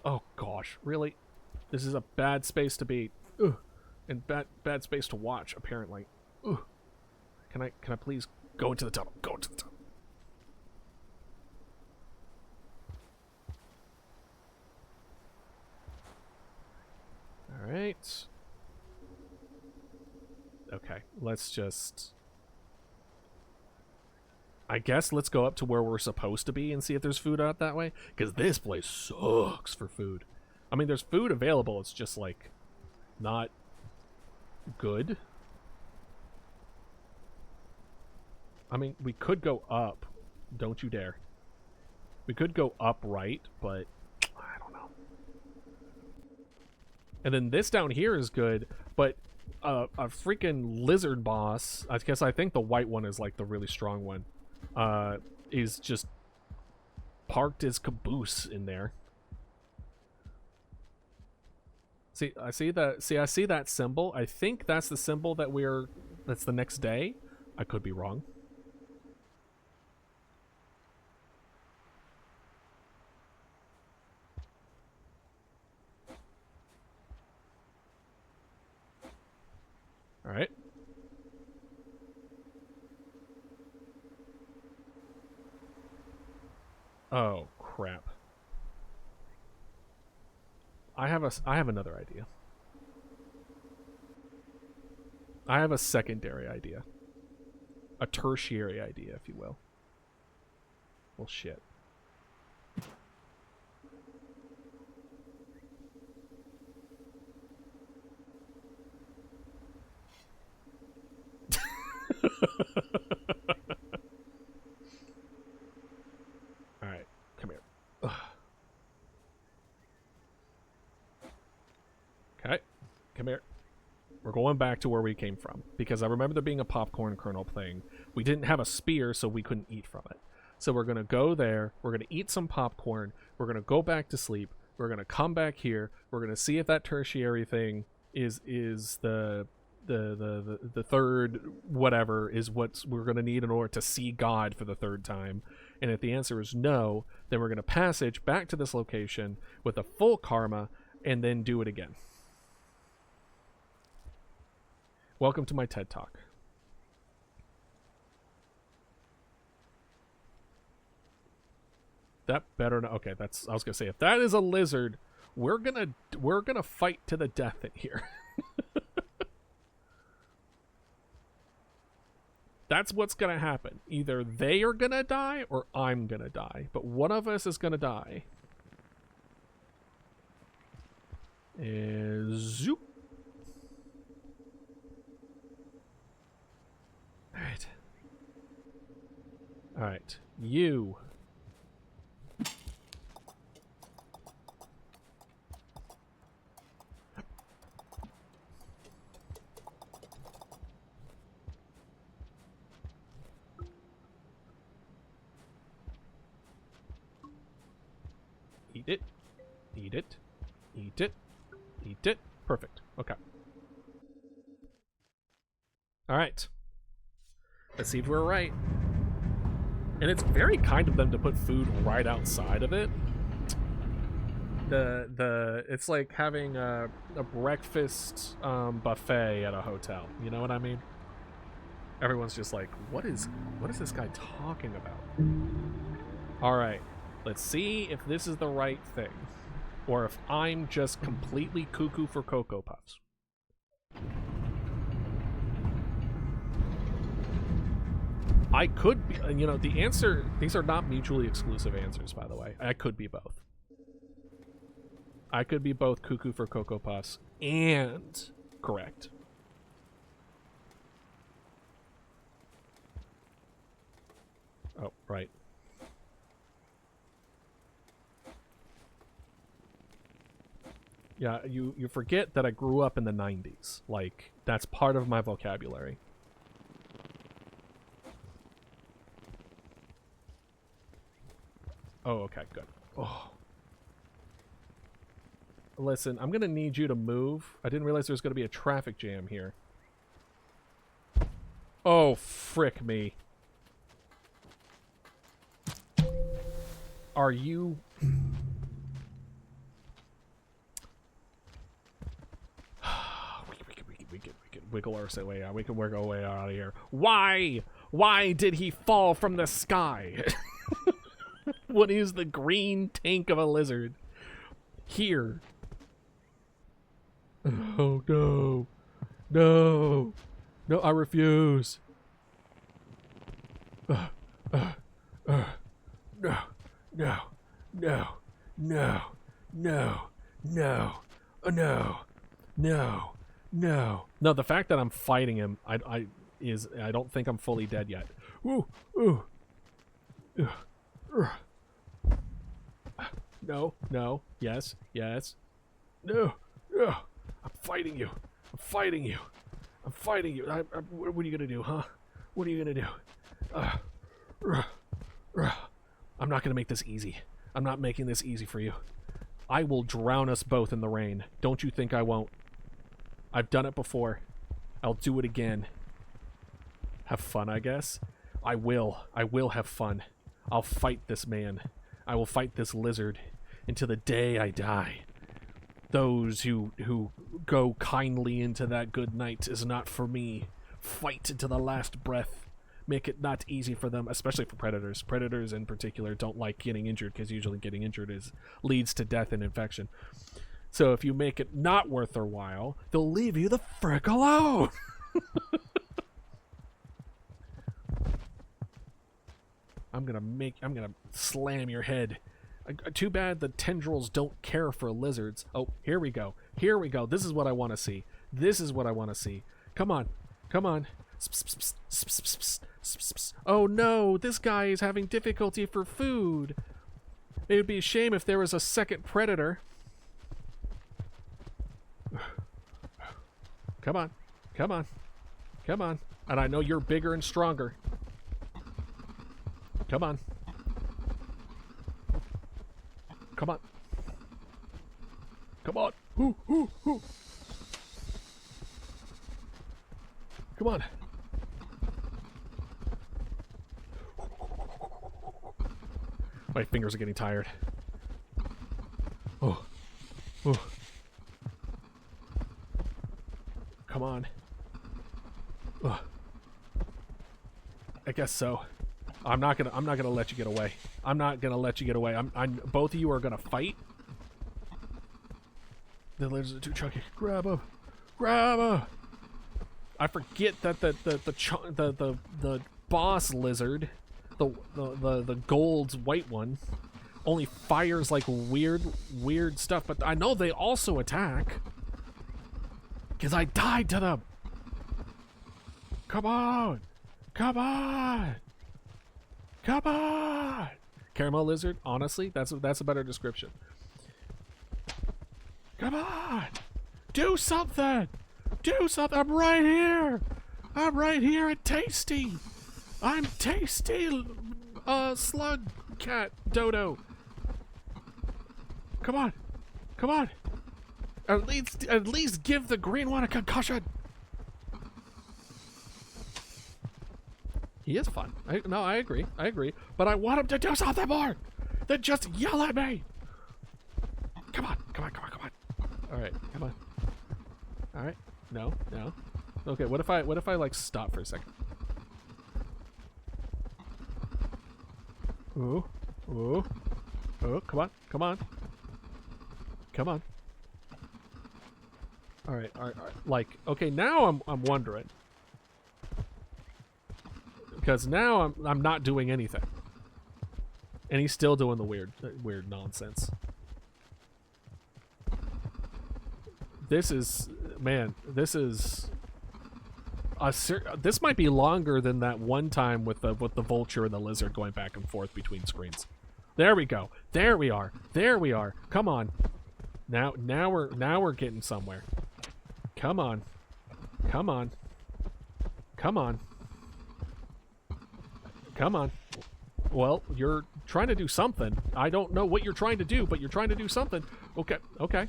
Oh gosh, really? This is a bad space to be. Ugh. And bad space to watch, apparently. Ugh. Can I please go into the tunnel? Go into the tunnel. All right. Okay, let's just... I guess let's go up to where we're supposed to be and see if there's food out that way. Because this place sucks for food. I mean, there's food available. It's just, like, not good. I mean, we could go up. Don't you dare. We could go up right, but I don't know. And then this down here is good, but a freaking lizard boss, I guess I think the white one is like the really strong one, is just parked his caboose in there. I see that symbol. I think that's the symbol that's the next day. I could be wrong. All right. Oh, crap. I have another idea. I have a secondary idea. A tertiary idea, if you will. Well, shit. Alright, come here. Ugh. Okay, come here. We're going back to where we came from, because I remember there being a popcorn kernel thing. We didn't have a spear, so we couldn't eat from it. So we're going to go there, we're going to eat some popcorn, we're going to go back to sleep, we're going to come back here, we're going to see if that tertiary thing is the third whatever is what we're going to need in order to see God for the third time. And if the answer is no, then we're going to passage back to this location with a full karma and then do it again. Welcome to my TED Talk. That better not... Okay, that's... I was going to say, if that is a lizard, we're gonna fight to the death in here. That's what's gonna happen. Either they are gonna die or I'm gonna die. But one of us is gonna die. Zoop. Alright. Alright. You. Eat it. Eat it. Eat it. Eat it. Perfect. Okay. Alright. Let's see if we're right. And it's very kind of them to put food right outside of it. It's like having a breakfast buffet at a hotel. You know what I mean? Everyone's just like, what is this guy talking about? All right, let's see if this is the right thing, or if I'm just completely cuckoo for Cocoa Puffs. I could be, you know, the answer, these are not mutually exclusive answers, by the way. I could be both. I could be both cuckoo for Cocoa Puffs and correct. Oh, right. Yeah, you forget that I grew up in the 90s. Like, that's part of my vocabulary. Oh, okay, good. Oh. Listen, I'm gonna need you to move. I didn't realize there was gonna be a traffic jam here. Oh, frick me. Are you... we can wiggle our way out. We can work our way out of here. Why? Why did he fall from the sky? What is the green tank of a lizard? Here. Oh, no. No. No, I refuse. No. No. No. No. No. No. No. No. No. No. No, the fact that I'm fighting him, I don't think I'm fully dead yet. Ooh. Ooh. No. No. Yes. Yes. No. No. I'm fighting you. I'm fighting you. I'm fighting you. What are you gonna do, huh? What are you gonna do? I'm not gonna make this easy. I'm not making this easy for you. I will drown us both in the rain. Don't you think I won't? I've done it before. I'll do it again. Have fun, I guess. I will. I will have fun. I'll fight this man. I will fight this lizard until the day I die. Those who go kindly into that good night is not for me. Fight to the last breath. Make it not easy for them, especially for predators. Predators in particular don't like getting injured because usually getting injured leads to death and infection. So if you make it not worth their while, they'll leave you the frick alone. I'm gonna slam your head. Too bad the tendrils don't care for lizards. Oh, here we go. Here we go. This is what I want to see. This is what I want to see. Come on. Come on. Oh no, this guy is having difficulty for food. It would be a shame if there was a second predator. Come on. Come on. Come on. And I know you're bigger and stronger. Come on. Come on. Come on. Ooh, ooh, ooh. Come on. My fingers are getting tired. Oh. Oh. Come on. Ugh. I guess so. I'm not gonna let you get away. I'm not gonna let you get away. Both of you are gonna fight. The lizards are too chunky. Grab him. Grab him. I forget that the boss lizard, the gold white one, only fires like weird stuff. But I know they also attack. Because I died to them. Come on. Come on. Come on. Caramel lizard, honestly, that's a better description. Come on. Do something. Do something. I'm right here. I'm right here at Tasty. I'm Tasty slugcat Dodo. Come on. Come on. At least give the green one a concussion. He is fun. No, I agree. I agree. But I want him to do something more than just yell at me. Come on. Come on. Come on. Come on. All right. Come on. All right. No. No. Okay. What if I like stop for a second? Ooh. Ooh. Oh. Come on. Come on. Come on. All right. All right. All right. Like. Okay. Now I'm wondering. Because now I'm not doing anything, and he's still doing the weird nonsense. This is, man, this is this might be longer than that one time with the vulture and the lizard going back and forth between screens. There we go. There we are. There we are. Come on. Now we're getting somewhere. Come on. Come on. Come on. Come on. Well, you're trying to do something. I don't know what you're trying to do, but you're trying to do something. Okay. Okay.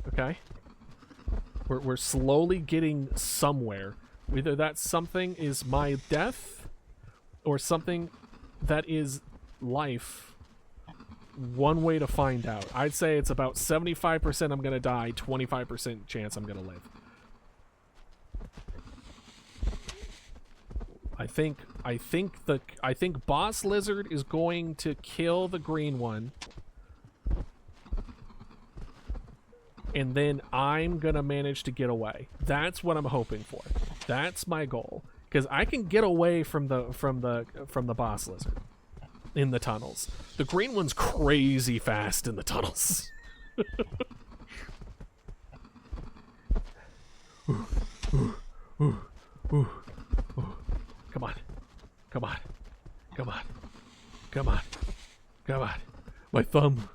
Okay. We're slowly getting somewhere. Either that something is my death or something that is life. One way to find out. I'd say it's about 75% I'm going to die, 25% chance I'm going to live. I think Boss Lizard is going to kill the green one. And then I'm going to manage to get away. That's what I'm hoping for. That's my goal. Cuz I can get away from the Boss Lizard in the tunnels. The green one's crazy fast in the tunnels. Come on. Come on. Come on. Come on. Come on. My thumb,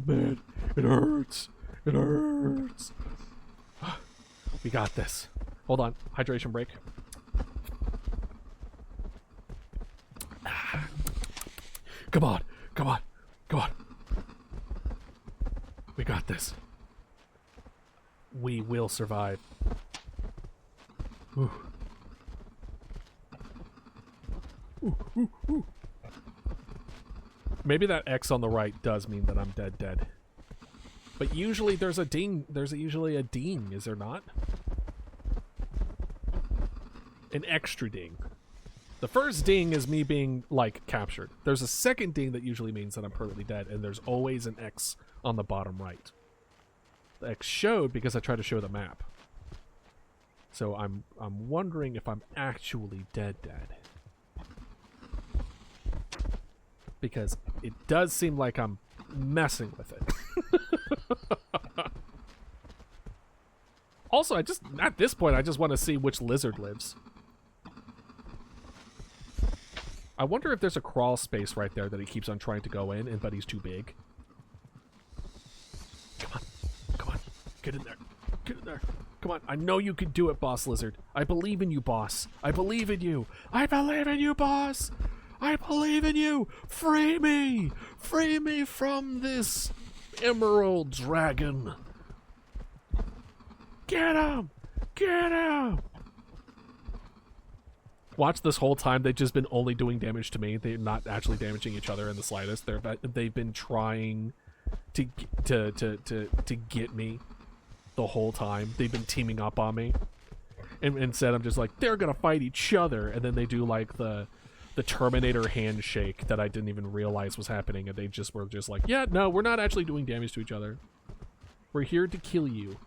man. It hurts. It hurts. We got this. Hold on. Hydration break. Come on. Come on. Come on. We got this. We will survive. Ooh. Ooh. Maybe that X on the right does mean that I'm dead. But usually there's a ding. There's usually a ding, is there not? An extra ding. The first ding is me being, like, captured. There's a second ding that usually means that I'm permanently dead, and there's always an X on the bottom right. The X showed because I tried to show the map. So I'm wondering if I'm actually dead. Because it does seem like I'm messing with it. Also, at this point, I just want to see which lizard lives. I wonder if there's a crawl space right there that he keeps on trying to go in, but he's too big. Come on. Come on. Get in there. Get in there. Come on. I know you can do it, Boss Lizard. I believe in you, boss. I believe in you. I believe in you, boss. I believe in you! Free me! Free me from this emerald dragon! Get him! Get him! Watch, this whole time they've just been only doing damage to me. They're not actually damaging each other in the slightest. They've been trying to get me the whole time. They've been teaming up on me. And instead I'm just like, they're gonna fight each other, and then they do like the Terminator handshake that I didn't even realize was happening, and they just were just like, yeah, no, we're not actually doing damage to each other. We're here to kill you.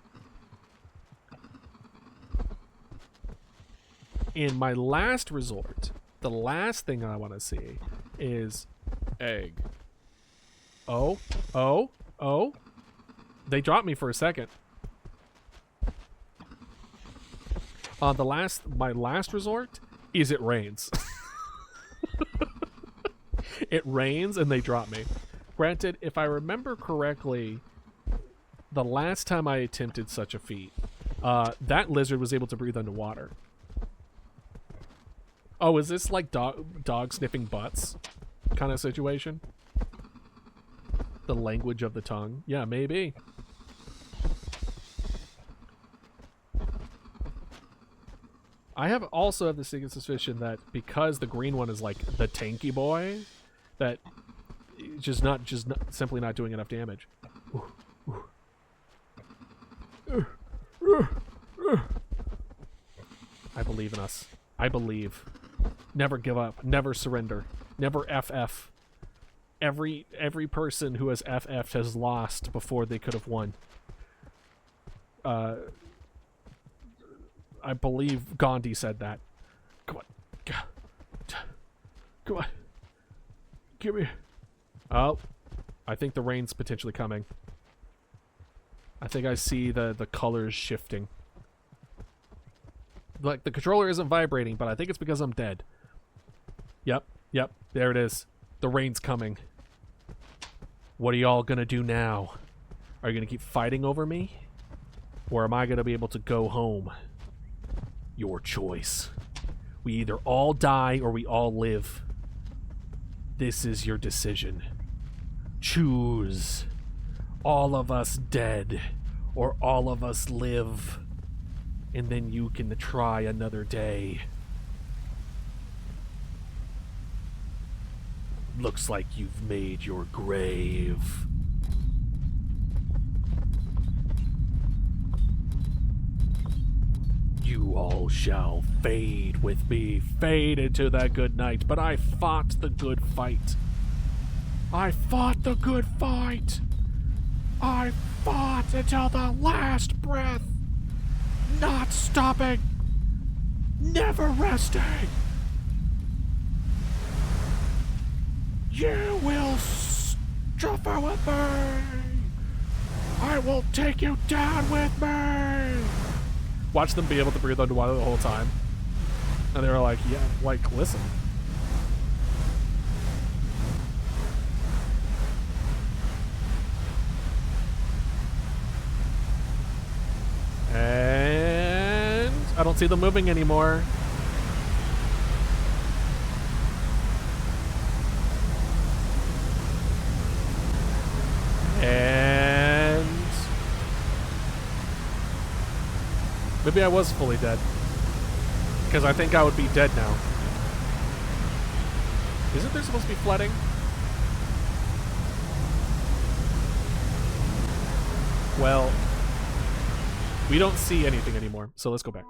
In my last resort, the last thing I want to see is egg. Oh. They dropped me for a second. My last resort is it rains. It rains and they drop me. Granted, if I remember correctly, the last time I attempted such a feat, that lizard was able to breathe underwater. Oh, is this like dog sniffing butts kind of situation? The language of the tongue? Yeah, maybe. I have also have the sneaking suspicion that because the green one is like the tanky boy, that simply not doing enough damage. I believe in us. I believe. Never give up. Never surrender. Never FF. Every person who has FF'd has lost before they could have won. I believe Gandhi said that. Come on. Come on. Give me. Oh. I think the rain's potentially coming. I think I see the colors shifting. Like, the controller isn't vibrating, but I think it's because I'm dead. Yep. There it is. The rain's coming. What are y'all gonna do now? Are you gonna keep fighting over me? Or am I gonna be able to go home? Your choice. We either all die or we all live. This is your decision. Choose. All of us dead, or all of us live. And then you can try another day. Looks like you've made your grave. You all shall fade with me, fade into that good night, but I fought the good fight. I fought the good fight. I fought until the last breath. Not stopping. Never resting. You will suffer with me. I will take you down with me. Watch them be able to breathe underwater the whole time. And they were like, yeah, like, listen. And I don't see them moving anymore. And maybe I was fully dead. Because I think I would be dead now. Isn't there supposed to be flooding? Well, we don't see anything anymore, so let's go back.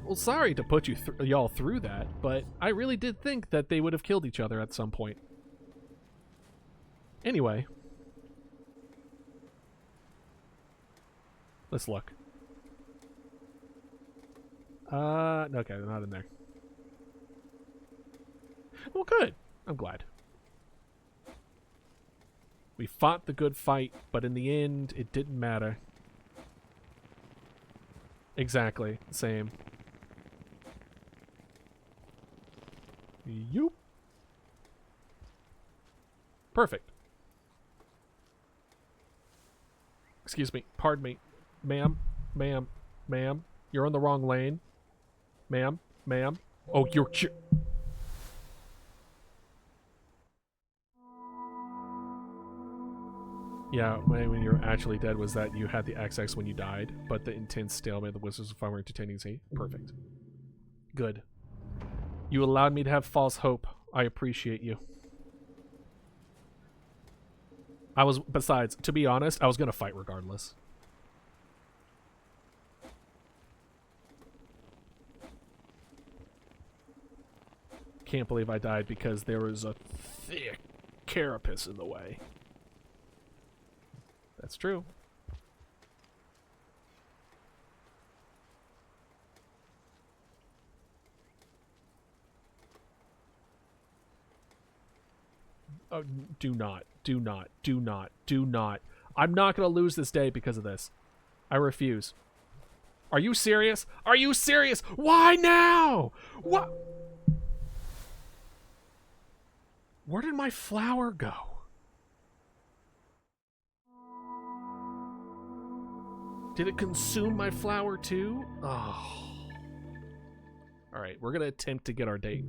Well, sorry to put y'all through that, but I really did think that they would have killed each other at some point. Anyway. Let's look. Okay, they're not in there. Well, good. I'm glad. We fought the good fight, but in the end, it didn't matter. Exactly. Same. Yoop. Perfect. Excuse me. Pardon me. Ma'am. Ma'am. Ma'am. You're in the wrong lane. Ma'am. Ma'am. Oh, you're... Yeah, when you're actually dead was that you had the XX when you died, but the intense stalemate of the Wizards of Fire entertaining Z. Perfect. Good. You allowed me to have false hope. I appreciate you. Besides, to be honest, I was gonna fight regardless. Can't believe I died because there was a thick carapace in the way. That's true. Oh, do not. Do not. Do not. Do not. I'm not going to lose this day because of this. I refuse. Are you serious? Are you serious? Why now? What? Where did my flower go? Did it consume my flower too? Oh. Alright, we're gonna attempt to get our day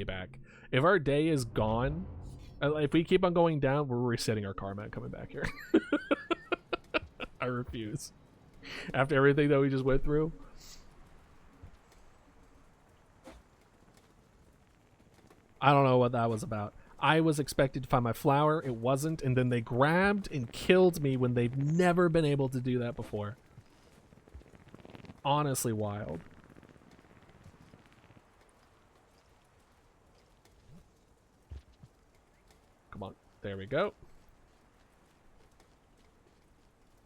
back. If our day is gone, if we keep on going down, we're resetting our karma and coming back here. I refuse. After everything that we just went through. I don't know what that was about. I was expected to find my flower. It wasn't. And then they grabbed and killed me when they've never been able to do that before. Honestly wild. Come on. There we go.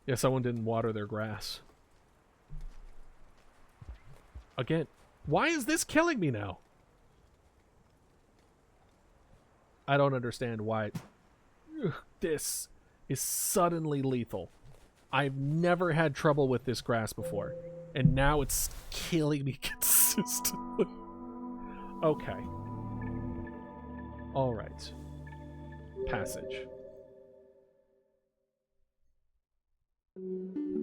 Yeah, someone didn't water their grass. Again, why is this killing me now? I don't understand why this is suddenly lethal. I've never had trouble with this grass before, and now it's killing me consistently. Okay. All right. Passage. Ooh.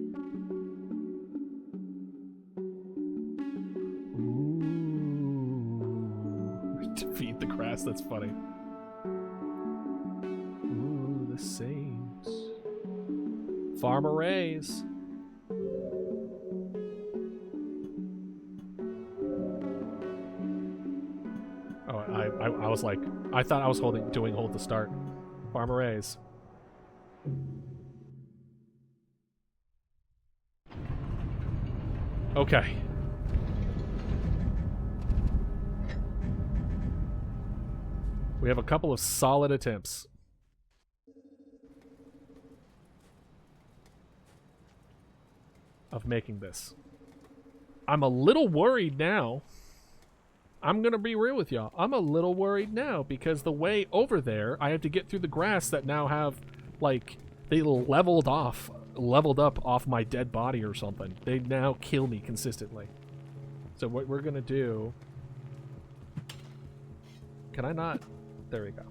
Defeat the grass, that's funny. Ooh, the sames. Farmer Rays. Oh, I was like, I thought I was doing hold to start. Farmer Rays. Okay. We have a couple of solid attempts. Of making this. I'm a little worried now. I'm gonna be real with y'all. I'm a little worried now because the way over there, I have to get through the grass that now have, like, they leveled up off my dead body or something. They now kill me consistently. So what we're gonna do... Can I not? There we go.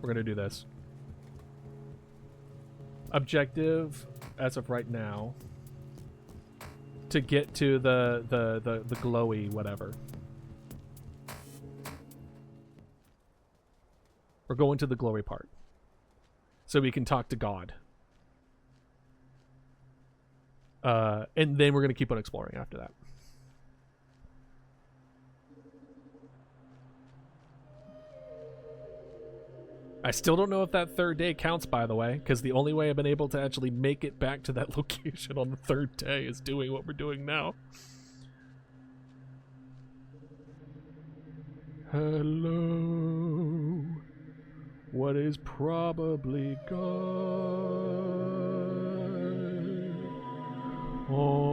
We're gonna do this. Objective, as of right now, to get to the glowy whatever. We're going to the glowy part. So we can talk to God. And then we're going to keep on exploring after that. I still don't know if that third day counts, by the way, because the only way I've been able to actually make it back to that location on the third day is doing what we're doing now. Hello. What is probably gone? Oh.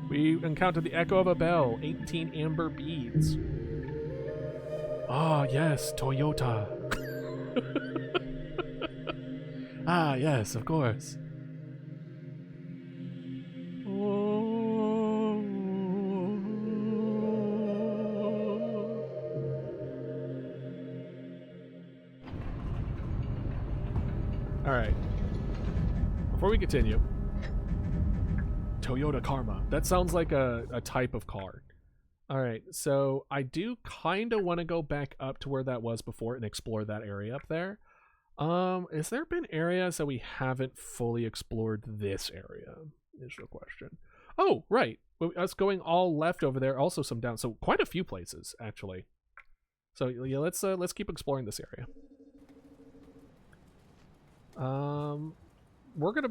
We encountered the echo of a bell, 18 amber beads. Ah, yes, Toyota. Ah, yes, of course. Oh. All right. Before we continue, Toyota Karma. That sounds like a type of car. All right, so I do kind of want to go back up to where that was before and explore that area up there. Has there been areas that we haven't fully explored this area? Is the question. Oh, right. Us going all left over there, also some down. So quite a few places, actually. So yeah, let's keep exploring this area.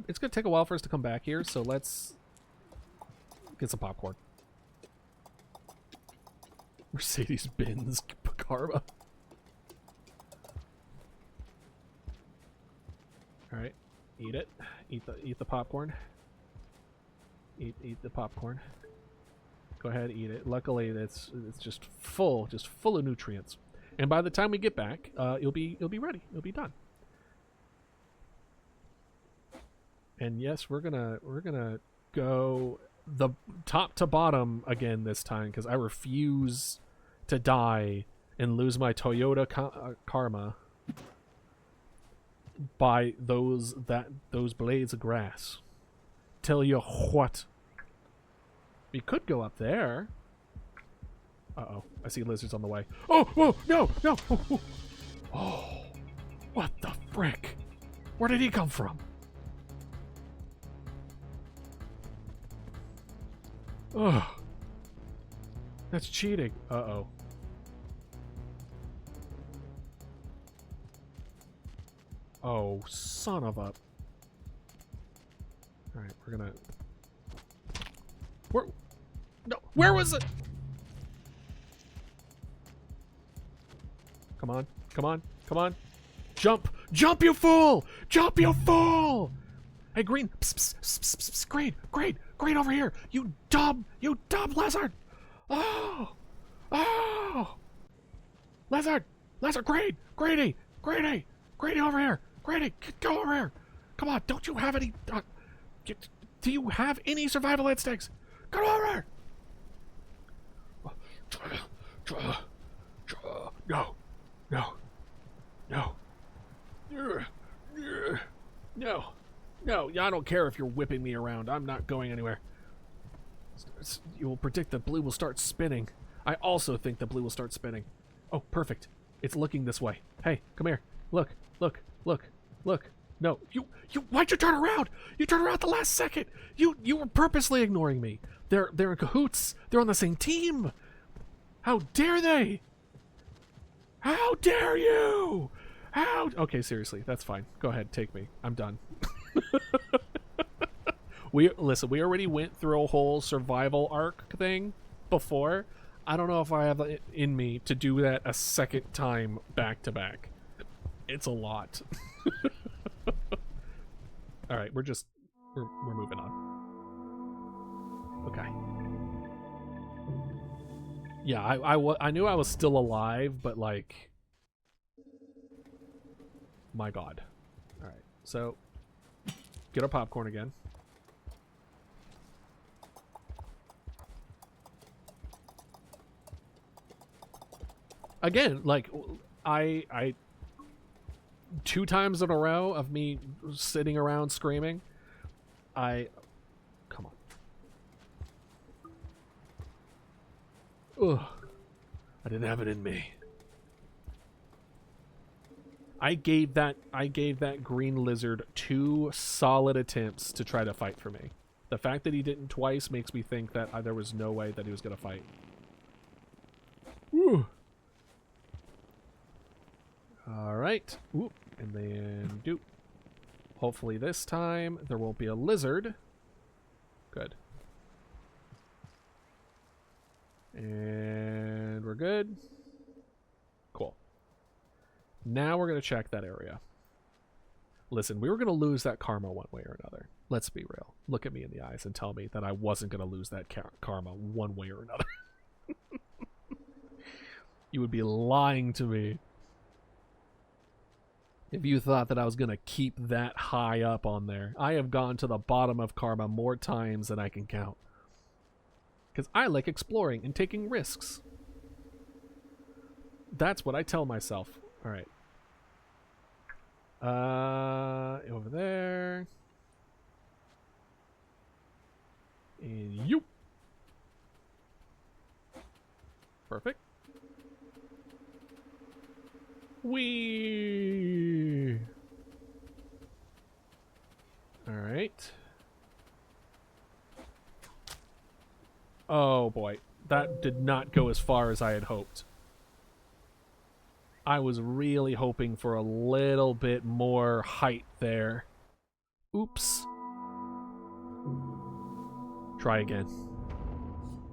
It's gonna take a while for us to come back here, so let's get some popcorn. Mercedes-Benz Karma. All right, eat it. Eat the popcorn. Eat the popcorn. Go ahead, eat it. Luckily, it's just full of nutrients. And by the time we get back, you'll be ready. You'll be done. And yes, we're gonna go the top to bottom again this time because I refuse to die and lose my Toyota Karma by those blades of grass. Tell you what, we could go up there. Uh-oh, I see lizards on the way. Oh, whoa, no. Oh, what the frick? Where did he come from? Ugh. That's cheating. Uh-oh. Oh, son of a... Alright, we're gonna... Where... No, where was it? Come on, come on, come on. Jump! Jump, you fool! Jump, you fool! Hey, Green! Psst, psst, psst, psst, psst. Green! Green! Green over here! You dumb lizard! Oh! Oh! Lizard! Lizard! Green! Greedy! Greedy! Greedy over here! Greedy! Go over here! Come on, don't you have any... do you have any survival instincts? Come over here! No! No! No! No! No, I don't care if you're whipping me around. I'm not going anywhere. You will predict that blue will start spinning. I also think the blue will start spinning. Oh, perfect. It's looking this way. Hey, come here. Look, look, look, look. No, why'd you turn around? You turned around at the last second. You were purposely ignoring me. They're in cahoots. They're on the same team. How dare they? How dare you? How? Okay, seriously, that's fine. Go ahead, take me. I'm done. Listen, we already went through a whole survival arc thing before. I don't know if I have it in me to do that a second time back to back. It's a lot. All right, we're moving on. Okay. Yeah, I knew I was still alive, but like, my God. All right, so get our popcorn again. Again, like, I 2 times in a row of me sitting around screaming. Come on. Ugh. I didn't have it in me. I gave that green lizard 2 solid attempts to try to fight for me. The fact that he didn't twice makes me think that there was no way that he was going to fight. Woo. All right. Ooh. And then do. Hopefully this time there won't be a lizard. Good. And we're good. Cool. Now we're going to check that area. Listen, we were going to lose that karma one way or another. Let's be real. Look at me in the eyes and tell me that I wasn't going to lose that karma one way or another. You would be lying to me if you thought that I was going to keep that high up on there. I have gone to the bottom of karma more times than I can count. Because I like exploring and taking risks. That's what I tell myself. Alright. Over there. And you. Perfect. Whee! Alright. Oh boy. That did not go as far as I had hoped. I was really hoping for a little bit more height there. Oops. Try again.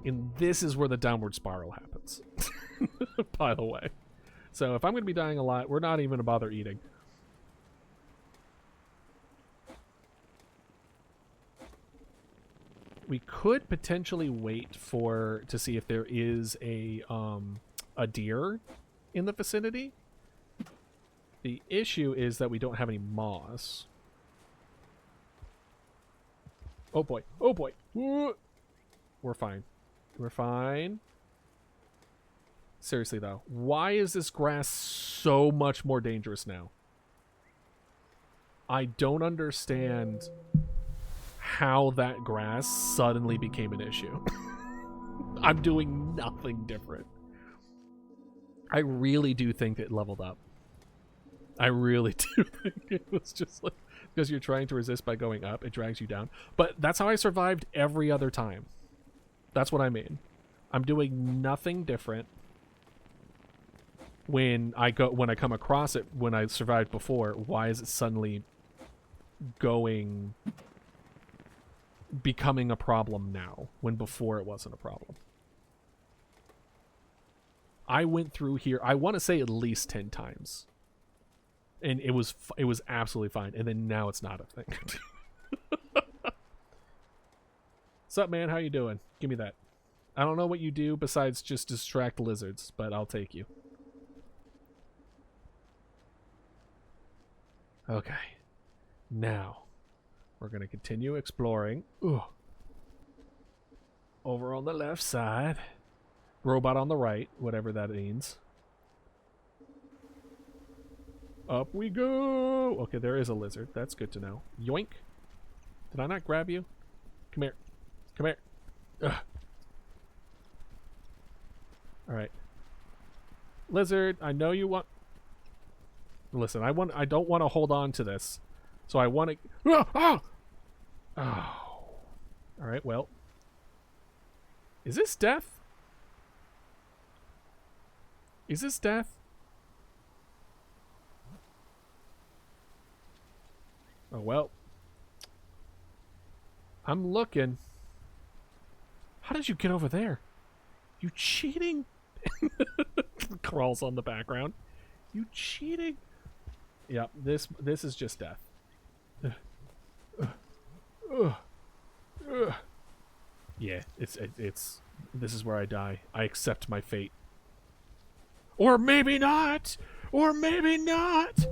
And this is where the downward spiral happens. By the way. So if I'm going to be dying a lot, we're not even going to bother eating. We could potentially wait to see if there is a deer in the vicinity. The issue is that we don't have any moss. Oh boy. Oh boy. We're fine. We're fine. Seriously though, why is this grass so much more dangerous now? I don't understand how that grass suddenly became an issue. I'm doing nothing different. I really do think it leveled up. I really do think it was just like, because you're trying to resist by going up, it drags you down. But that's how I survived every other time. That's what I mean. I'm doing nothing different when I come across it when I survived before. Why is it suddenly becoming a problem now when before it wasn't a problem? I went through here, I want to say at least 10 times. And it was absolutely fine. And then now it's not a thing. What's up, man? How you doing? Give me that. I don't know what you do besides just distract lizards, but I'll take you. Okay. Now, we're going to continue exploring. Ooh. Over on the left side. Robot on the right, whatever that means. Up we go! Okay, there is a lizard. That's good to know. Yoink. Did I not grab you? Come here. Come here. Ugh. Alright. Lizard, I know you want... Listen, I don't want to hold on to this. So I want to... Ah! Ah! Oh. Alright, well. Is this death? Is this death? Oh, well. I'm looking. How did you get over there? You cheating? Crawls on the background. You cheating? Yep, this is just death. Yeah, it's this is where I die. I accept my fate. Or maybe not! Or maybe not!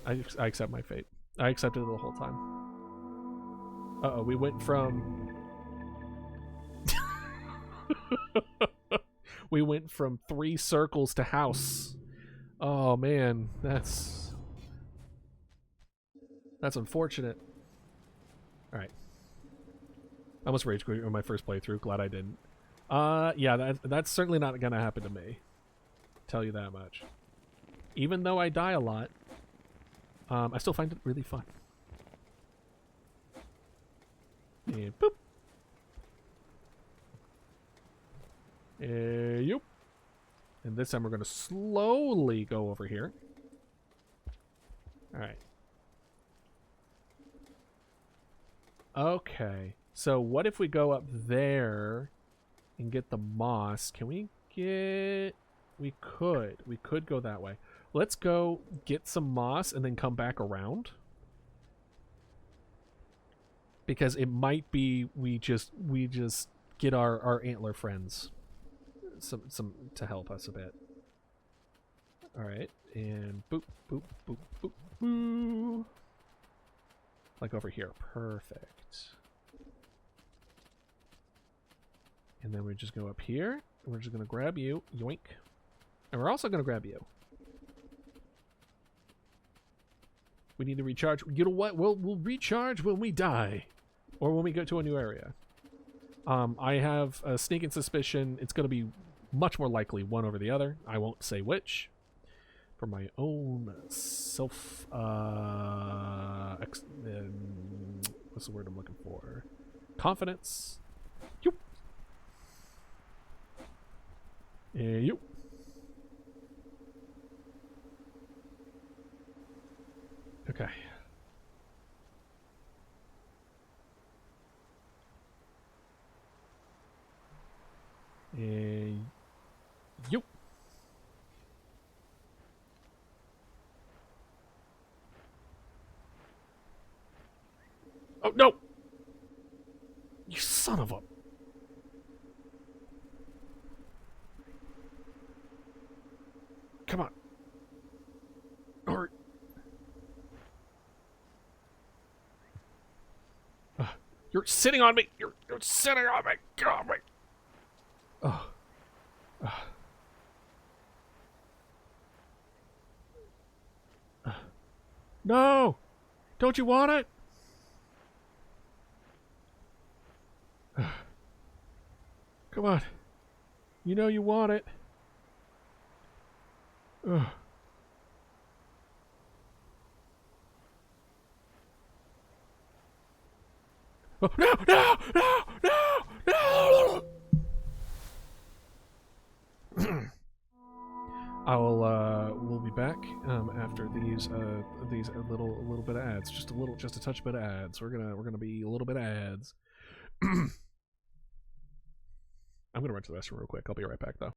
I accept my fate. I accepted it the whole time. Uh-oh, we went from... we went from 3 circles to house. Oh, man. That's unfortunate. Alright. I almost rage quit on my first playthrough. Glad I didn't. Yeah, that's certainly not gonna happen to me. Tell you that much. Even though I die a lot, I still find it really fun. And boop. Yep. And this time we're going to slowly go over here. Alright. Okay. So what if we go up there and get the moss? Can we get... We could go that way. Let's go get some moss and then come back around. Because it might be we just get our antler friends some to help us a bit. Alright, and boop, boop, boop, boop, boo. Like over here. Perfect. And then we just go up here. We're just gonna grab you. Yoink. And we're also going to grab you. We need to recharge. You know what? We'll recharge when we die. Or when we go to a new area. I have a sneaking suspicion it's going to be much more likely one over the other. I won't say which. For my own self... what's the word I'm looking for? Confidence. Yoop. Yoop. Okay. Yoop. Oh, no! You son of a... Come on. Or... You're sitting on me! You're sitting on me! Get off me! Oh. No! Don't you want it? Come on. You know you want it. Ugh. Oh, no! No! No! No! No! after these little bit of ads, just a touch bit of ads. We're gonna be a little bit of ads. I'm gonna run to the restroom real quick. I'll be right back though.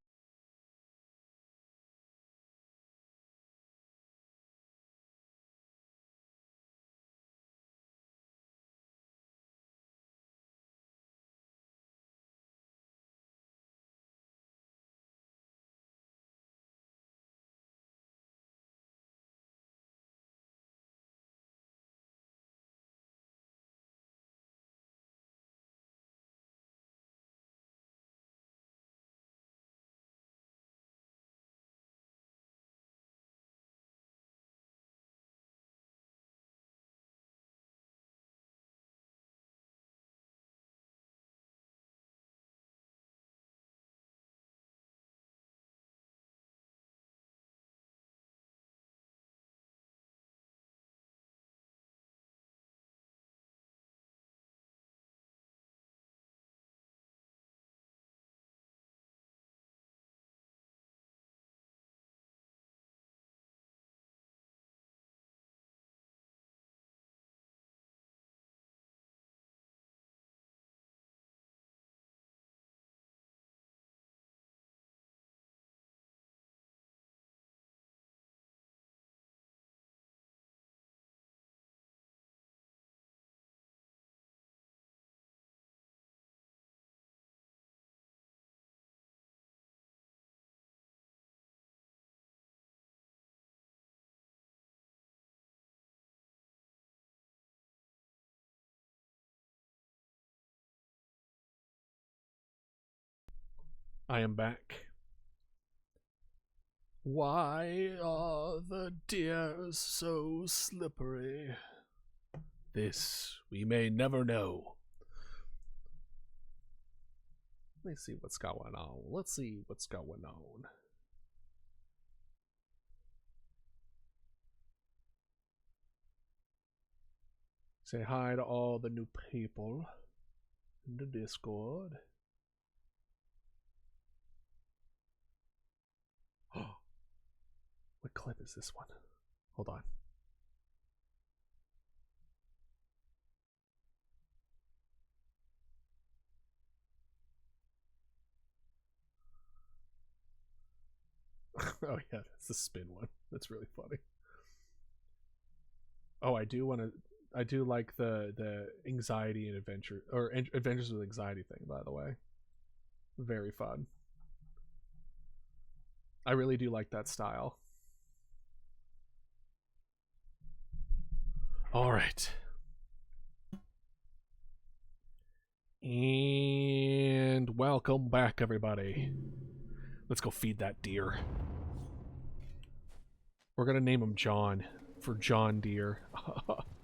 I am back. Why are the deers so slippery? This we may never know. Let's see what's going on. Say hi to all the new people in the Discord. What clip is this one? Hold on. Oh yeah, that's the spin one. That's really funny. Oh, I do like the anxiety and adventure, or adventures with anxiety thing, by the way. Very fun. I really do like that style. All right. And welcome back, everybody. Let's go feed that deer. We're gonna name him John, for John Deere.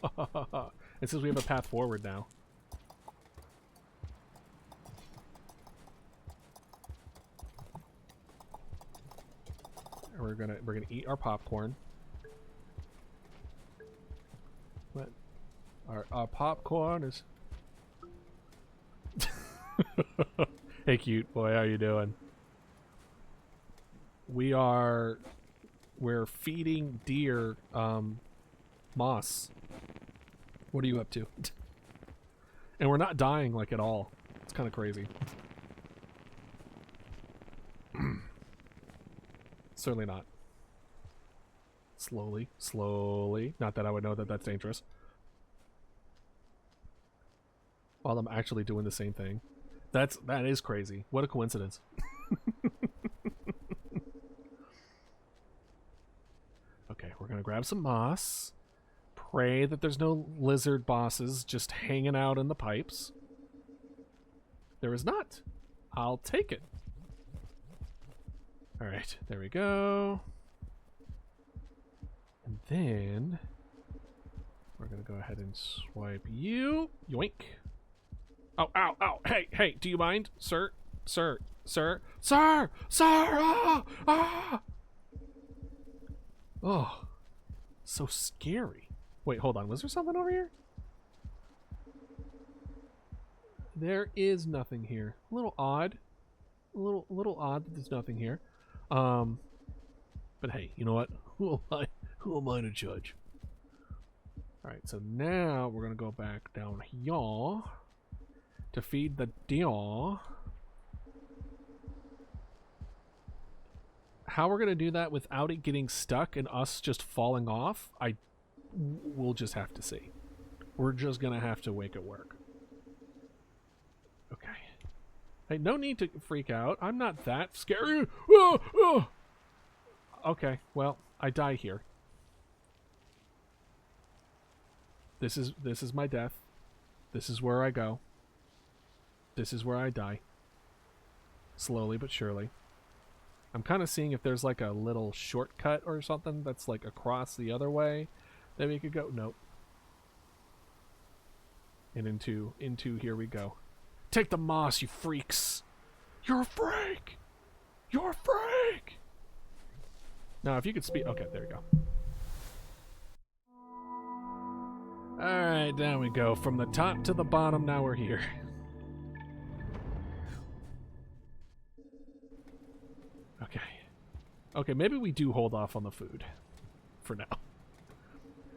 And since we have a path forward now. We're gonna eat our popcorn. What? Our popcorn is. Hey, cute boy, how you doing? We're feeding deer moss. What are you up to? And we're not dying like at all. It's kind of crazy. Certainly not. Slowly. Not that I would know that that's dangerous. While I'm actually doing the same thing. That is crazy. What a coincidence. Okay, we're gonna grab some moss. Pray that there's no lizard bosses just hanging out in the pipes. There is not. I'll take it. Alright, there we go. And then we're gonna go ahead and swipe you. Yoink. Oh, ow, ow. Hey, do you mind? Sir? Ah! Oh, so scary. Wait, hold on. Was there something over here? There is nothing here. A little odd. A little odd that there's nothing here. But hey, you know what? Who am I to judge? Alright, so now we're going to go back down here to feed the deer. How we're going to do that without it getting stuck and us just falling off, we'll just have to see. We're just going to have to make it work. Okay. Hey, no need to freak out. I'm not that scary. Okay, well, I die here. This is my death. This is where I go. This is where I die. Slowly but surely. I'm kind of seeing if there's like a little shortcut or something that's like across the other way that we could go. Nope. And into here we go. Take the moss, you freaks. You're a freak. You're a freak. Now, if you could speak. Okay, there we go. Alright, down we go. From the top to the bottom, now we're here. Okay. Okay, maybe we do hold off on the food. For now.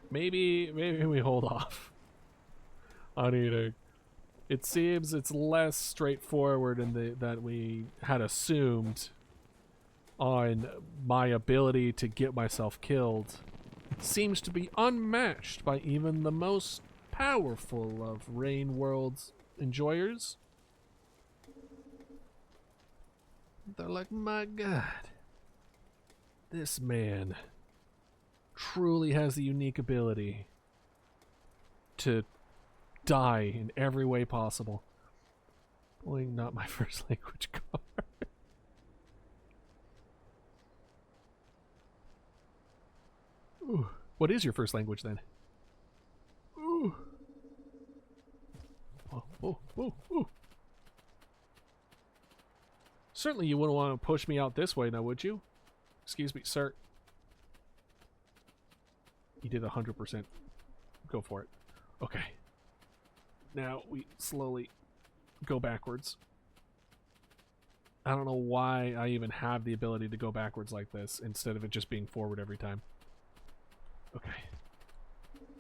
Maybe we hold off on eating. It seems it's less straightforward in that we had assumed on my ability to get myself killed. Seems to be unmatched by even the most powerful of Rainworld's enjoyers. They're like, my God, this man truly has the unique ability to die in every way possible. Boy, not my first language card. Ooh. What is your first language then? Ooh. Oh, oh, oh, oh. Certainly you wouldn't want to push me out this way now, would you? Excuse me, sir. You did 100%. Go for it. Okay. Now we slowly go backwards. I don't know why I even have the ability to go backwards like this instead of it just being forward every time. Okay.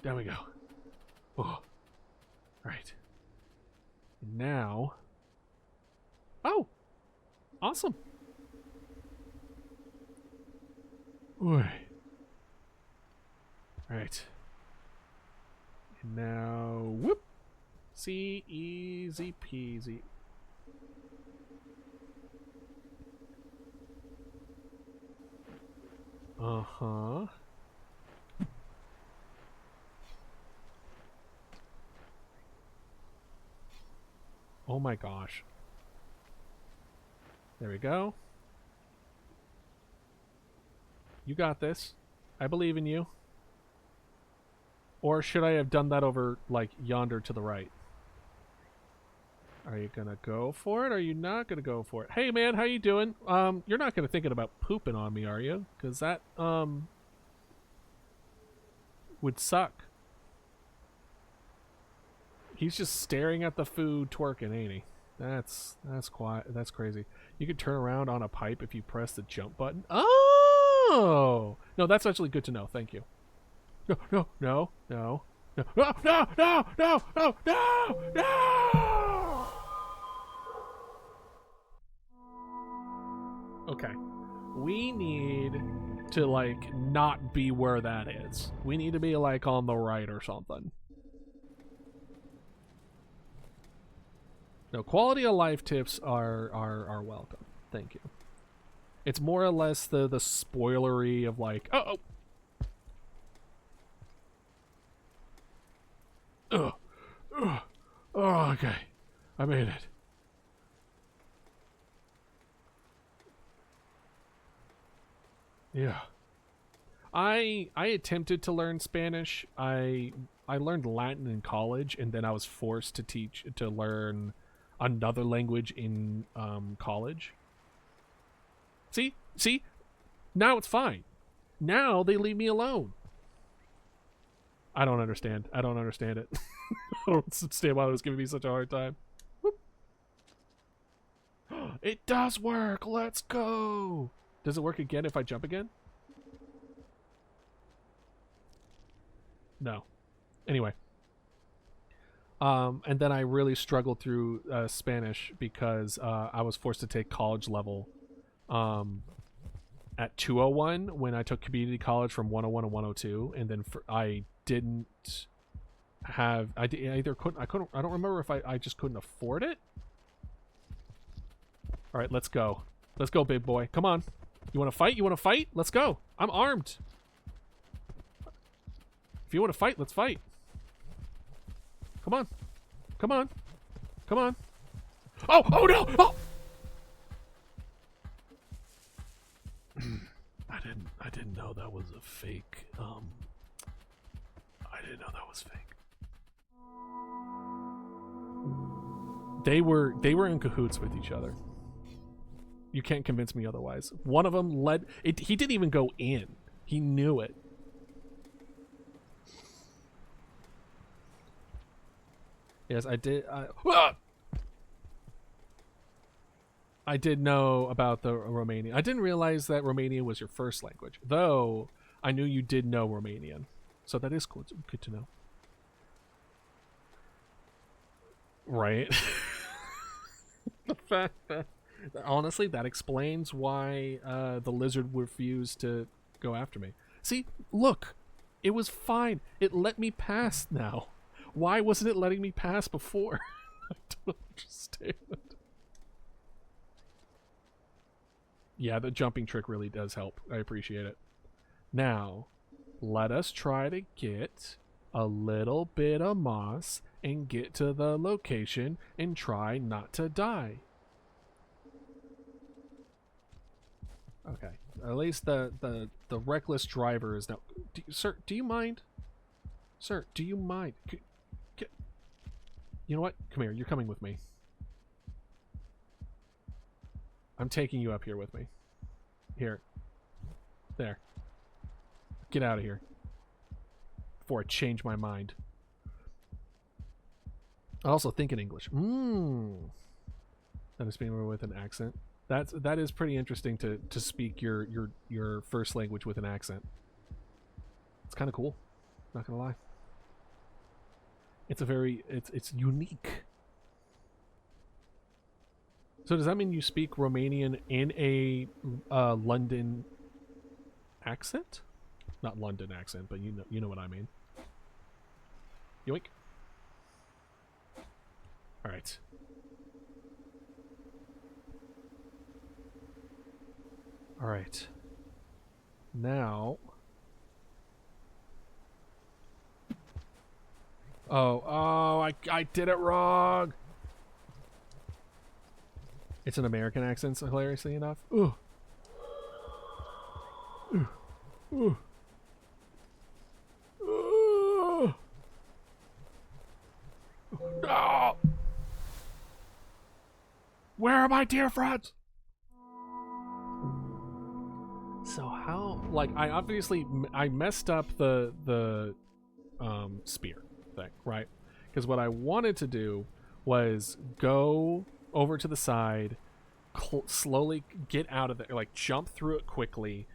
Down we go. Oh. Right. And now. Oh! Awesome. Oy. Right. And now, whoop. See, easy peasy. Uh-huh. Oh my gosh. There we go. You got this. I believe in you. Or should I have done that over, like, yonder to the right? Are you gonna go for it? Or are you not gonna go for it? Hey man, how you doing? You're not gonna thinking about pooping on me, are you? Cause that, would suck. He's just staring at the food twerking, ain't he? That's quiet. That's crazy. You can turn around on a pipe if you press the jump button. Oh! No, that's actually good to know. Thank you. No, no, no, no, no, no, no, no, no, no, no, no! Okay. We need to, like, not be where that is. We need to be, like, on the right or something. No, quality of life tips are welcome. Thank you. It's more or less the spoilery of like, oh. Oh, okay. I made it. Yeah. I attempted to learn Spanish. I learned Latin in college, and then I was forced to learn another language in college. See? Now it's fine. Now they leave me alone. I don't understand. I don't understand it. I don't understand why it was giving me such a hard time. Whoop. It does work. Let's go. Does it work again if I jump again? No. Anyway. And then I really struggled through Spanish because I was forced to take college level at 201 when I took community college from 101 and 102, and then I didn't have I don't remember if I just couldn't afford it. All right, let's go. Let's go, big boy. Come on. You want to fight? You want to fight? Let's go. I'm armed. If you want to fight, let's fight. Come on. Come on. Come on. Oh, oh no. Oh. I didn't know that was a fake. I didn't know that was fake. They were in cahoots with each other. You can't convince me otherwise. One of them led it. He didn't even go in. He knew it. Yes, I did. I did know about the Romanian. I didn't realize that Romanian was your first language, though I knew you did know Romanian. So that is cool. It's good to know. Right. The fact that, honestly, that explains why the lizard refused to go after me. See, look, it was fine. It let me pass now. Why wasn't it letting me pass before? I don't understand. Yeah, the jumping trick really does help. I appreciate it. Now, let us try to get a little bit of moss and get to the location and try not to die. Okay. At least the reckless driver is now... Sir, do you mind? Sir, do you mind? You know what? Come here. You're coming with me. I'm taking you up here with me. Here. There. Get out of here. Before I change my mind. I also think in English. That is being with an accent. That is pretty interesting to speak your first language with an accent. It's kind of cool. Not gonna lie. It's it's unique. So does that mean you speak Romanian in a London accent? Not London accent, but you know what I mean. Yoink. All right. All right. Now. Oh, I did it wrong. It's an American accent, so hilariously enough. Ooh. Ooh. Ooh. Ooh. No! Where are my dear friends? So how, like, I messed up the spear thing, right? Because what I wanted to do was go over to the side, slowly get out of there, like jump through it quickly,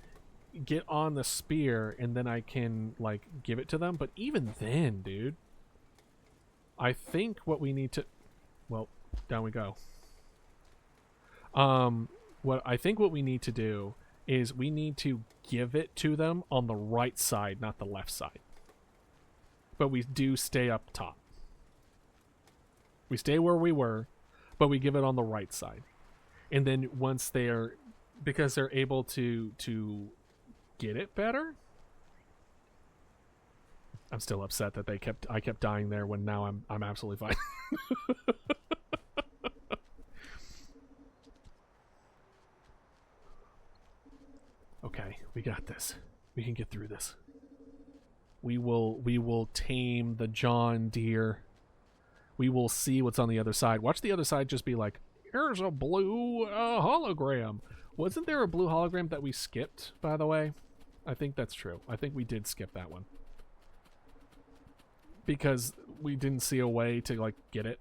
get on the spear, and then I can like give it to them. But even then, dude, I think what we need to, well, down we go. What I think what we need to do is we need to give it to them on the right side, not the left side. But we do stay up top. We stay where we were, but we give it on the right side. And then once because they're able to get it better. I'm still upset that I kept dying there when now I'm absolutely fine. Okay, we got this. We can get through this. We will tame the John Deere. We will see what's on the other side. Watch the other side just be like, here's a blue hologram. Wasn't there a blue hologram that we skipped, by the way? I think that's true. I think we did skip that one. Because we didn't see a way to, like, get it.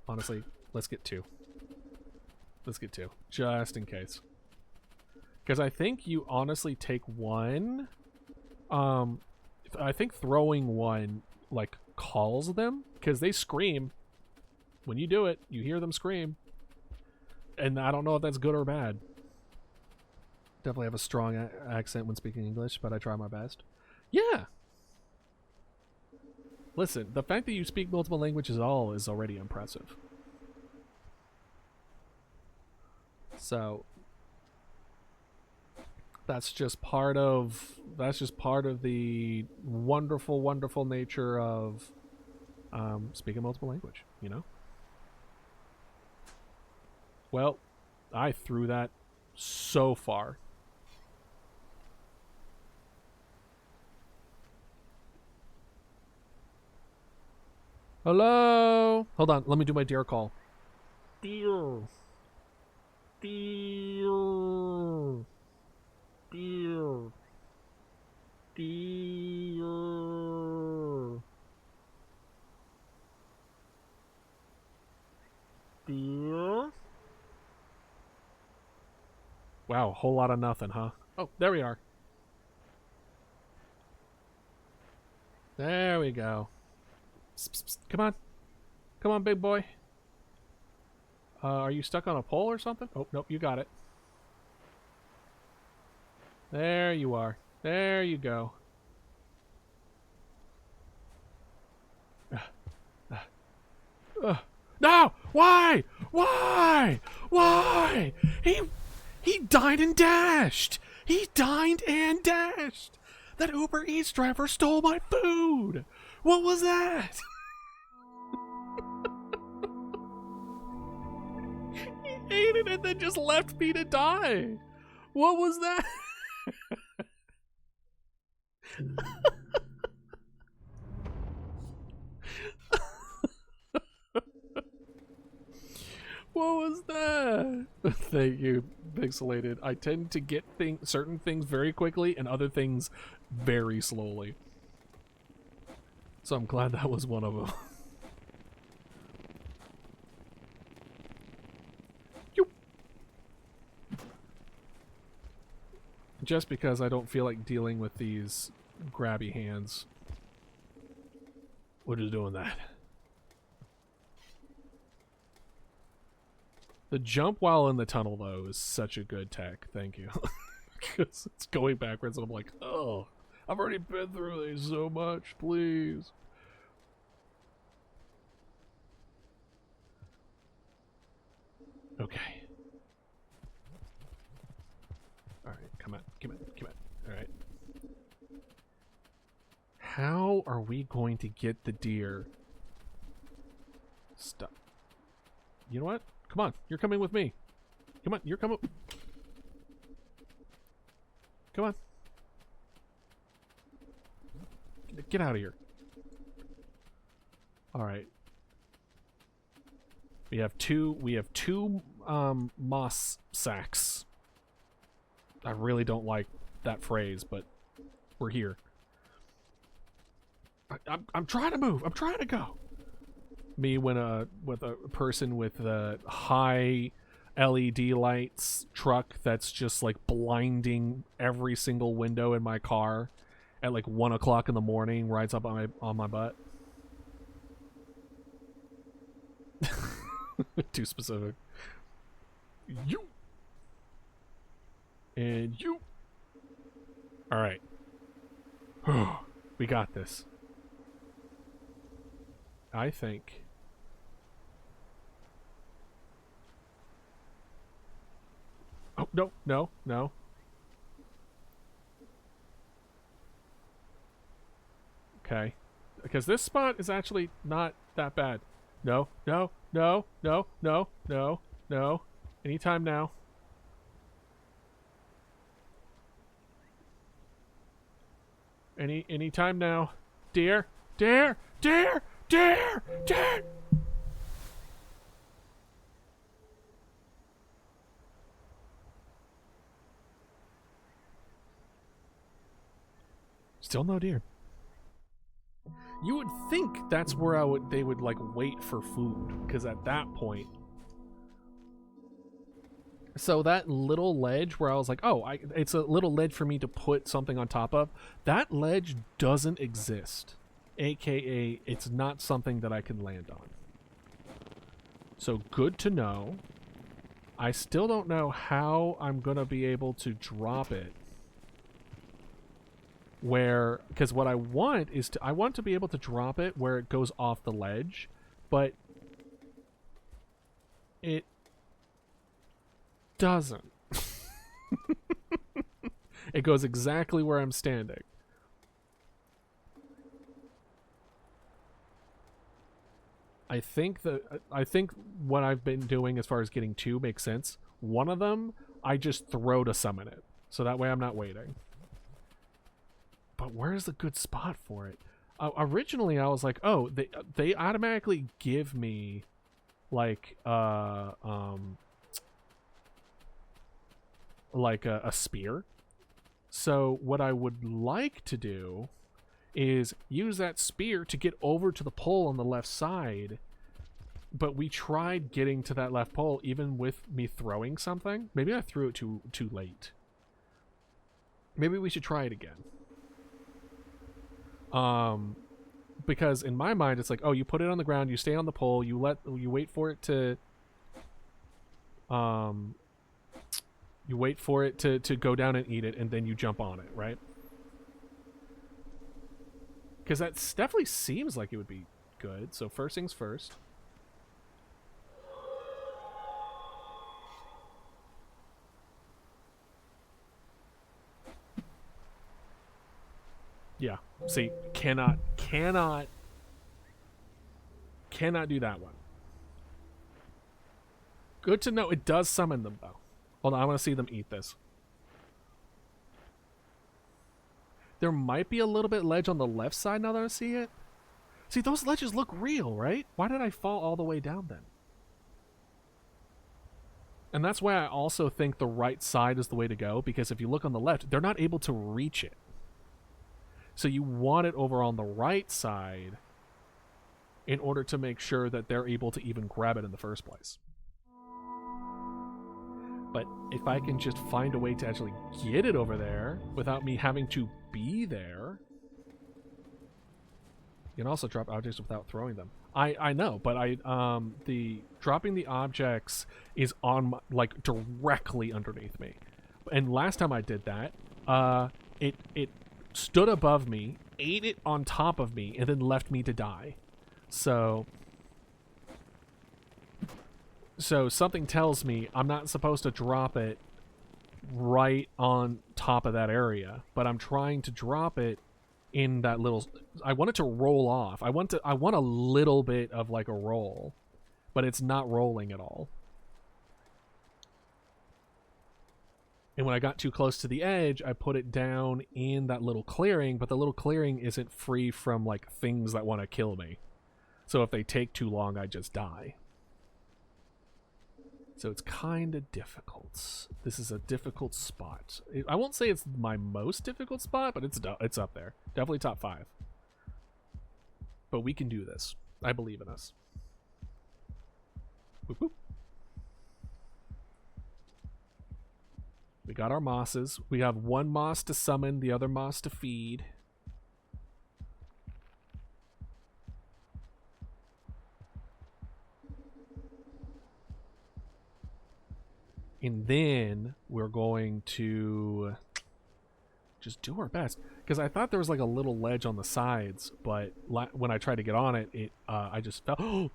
Honestly, let's get two. Let's get two. Just in case. Because I think you honestly take one. I think throwing one, like, calls them. Because they scream. When you do it, you hear them scream. And I don't know if that's good or bad. Definitely have a strong accent when speaking English, but I try my best. Yeah. Listen, the fact that you speak multiple languages at all is already impressive. So that's just part of the wonderful, wonderful nature of speaking multiple language, you know? Well, I threw that so far. Hello? Hold on, let me do my deer call. Deer. Deer. Deer. Deer. Deer. Wow, whole lot of nothing, huh? Oh, there we are. There we go. Psst, psst, psst. Come on. Come on, big boy. Are you stuck on a pole or something? Oh, nope, you got it. There you are. There you go. No! Why? Why? Why? He dined and dashed! He dined and dashed! That Uber Eats driver stole my food! What was that? He ate it and then just left me to die. What was that? What was that? Thank you, Pixelated. I tend to get certain things very quickly and other things very slowly. So I'm glad that was one of them. Just because I don't feel like dealing with these grabby hands. We're just doing that. The jump while in the tunnel, though, is such a good tech. Thank you. Because it's going backwards and I'm like, oh, I've already been through these so much, please. Okay. Alright, come on, come on, come on. Alright. How are we going to get the deer? Stop. You know what? Come on, you're coming with me. Come on, you're coming. Come on. Get out of here. Alright. We have two moss sacks. I really don't like that phrase, but we're here. I'm trying to move. I'm trying to go. Me with a person with a high LED lights truck that's just like blinding every single window in my car at like 1 o'clock in the morning, rides up on my butt. Too specific. You and you. All right. We got this. I think. Oh, no, no, no. Okay. Because this spot is actually not that bad. No, no, no, no, no, no, no. Anytime now. Anytime now. Deer, deer, deer, deer, deer. Still no deer. You would think that's where they would like wait for food, because at that point, So that little ledge where I was like, oh, it's a little ledge for me to put something on top of, that ledge doesn't exist. AKA, it's not something that I can land on. So good to know. I still don't know how I'm going to be able to drop it. Because what I want is I want to be able to drop it where it goes off the ledge, but it doesn't. It goes exactly where I'm standing. I think what I've been doing as far as getting two makes sense. One of them, I just throw to summon it. So that way I'm not waiting. But where's the good spot for it? Originally I was like, oh, they automatically give me like a spear. So what I would like to do is use that spear to get over to the pole on the left side. But we tried getting to that left pole even with me throwing something. Maybe I threw it too late. Maybe we should try it again. Because in my mind it's like, oh, you put it on the ground, you stay on the pole, you wait for it to go down and eat it, and then you jump on it, right? Because that definitely seems like it would be good. So first things first. Yeah. See, cannot do that one. Good to know. It does summon them, though. Hold on, I want to see them eat this. There might be a little bit ledge on the left side now that I see it. See, those ledges look real, right? Why did I fall all the way down then? And that's why I also think the right side is the way to go, because if you look on the left, they're not able to reach it. So you want it over on the right side in order to make sure that they're able to even grab it in the first place. But if I can just find a way to actually get it over there without me having to be there. You can also drop objects without throwing them. I know, but the dropping the objects is on like directly underneath me. And last time I did that, it stood above me, ate it on top of me, and then left me to die. So something tells me I'm not supposed to drop it right on top of that area, but I'm trying to drop it in that little... I want it to roll off. I want a little bit of like a roll, but it's not rolling at all. And when I got too close to the edge, I put it down in that little clearing, but the little clearing isn't free from like things that want to kill me. So if they take too long, I just die. So it's kind of difficult. This is a difficult spot. I won't say it's my most difficult spot, but it's up there. Definitely top 5. But we can do this. I believe in us. Boop, boop. We got our mosses. We have one moss to summon, the other moss to feed. And then we're going to just do our best. Because I thought there was like a little ledge on the sides, but when I tried to get on it, I just fell.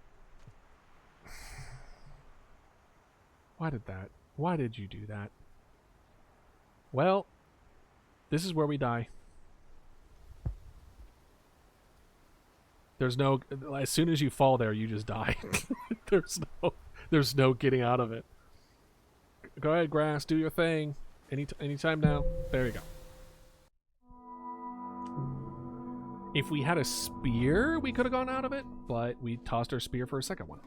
Why did you do that? Well, this is where we die. There's no... As soon as you fall there, you just die. There's no getting out of it. Go ahead, grass. Do your thing. Anytime now. There you go. If we had a spear, we could have gone out of it, but we tossed our spear for a second one.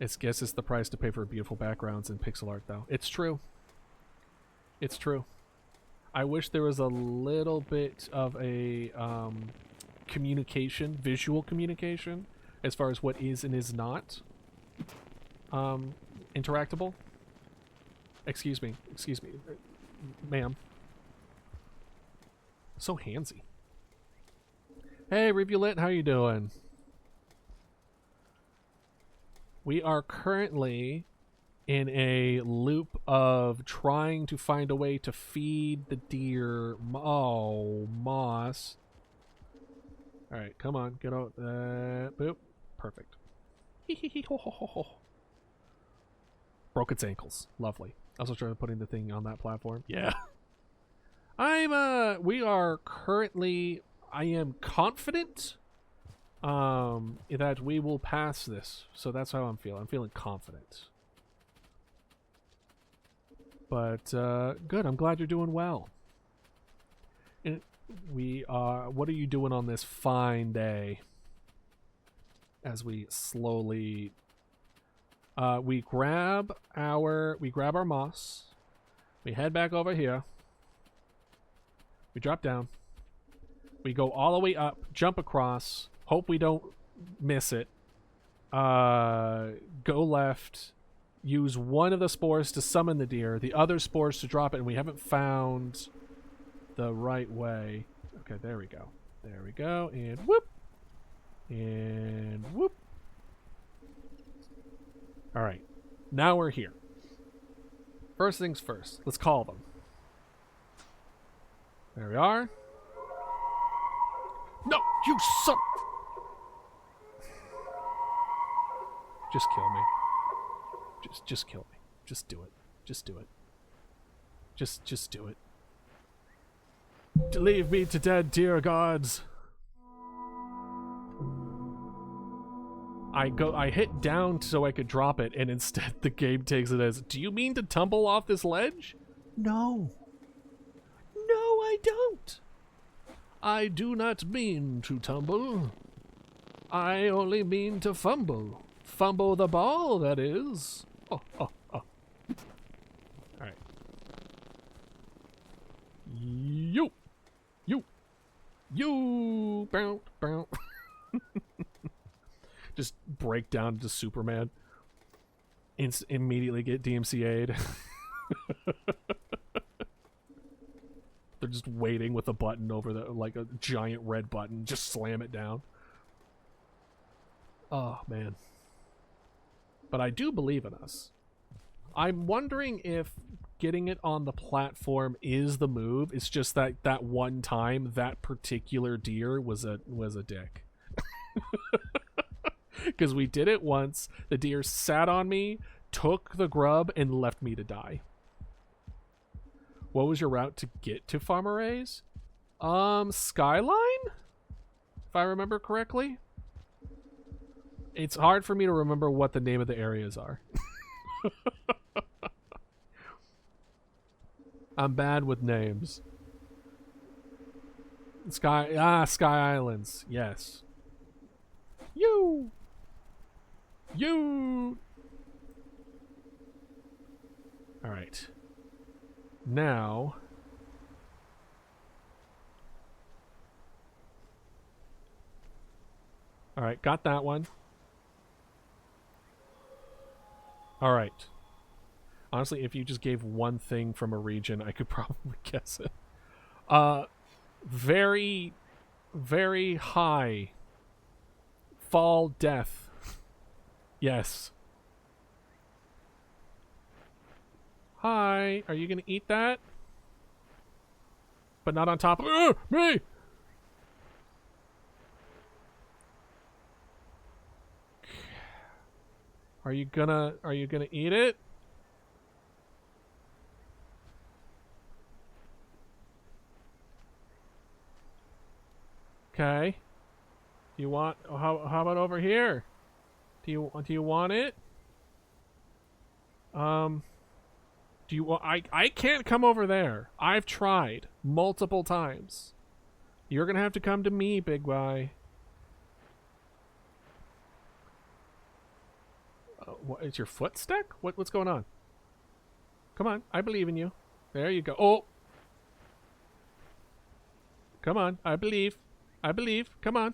I guess it's the price to pay for beautiful backgrounds and pixel art, though. It's true. It's true. I wish there was a little bit of a visual communication, as far as what is and is not. interactable. Excuse me, ma'am. So handsy. Hey, Rivulet, how you doing? We are currently in a loop of trying to find a way to feed the deer. Oh, moss. All right, come on, get out. Boop. Perfect. Broke its ankles. Lovely. I was trying to putting the thing on that platform. Yeah. We are currently, I am confident that we will pass this. So that's how I'm feeling. I'm feeling confident. But good. I'm glad you're doing well. And what are you doing on this fine day? As we slowly we grab our moss. We head back over here. We drop down. We go all the way up, jump across, hope we don't miss it. Go left, use one of the spores to summon the deer, the other spores to drop it, and we haven't found the right way. Okay, there we go. There we go, and whoop. And whoop. Alright, now we're here. First things first, let's call them. There we are. No, you son! Just kill me. Just kill me. Just do it. Just do it. Just do it. Leave me to dead, dear gods. I hit down so I could drop it, and instead the game takes it as, do you mean to tumble off this ledge? No. No, I don't. I do not mean to tumble. I only mean to fumble. Fumble the ball, that is. Oh. Alright. You. Bow. Just break down to Superman. Immediately get DMCA'd. They're just waiting with a button over like a giant red button. Just slam it down. Oh, man. But I do believe in us. I'm wondering if getting it on the platform is the move. It's just that one time that particular deer was a dick. Because we did it once. The deer sat on me, took the grub, and left me to die. What was your route to get to Farmer A's? Skyline? If I remember correctly. It's hard for me to remember what the name of the areas are. I'm bad with names. Sky Islands. Yes. You. All right. Now. All right, got that one. All right. Honestly, if you just gave one thing from a region, I could probably guess it. Very, very high. Fall death. Yes. Hi. Are you going to eat that? But not on top of me. Are you gonna eat it? Okay. Do you want how about over here? Do you want it? Do you want I can't come over there. I've tried multiple times. You're going to have to come to me, big guy. What is your foot stuck? What's going on? Come on, I believe in you. There you go. Oh. Come on, I believe. Come on.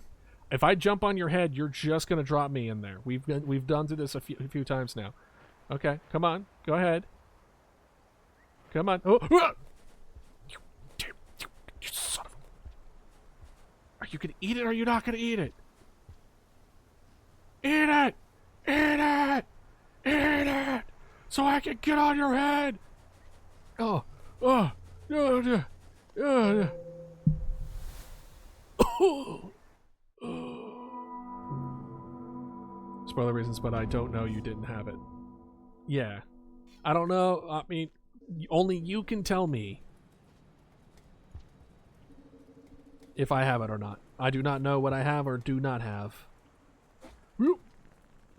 If I jump on your head, you're just gonna drop me in there. We've done through this a few times now. Okay, come on. Go ahead. Come on. Oh, you son of a... Are you gonna eat it or are you not gonna eat it? Eat it! Eat it! Eat it! So I can get on your head! Oh, oh, oh, oh, oh. Spoiler reasons, but I don't know you didn't have it. Yeah. I don't know. I mean, only you can tell me if I have it or not. I do not know what I have or do not have.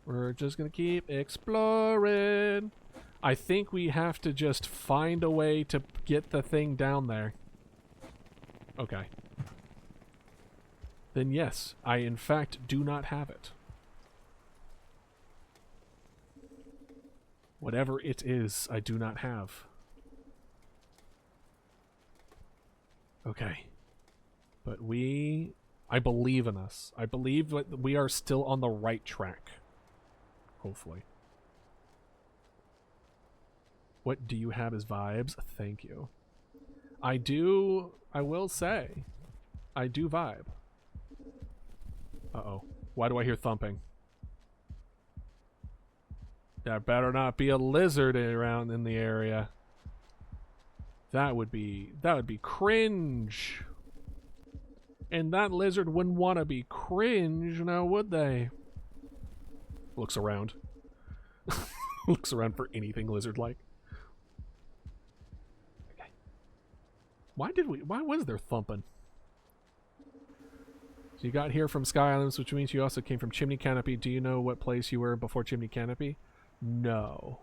We're just gonna keep exploring. I think we have to just find a way to get the thing down there. Okay. Then yes, I in fact do not have it. Whatever it is, I do not have. Okay. But I believe in us. I believe that we are still on the right track. Hopefully. What do you have as vibes? Thank you. I will say, I do vibe. Uh-oh. Why do I hear thumping? There better not be a lizard around in the area. That would be cringe. And that lizard wouldn't want to be cringe, now would they? Looks around. Looks around for anything lizard-like. Okay. Why was there thumping? So you got here from Sky Islands, which means you also came from Chimney Canopy. Do you know what place you were before Chimney Canopy? No.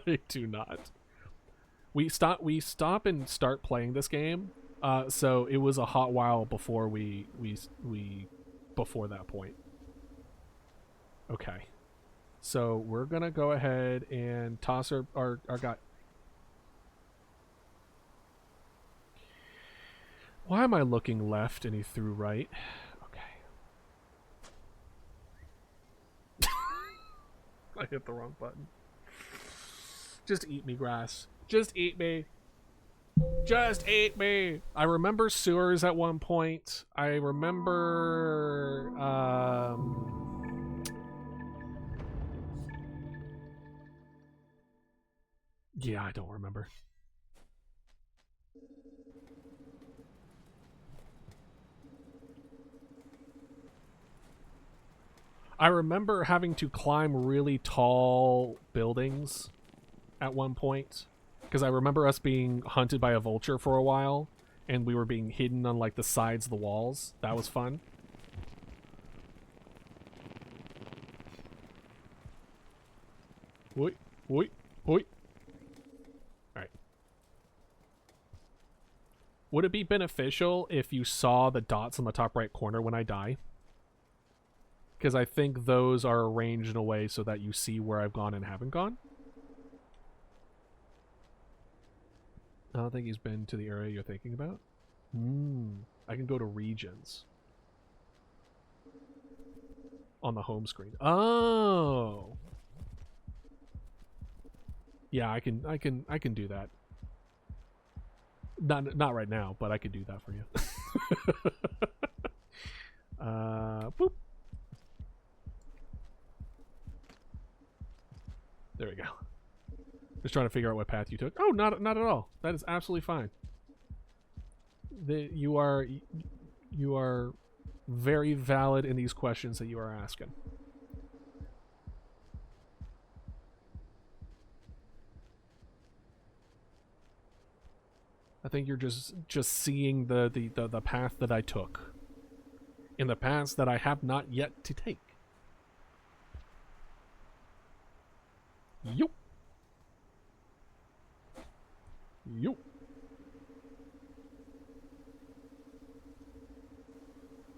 I do not. We stop and start playing this game. So it was a hot while before we before that point. Okay. So we're gonna go ahead and toss our guy. Why am I looking left and he threw right? Okay. I hit the wrong button. Just eat me, grass. Just eat me. Just eat me. I remember sewers at one point. I remember yeah, I don't remember. I remember having to climb really tall buildings at one point. Because I remember us being hunted by a vulture for a while, and we were being hidden on like the sides of the walls. That was fun. Oi, oi, oi. Alright. Would it be beneficial if you saw the dots on the top right corner when I die? Because I think those are arranged in a way so that you see where I've gone and haven't gone. I don't think he's been to the area you're thinking about. I can go to regions on the home screen. Oh, yeah, I can do that. Not right now, but I could do that for you. Boop. There we go. Just trying to figure out what path you took. Oh, not at all. That is absolutely fine. You are very valid in these questions that you are asking. I think you're just seeing the path that I took in the paths that I have not yet to take. Yup. Yup.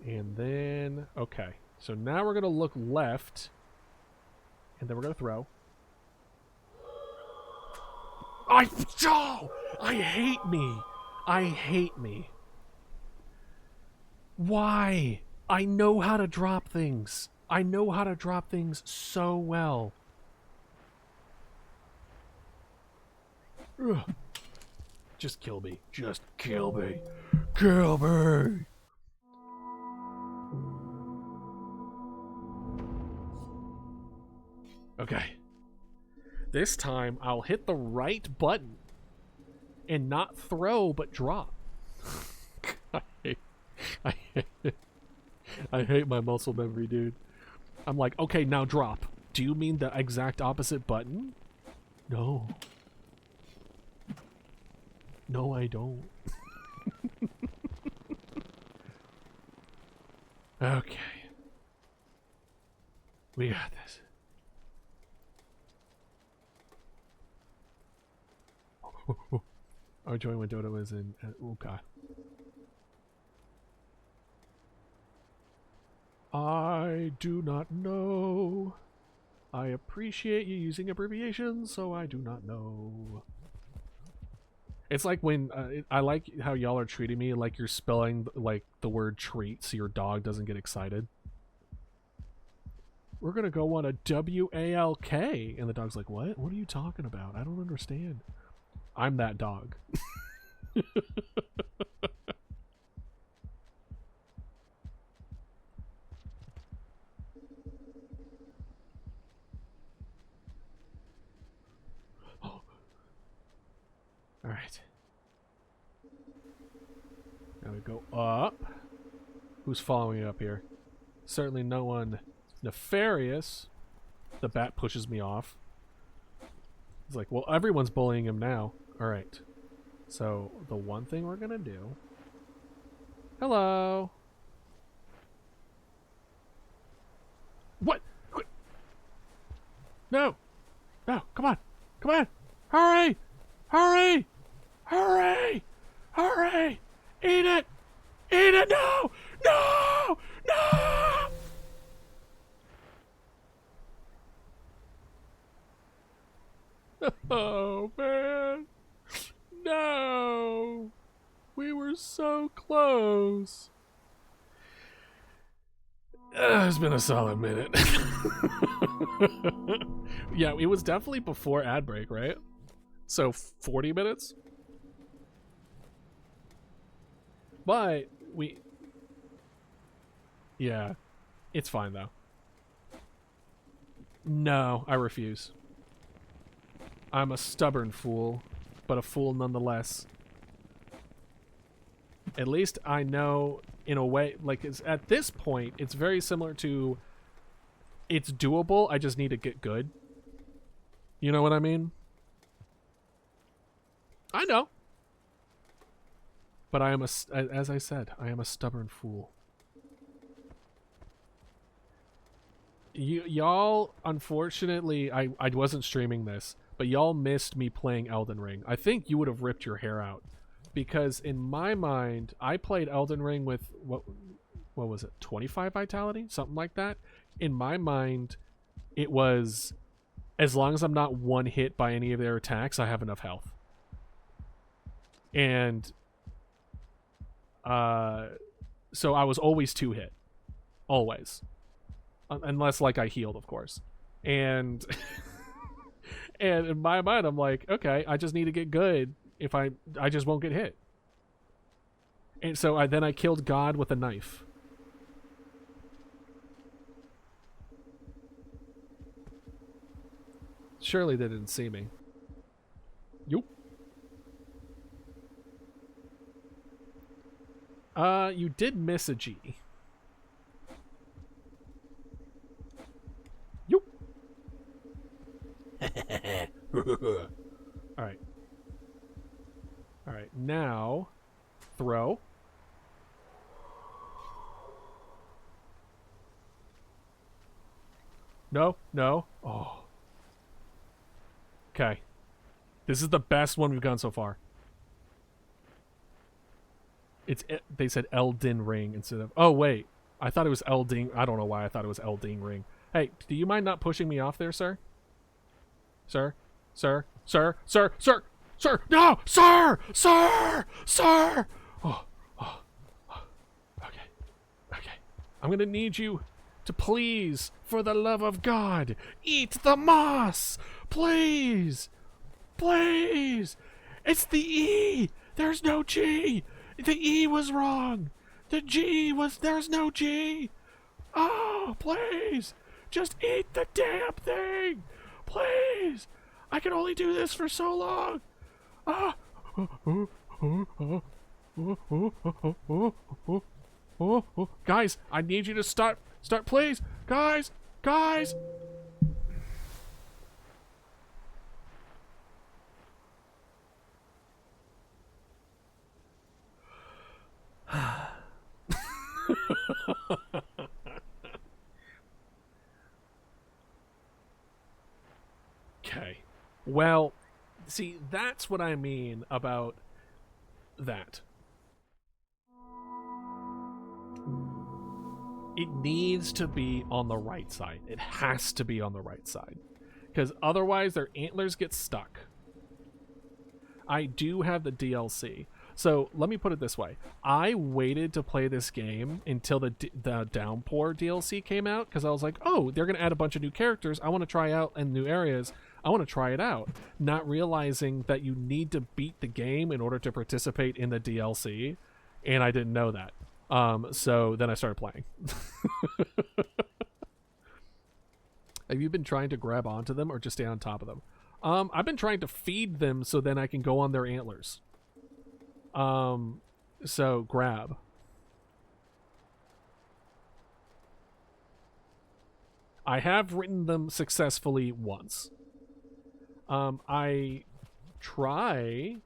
And then, okay. So now we're going to look left. And then we're going to throw. I hate me. I hate me. Why? I know how to drop things. I know how to drop things so well. Ugh. Just kill me. Just kill me. Kill me! Okay. This time, I'll hit the right button and not throw, but drop. I hate my muscle memory, dude. I'm like, okay, now drop. Do you mean the exact opposite button? No. No, I don't. Okay. We got this. I'll join when Dodo is in. Oh, God. I do not know. I appreciate you using abbreviations, so I do not know. It's like when I like how y'all are treating me like you're spelling like the word treat so your dog doesn't get excited. We're gonna go on a W-A-L-K, and the dog's like, what? What are you talking about? I don't understand. I'm that dog. All right. Now we go up. Who's following me up here? Certainly no one nefarious. The bat pushes me off. He's like, well, everyone's bullying him now. All right. So the one thing we're going to do... Hello. What? No. No, come on. Come on. Hurry. Hurry. Hurry. Hurry. Eat it. Eat it. No. No. No. Oh, man. No. We were so close. It's been a solid minute. Yeah, it was definitely before ad break, right? So 40 minutes? But yeah, it's fine though. No, I refuse. I'm a stubborn fool, but a fool nonetheless. At least I know, in a way, like, at this point, it's very similar to, it's doable, I just need to get good. You know what I mean? I know. But I am as I said, I am a stubborn fool. Y'all, unfortunately, I wasn't streaming this, but y'all missed me playing Elden Ring. I think you would have ripped your hair out. Because in my mind, I played Elden Ring with, what was it, 25 vitality? Something like that. In my mind, it was, as long as I'm not one hit by any of their attacks, I have enough health. And, so I was always 2-hit. Always. Unless, like, I healed, of course. And, and in my mind, I'm like, okay, I just need to get good. If I just won't get hit. And so I killed God with a knife. Surely they didn't see me. Yup. You did miss a G. Yup. Alright. Alright, now, throw. No, no. Oh. Okay. This is the best one we've gone so far. They said Elden Ring instead of... Oh, wait. I thought it was Elden... I don't know why I thought it was Elden Ring. Hey, do you mind not pushing me off there, sir? Sir? Sir? Sir? Sir? Sir? Sir, no! Sir! Sir! Sir! Oh, oh, oh. Okay. Okay. I'm gonna need you to please, for the love of God, eat the moss! Please! Please! It's the E! There's no G! The E was wrong! The G was... There's no G! Oh, please! Just eat the damn thing! Please! I can only do this for so long! Ah! Guys, I need you to start, please! Guys! Guys! Okay. Well, see, that's what I mean about that. It needs to be on the right side. It has to be on the right side. Because otherwise their antlers get stuck. I do have the DLC. So let me put it this way. I waited to play this game until the Downpour DLC came out because I was like, oh, they're going to add a bunch of new characters. I want to try out in new areas. I want to try it out. Not realizing that you need to beat the game in order to participate in the DLC. And I didn't know that. So then I started playing. Have you been trying to grab onto them or just stay on top of them? I've been trying to feed them so then I can go on their antlers. So grab. I have ridden them successfully once. I try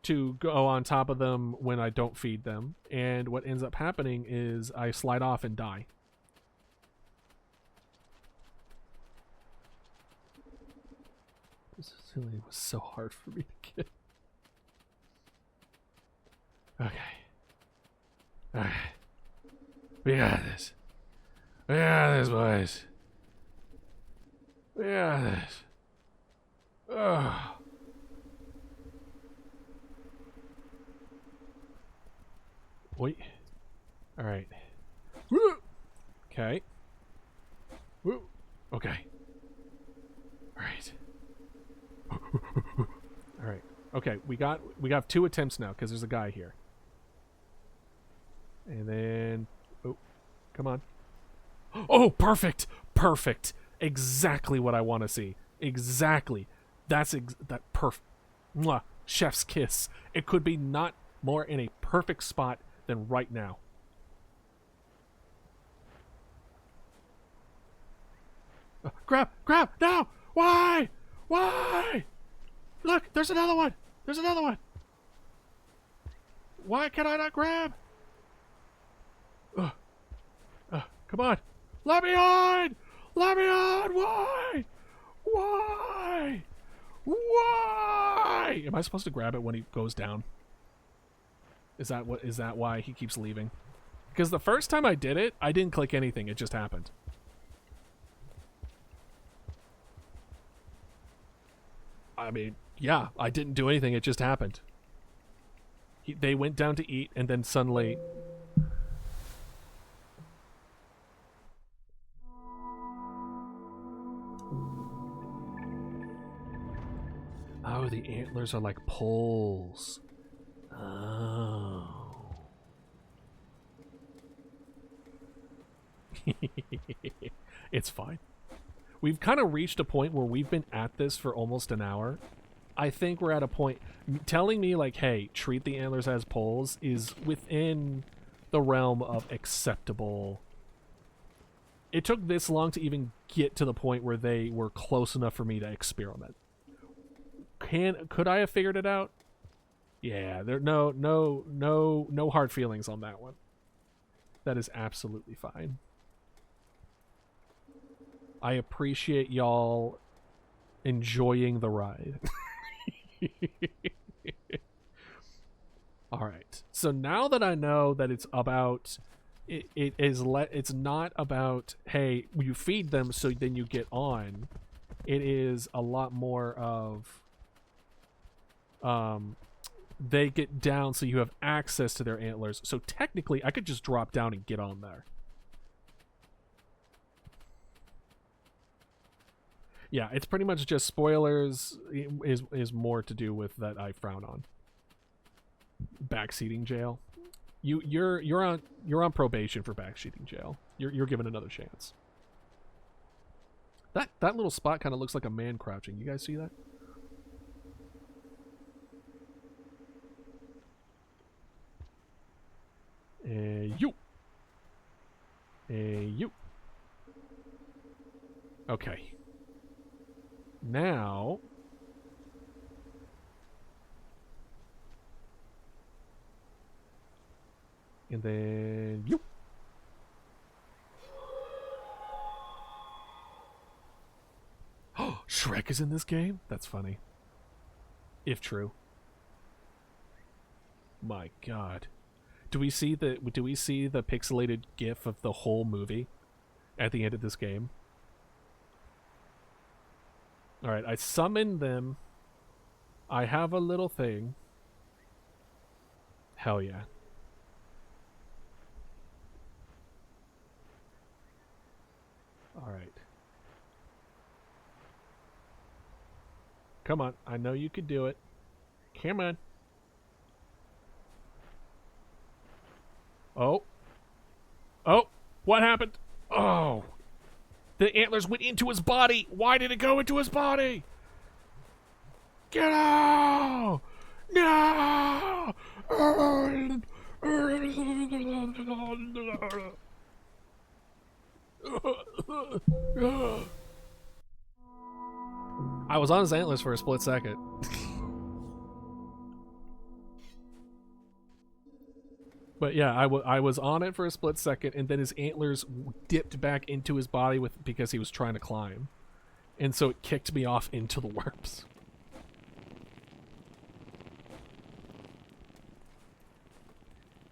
to go on top of them when I don't feed them, and what ends up happening is I slide off and die. This really was so hard for me to get. Okay. Alright. We got this. We got this, boys. We got this. Ugh. Wait. Alright. Woo! Okay. Woo! Okay. Alright. Alright. Okay, we got 2 attempts now because there's a guy here. And then, oh, come on. Oh, perfect. Perfect. Exactly what I want to see. Exactly. That's that perfect. Mwah. Chef's kiss. It could be not more in a perfect spot than right now. Grab now. Why? Look, there's another one. Why can I not grab? Come on. Let me on. Why? Am I supposed to grab it when he goes down? Is that why he keeps leaving? Because the first time I did it, I didn't click anything. It just happened. I mean, yeah, I didn't do anything. It just happened. They went down to eat, and then suddenly... Oh, the antlers are like poles. Oh. It's fine. We've kind of reached a point where we've been at this for almost an hour. I think we're at a point... Telling me, like, hey, treat the antlers as poles is within the realm of acceptable. It took this long to even get to the point where they were close enough for me to experiment. Could I have figured it out? Yeah, there no hard feelings on that one. That is absolutely fine. I appreciate y'all enjoying the ride. All right. So now that I know that it's about it's not about, hey, you feed them so then you get on. It is a lot more of they get down so you have access to their antlers. So technically I could just drop down and get on there. Yeah, it's pretty much just spoilers is more to do with that I frown on. Backseating jail. You're on probation for backseating jail. You're given another chance. That little spot kind of looks like a man crouching. You guys see that? You. You. Okay. Now. And then you. Oh, Shrek is in this game? That's funny. If true. My God. Do we see the pixelated GIF of the whole movie at the end of this game? Alright, I summoned them. I have a little thing. Hell yeah. Alright. Come on, I know you could do it. Come on. Oh. Oh, what happened? Oh. The antlers went into his body. Why did it go into his body? Get out! No! I was on his antlers for a split second. But yeah, I was on it for a split second, and then his antlers dipped back into his body because he was trying to climb. And so it kicked me off into the worms.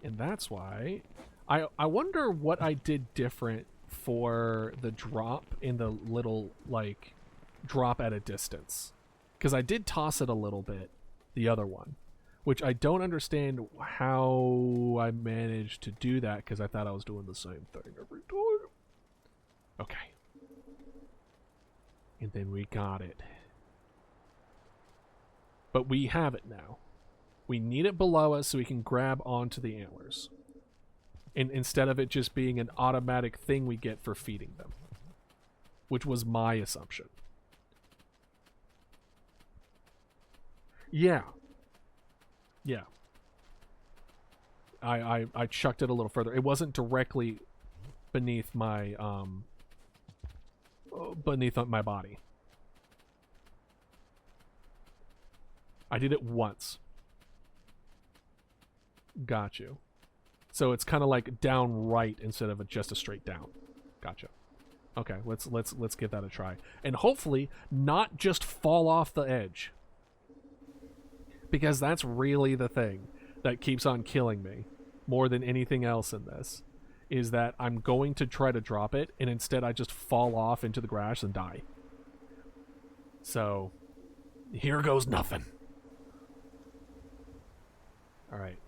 And that's why I wonder what I did different for the drop in the little, like, drop at a distance. Because I did toss it a little bit, the other one. Which I don't understand how I managed to do that, because I thought I was doing the same thing every time. Okay. And then we got it. But we have it now. We need it below us so we can grab onto the antlers. And instead of it just being an automatic thing we get for feeding them. Which was my assumption. Yeah. Yeah. I chucked it a little further. It wasn't directly beneath my my body. I did it once. Got you. So it's kind of like down right instead of just a straight down. Gotcha. Okay, let's give that a try. And hopefully not just fall off the edge. Because that's really the thing that keeps on killing me more than anything else in this, is that I'm going to try to drop it and instead I just fall off into the grass and die. So here goes nothing. All right.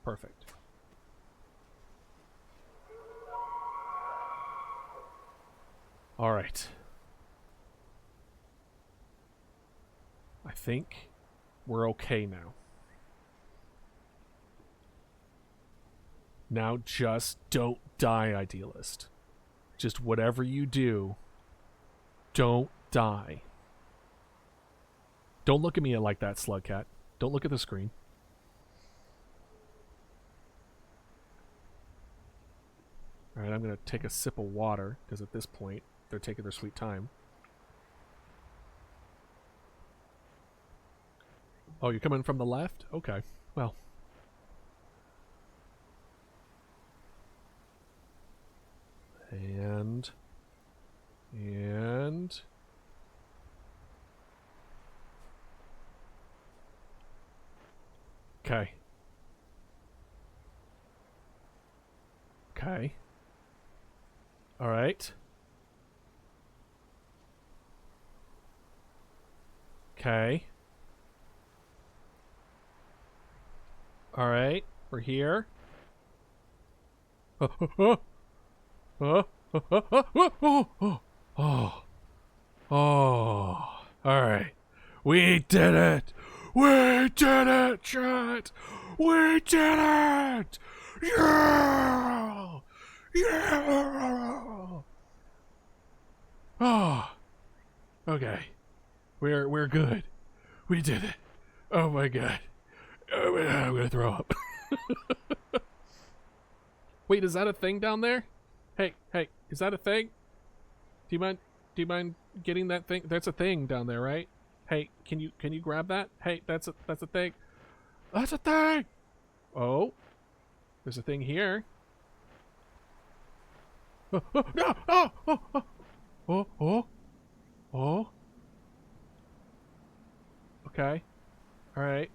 Perfect. All right. I think we're okay now. Now just don't die, Idealist. Just whatever you do, don't die. Don't look at me like that, slugcat. Don't look at the screen. Alright, I'm going to take a sip of water, because at this point, they're taking their sweet time. Oh, you're coming from the left? Okay, well. And... Okay. Okay. Alright. Okay. Alright, we're here. All right. We did it. We did it, chat. We did it. Yeah. Yeah. Oh. Okay. We're good. We did it. Oh my god. Oh my god, I'm gonna throw up. Wait, is that a thing down there? Hey, is that a thing? Do you mind getting that thing? That's a thing down there, right? Hey, can you grab that? Hey, that's a thing. That's a thing. Oh, there's a thing here. Oh, no! Oh. Okay. All right.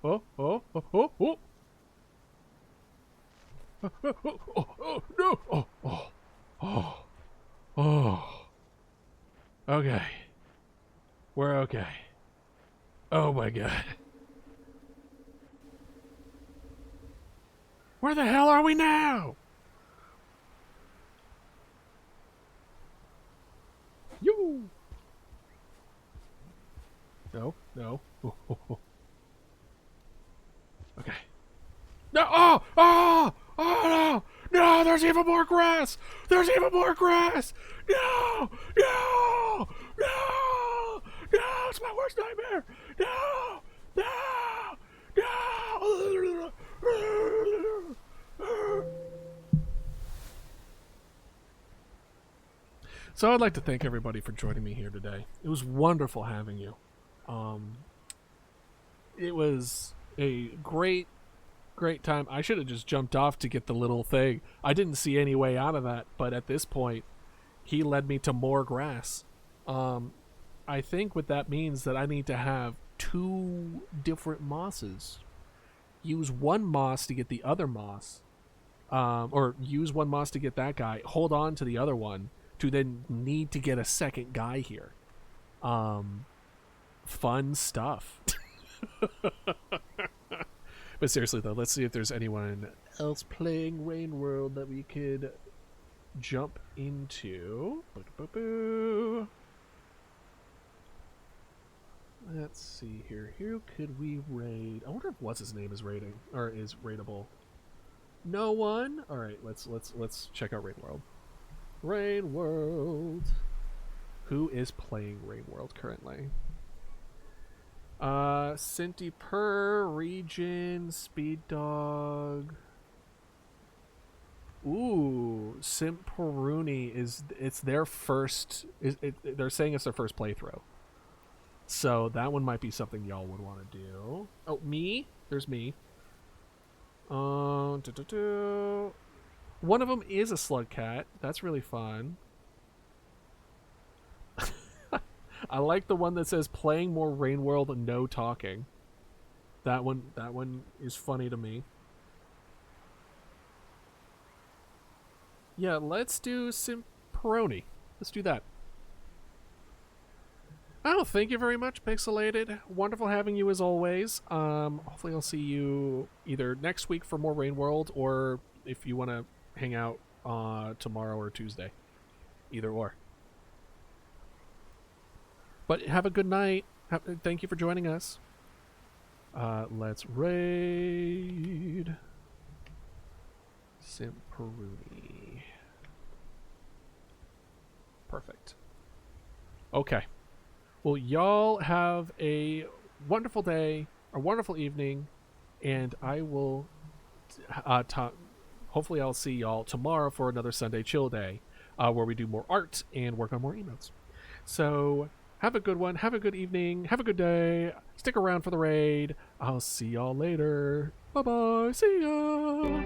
Oh. No. Oh. Okay. We're okay. Oh my god. Where the hell are we now? You. No. Okay. No. Oh no. No, there's even more grass. No. It's my worst nightmare. No. So I'd like to thank everybody for joining me here today. It was wonderful having you. It was a great time. I should have just jumped off to get the little thing. I didn't see any way out of that, but at this point, he led me to more grass. I think what that means that I need to have 2 different mosses. Use one moss to get the other moss. Or use one moss to get that guy. Hold on to the other one to then need to get a second guy here. Fun stuff. But seriously though, let's see if there's anyone else playing Rainworld that we could jump into. Let's see here. Who could we raid? I wonder if what's his name is raiding or is raidable. No one. All right, let's check out Rainworld. Rainworld. Who is playing Rainworld currently? Cinti Per, Region, Speed Dog. Ooh, Simperuni it's their first. They're saying it's their first playthrough. So that one might be something y'all would want to do. Oh, me? There's me. One of them is a slugcat. That's really fun. I like the one that says playing more Rainworld and no talking. That one is funny to me. Yeah, let's do Simperoni. Let's do that. Oh, thank you very much, Pixelated. Wonderful having you as always. Hopefully I'll see you either next week for more Rainworld, or if you want to hang out tomorrow or Tuesday. Either or. But have a good night. Thank you for joining us. Let's raid Simperuni. Perfect. Okay. Well, y'all have a wonderful day, a wonderful evening, and I will hopefully I'll see y'all tomorrow for another Sunday Chill Day, where we do more art and work on more emotes. So have a good one, have a good evening, have a good day, stick around for the raid. I'll see y'all later. Bye-bye, see ya!